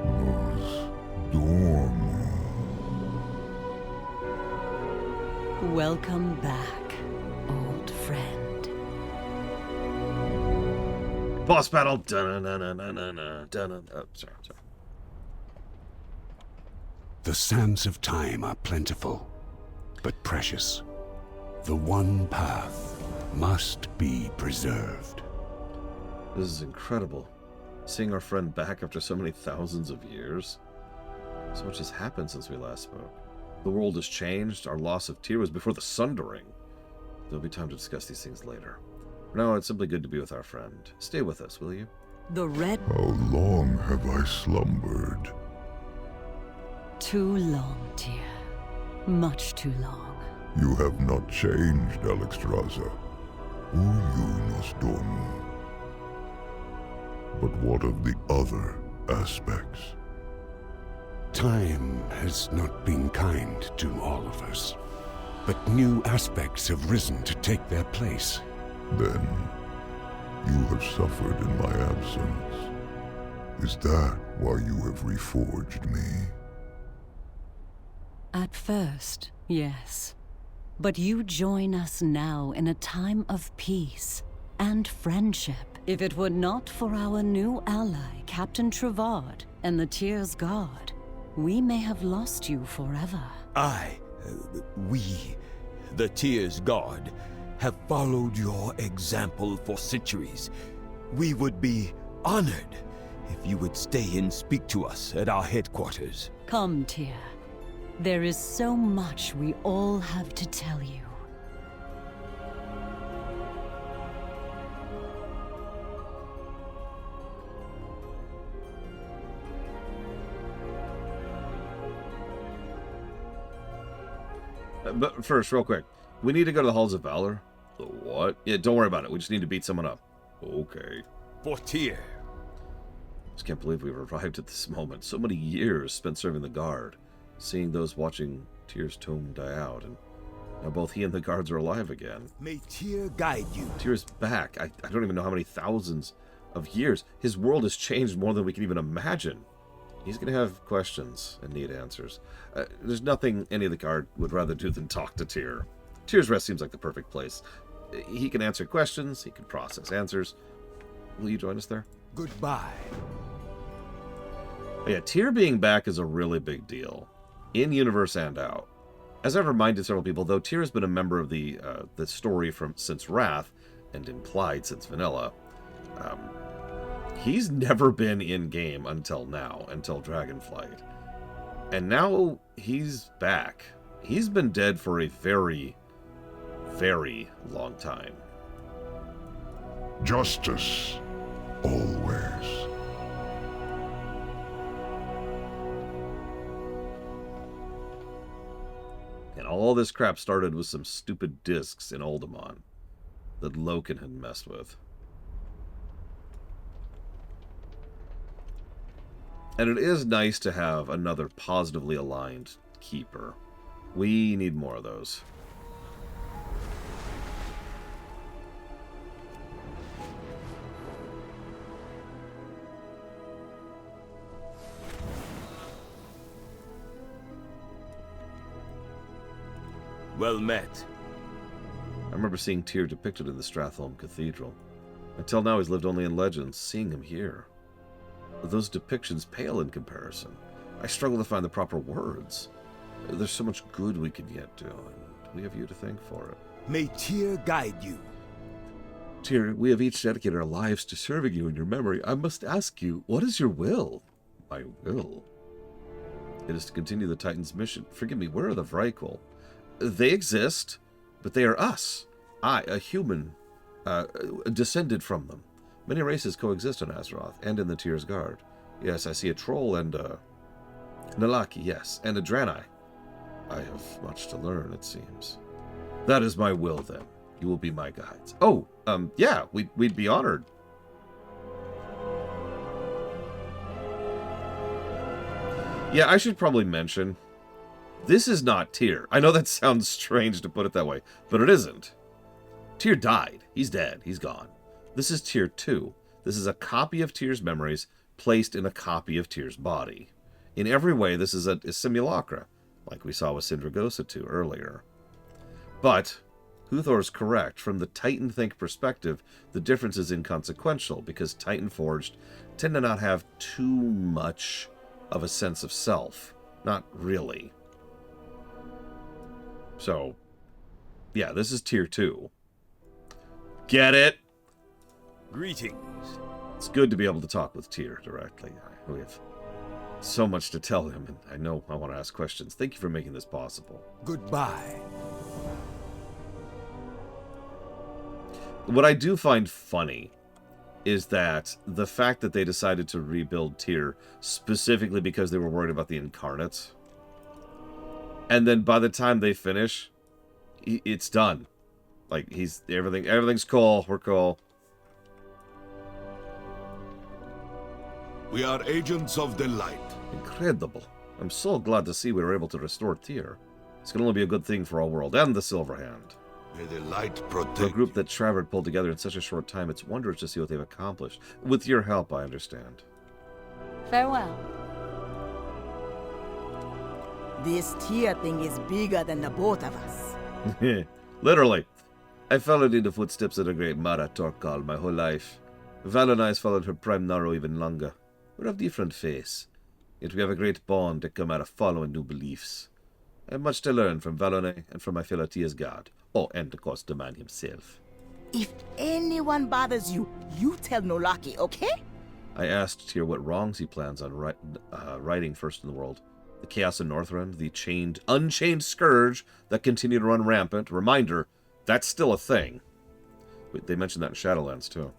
nos dormo. Welcome back, old friend. Boss battle. Dun-dun-dun-dun-dun-dun, dun-dun. Oh, sorry. The sands of time are plentiful, but precious. The one path must be preserved. This is incredible. Seeing our friend back after so many thousands of years. So much has happened since we last spoke. The world has changed. Our loss of Tyr was before the Sundering. There'll be time to discuss these things later. For now, it's simply good to be with our friend. Stay with us, will you? The red... How long have I slumbered? Too long, dear. Much too long. You have not changed, Alexstrasza. You nos dormo. But what of the other aspects? Time has not been kind to all of us, but new aspects have risen to take their place. Then, you have suffered in my absence. Is that why you have reforged me? At first, yes. But you join us now in a time of peace and friendship. If it were not for our new ally, Captain Trevard, and the Tyr's Guard, we may have lost you forever. We, the Tyr's Guard, have followed your example for centuries. We would be honored if you would stay and speak to us at our headquarters. Come, Tyr. There is so much we all have to tell you. But first, real quick, we need to go to the Halls of Valor. The what? Yeah, don't worry about it. We just need to beat someone up. Okay. For Tyr. Just can't believe we've arrived at this moment. So many years spent serving the Guard, seeing those watching Tyr's tomb die out, and now both he and the guards are alive again. May Tyr guide you. Tyr's back. I don't even know how many thousands of years. His world has changed more than we can even imagine. He's going to have questions and need answers. There's nothing any of the Guard would rather do than talk to Tyr. Tyr's Rest seems like the perfect place. He can answer questions, he can process answers. Will you join us there? Goodbye. But yeah, Tyr being back is a really big deal, in-universe and out. As I've reminded several people, though Tyr has been a member of the story since Wrath, and implied since Vanilla, he's never been in-game until now, until Dragonflight. And now he's back. He's been dead for a very, very long time. Justice, always. And all this crap started with some stupid discs in Uldaman that Loken had messed with. And it is nice to have another positively aligned keeper. We need more of those. Well met. I remember seeing Tyr depicted in the Stratholme Cathedral. Until now, he's lived only in legends. Seeing him here, those depictions pale in comparison. I struggle to find the proper words. There's so much good we could yet do, and we have you to thank for it. May Tyr guide you. Tyr, we have each dedicated our lives to serving you in your memory. I must ask you, what is your will? My will? It is to continue the Titan's mission. Forgive me, where are the Vrykul? They exist, but they are us. I, a human, descended from them. Many races coexist on Azeroth and in the Tyr's Guard. Yes, I see a troll and Nalaki, yes, and a Draenei. I have much to learn, it seems. That is my will, then. You will be my guides. Oh, yeah, we'd be honored. Yeah, I should probably mention, this is not Tyr. I know that sounds strange to put it that way, but it isn't. Tyr died. He's dead. He's gone. This is Tyr 2. This is a copy of Tyr's memories placed in a copy of Tyr's body. In every way, this is a simulacra, like we saw with Sindragosa 2 earlier. But Huthor's correct. From the Titan Think perspective, the difference is inconsequential, because Titan Forged tend to not have too much of a sense of self. Not really. So, yeah, this is Tyr 2. Get it? Greetings. It's good to be able to talk with Tyr directly. We have so much to tell him, and I know I want to ask questions. Thank you for making this possible. Goodbye. What I do find funny is that the fact that they decided to rebuild Tyr specifically because they were worried about the incarnates, and then by the time they finish, it's done. Like, everything's cool. We're cool. We are agents of the light. Incredible. I'm so glad to see we were able to restore Tyr. It's going to only be a good thing for our world and the Silver Hand. May the light protect. For a group that Travard pulled together in such a short time, it's wondrous to see what they've accomplished. With your help, I understand. Farewell. This Tyr thing is bigger than the both of us. Literally. I followed in the footsteps of the great Mara Torkal my whole life. Valonai has followed her prime Naro even longer. We're of different face, yet we have a great bond that come out of following new beliefs. I have much to learn from Valonai and from my fellow Tyr's god. Oh, and of course the man himself. If anyone bothers you, you tell Nolaki, okay? I asked Tyr what wrongs he plans on righting first in the world. The chaos in Northrend, the unchained scourge that continue to run rampant. Reminder, that's still a thing. They mentioned that in Shadowlands, too.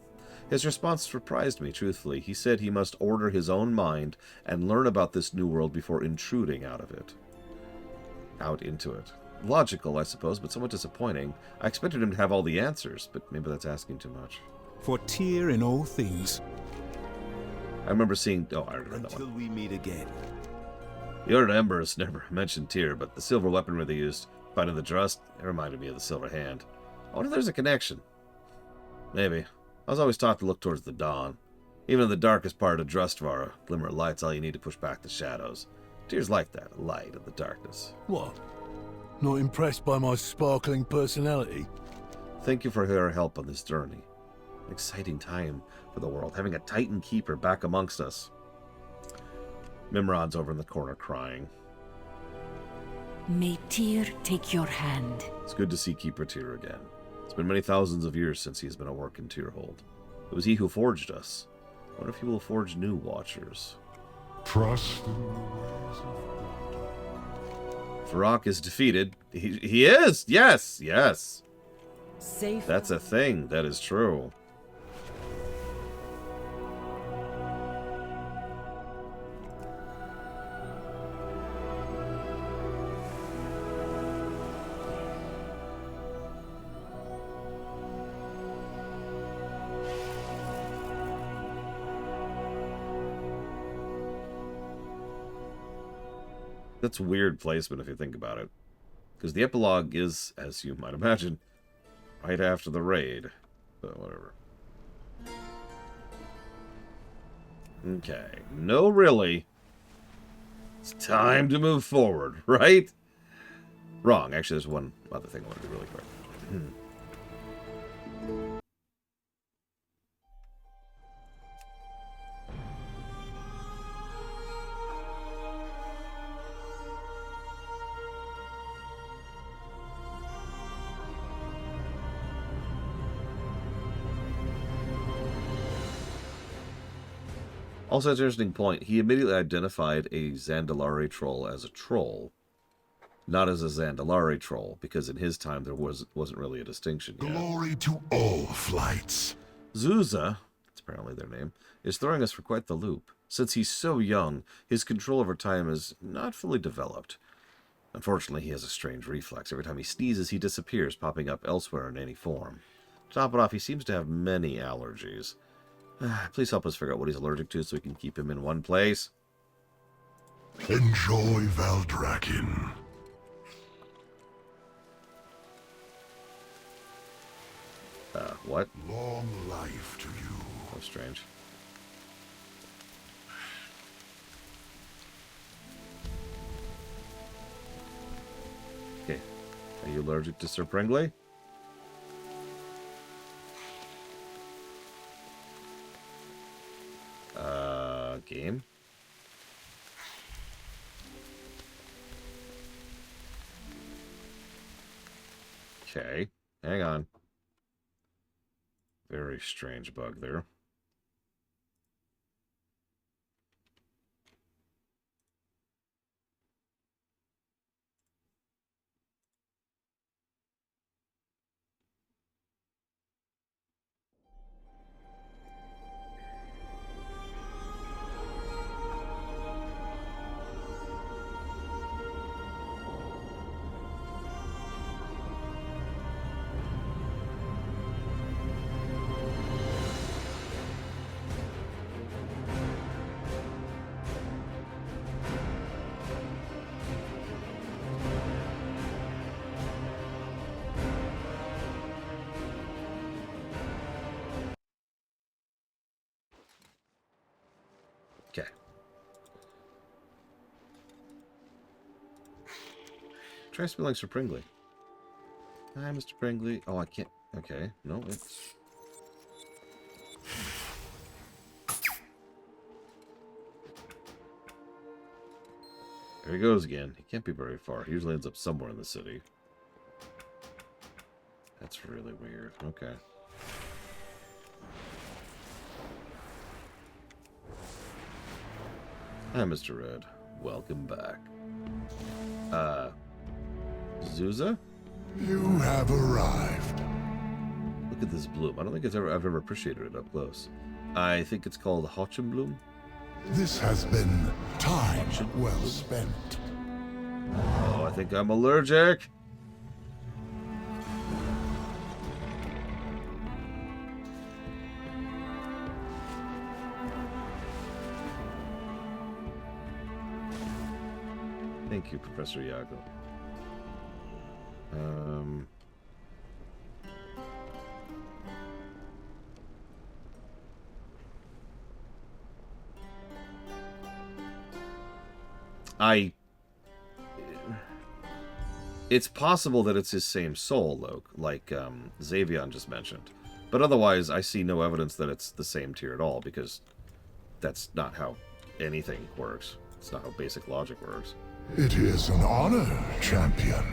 His response surprised me, truthfully. He said he must order his own mind and learn about this new world before intruding out into it. Logical, I suppose, but somewhat disappointing. I expected him to have all the answers, but maybe that's asking too much. For Tyr in all things. I remember seeing... Oh, I already read that one. Until we meet again. The Order of Embers never mentioned Tyr, but the silver weaponry they used, finding the Drust, it reminded me of the Silver Hand. I wonder if there's a connection. Maybe. I was always taught to look towards the dawn. Even in the darkest part of Drustvar, a glimmer of light's all you need to push back the shadows. Tyr's like that, a light in the darkness. What? Not impressed by my sparkling personality? Thank you for your help on this journey. An exciting time for the world, having a Titan Keeper back amongst us. Mimrod's over in the corner crying. May Tyr take your hand. It's good to see Keeper Tyr again. It's been many thousands of years since he has been at work in Tyrhold. It was he who forged us. I wonder if he will forge new Watchers. Trust in the ways of God. Varrock is defeated. He is! Yes! Yes! Safe. That's a thing. That is true. That's weird placement if you think about it. Because the epilogue is, as you might imagine, right after the raid. But whatever. Okay. No, really. It's time to move forward, right? Wrong. Actually, there's one other thing I want to do really quick. Also, that's an interesting point. He immediately identified a Zandalari troll as a troll, not as a Zandalari troll, because in his time there wasn't really a distinction yet. Glory to all flights. Zuza, that's apparently their name, is throwing us for quite the loop. Since he's so young, his control over time is not fully developed. Unfortunately, he has a strange reflex. Every time he sneezes, he disappears, popping up elsewhere in any form. To top it off, he seems to have many allergies. Please help us figure out what he's allergic to so we can keep him in one place. Enjoy Valdrakken. What? Long life to you. That's strange. Okay. Are you allergic to Sir Pringley? Game? Okay. Hang on. Very strange bug there. Okay. Try spelling Sir Pringley. Hi, Mr. Pringley. Oh, I can't. Okay. No, it's... There he goes again. He can't be very far. He usually ends up somewhere in the city. That's really weird. Okay. Hi, Mr. Red. Welcome back. Zuza? You have arrived. Look at this bloom. I don't think I've ever appreciated it up close. I think it's called Hochenbloom. This has been time well spent. Oh, I think I'm allergic. Thank you, Professor Iago. It's possible that it's his same soul, though, like Xavion just mentioned. But otherwise, I see no evidence that it's the same tier at all, because that's not how anything works. It's not how basic logic works. It is an honor, champion.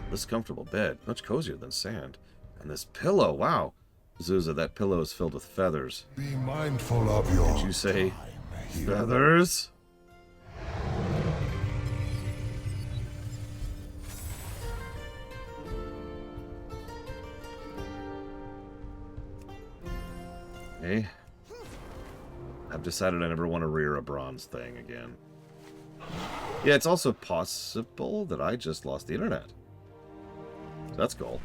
This comfortable bed, much cozier than sand. And this pillow, wow. Zuza, that pillow is filled with feathers. Be mindful of your... Did you say feathers? Hey, I've decided I never want to rear a bronze thing again. Yeah, it's also possible that I just lost the internet. So that's cool.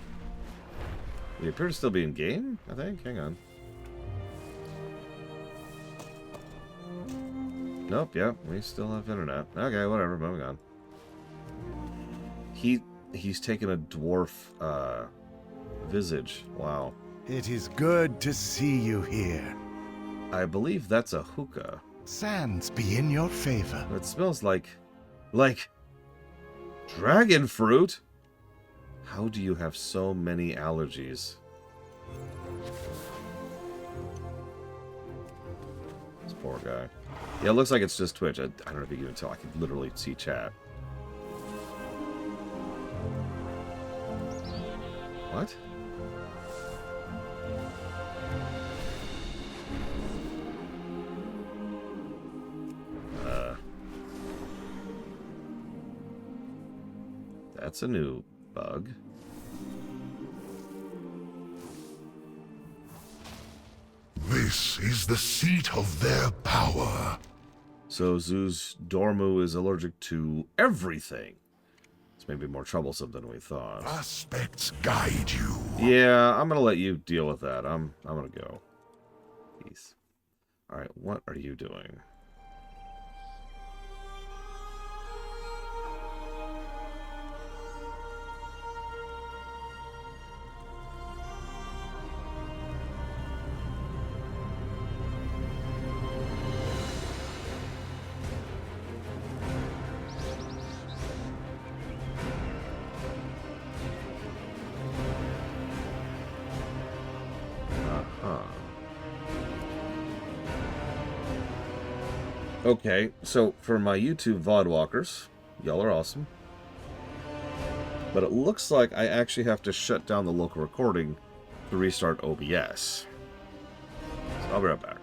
We appear to still be in game, I think. Hang on. Nope, yeah, we still have internet. Okay, whatever, moving on. He's taken a dwarf visage. Wow. It is good to see you here. I believe that's a hookah. Sands be in your favor. It smells like dragon fruit. How do you have so many allergies? This poor guy. Yeah, it looks like it's just Twitch. I don't know if you can tell. I can literally see chat. What? That's a new bug. This is the seat of their power. So Zeus Dormu is allergic to everything. It's maybe more troublesome than we thought. Aspects guide you. Yeah, I'm gonna let you deal with that. I'm gonna go. Peace. Alright, what are you doing? Okay, so for my YouTube VOD walkers, y'all are awesome. But it looks like I actually have to shut down the local recording to restart OBS. So I'll be right back.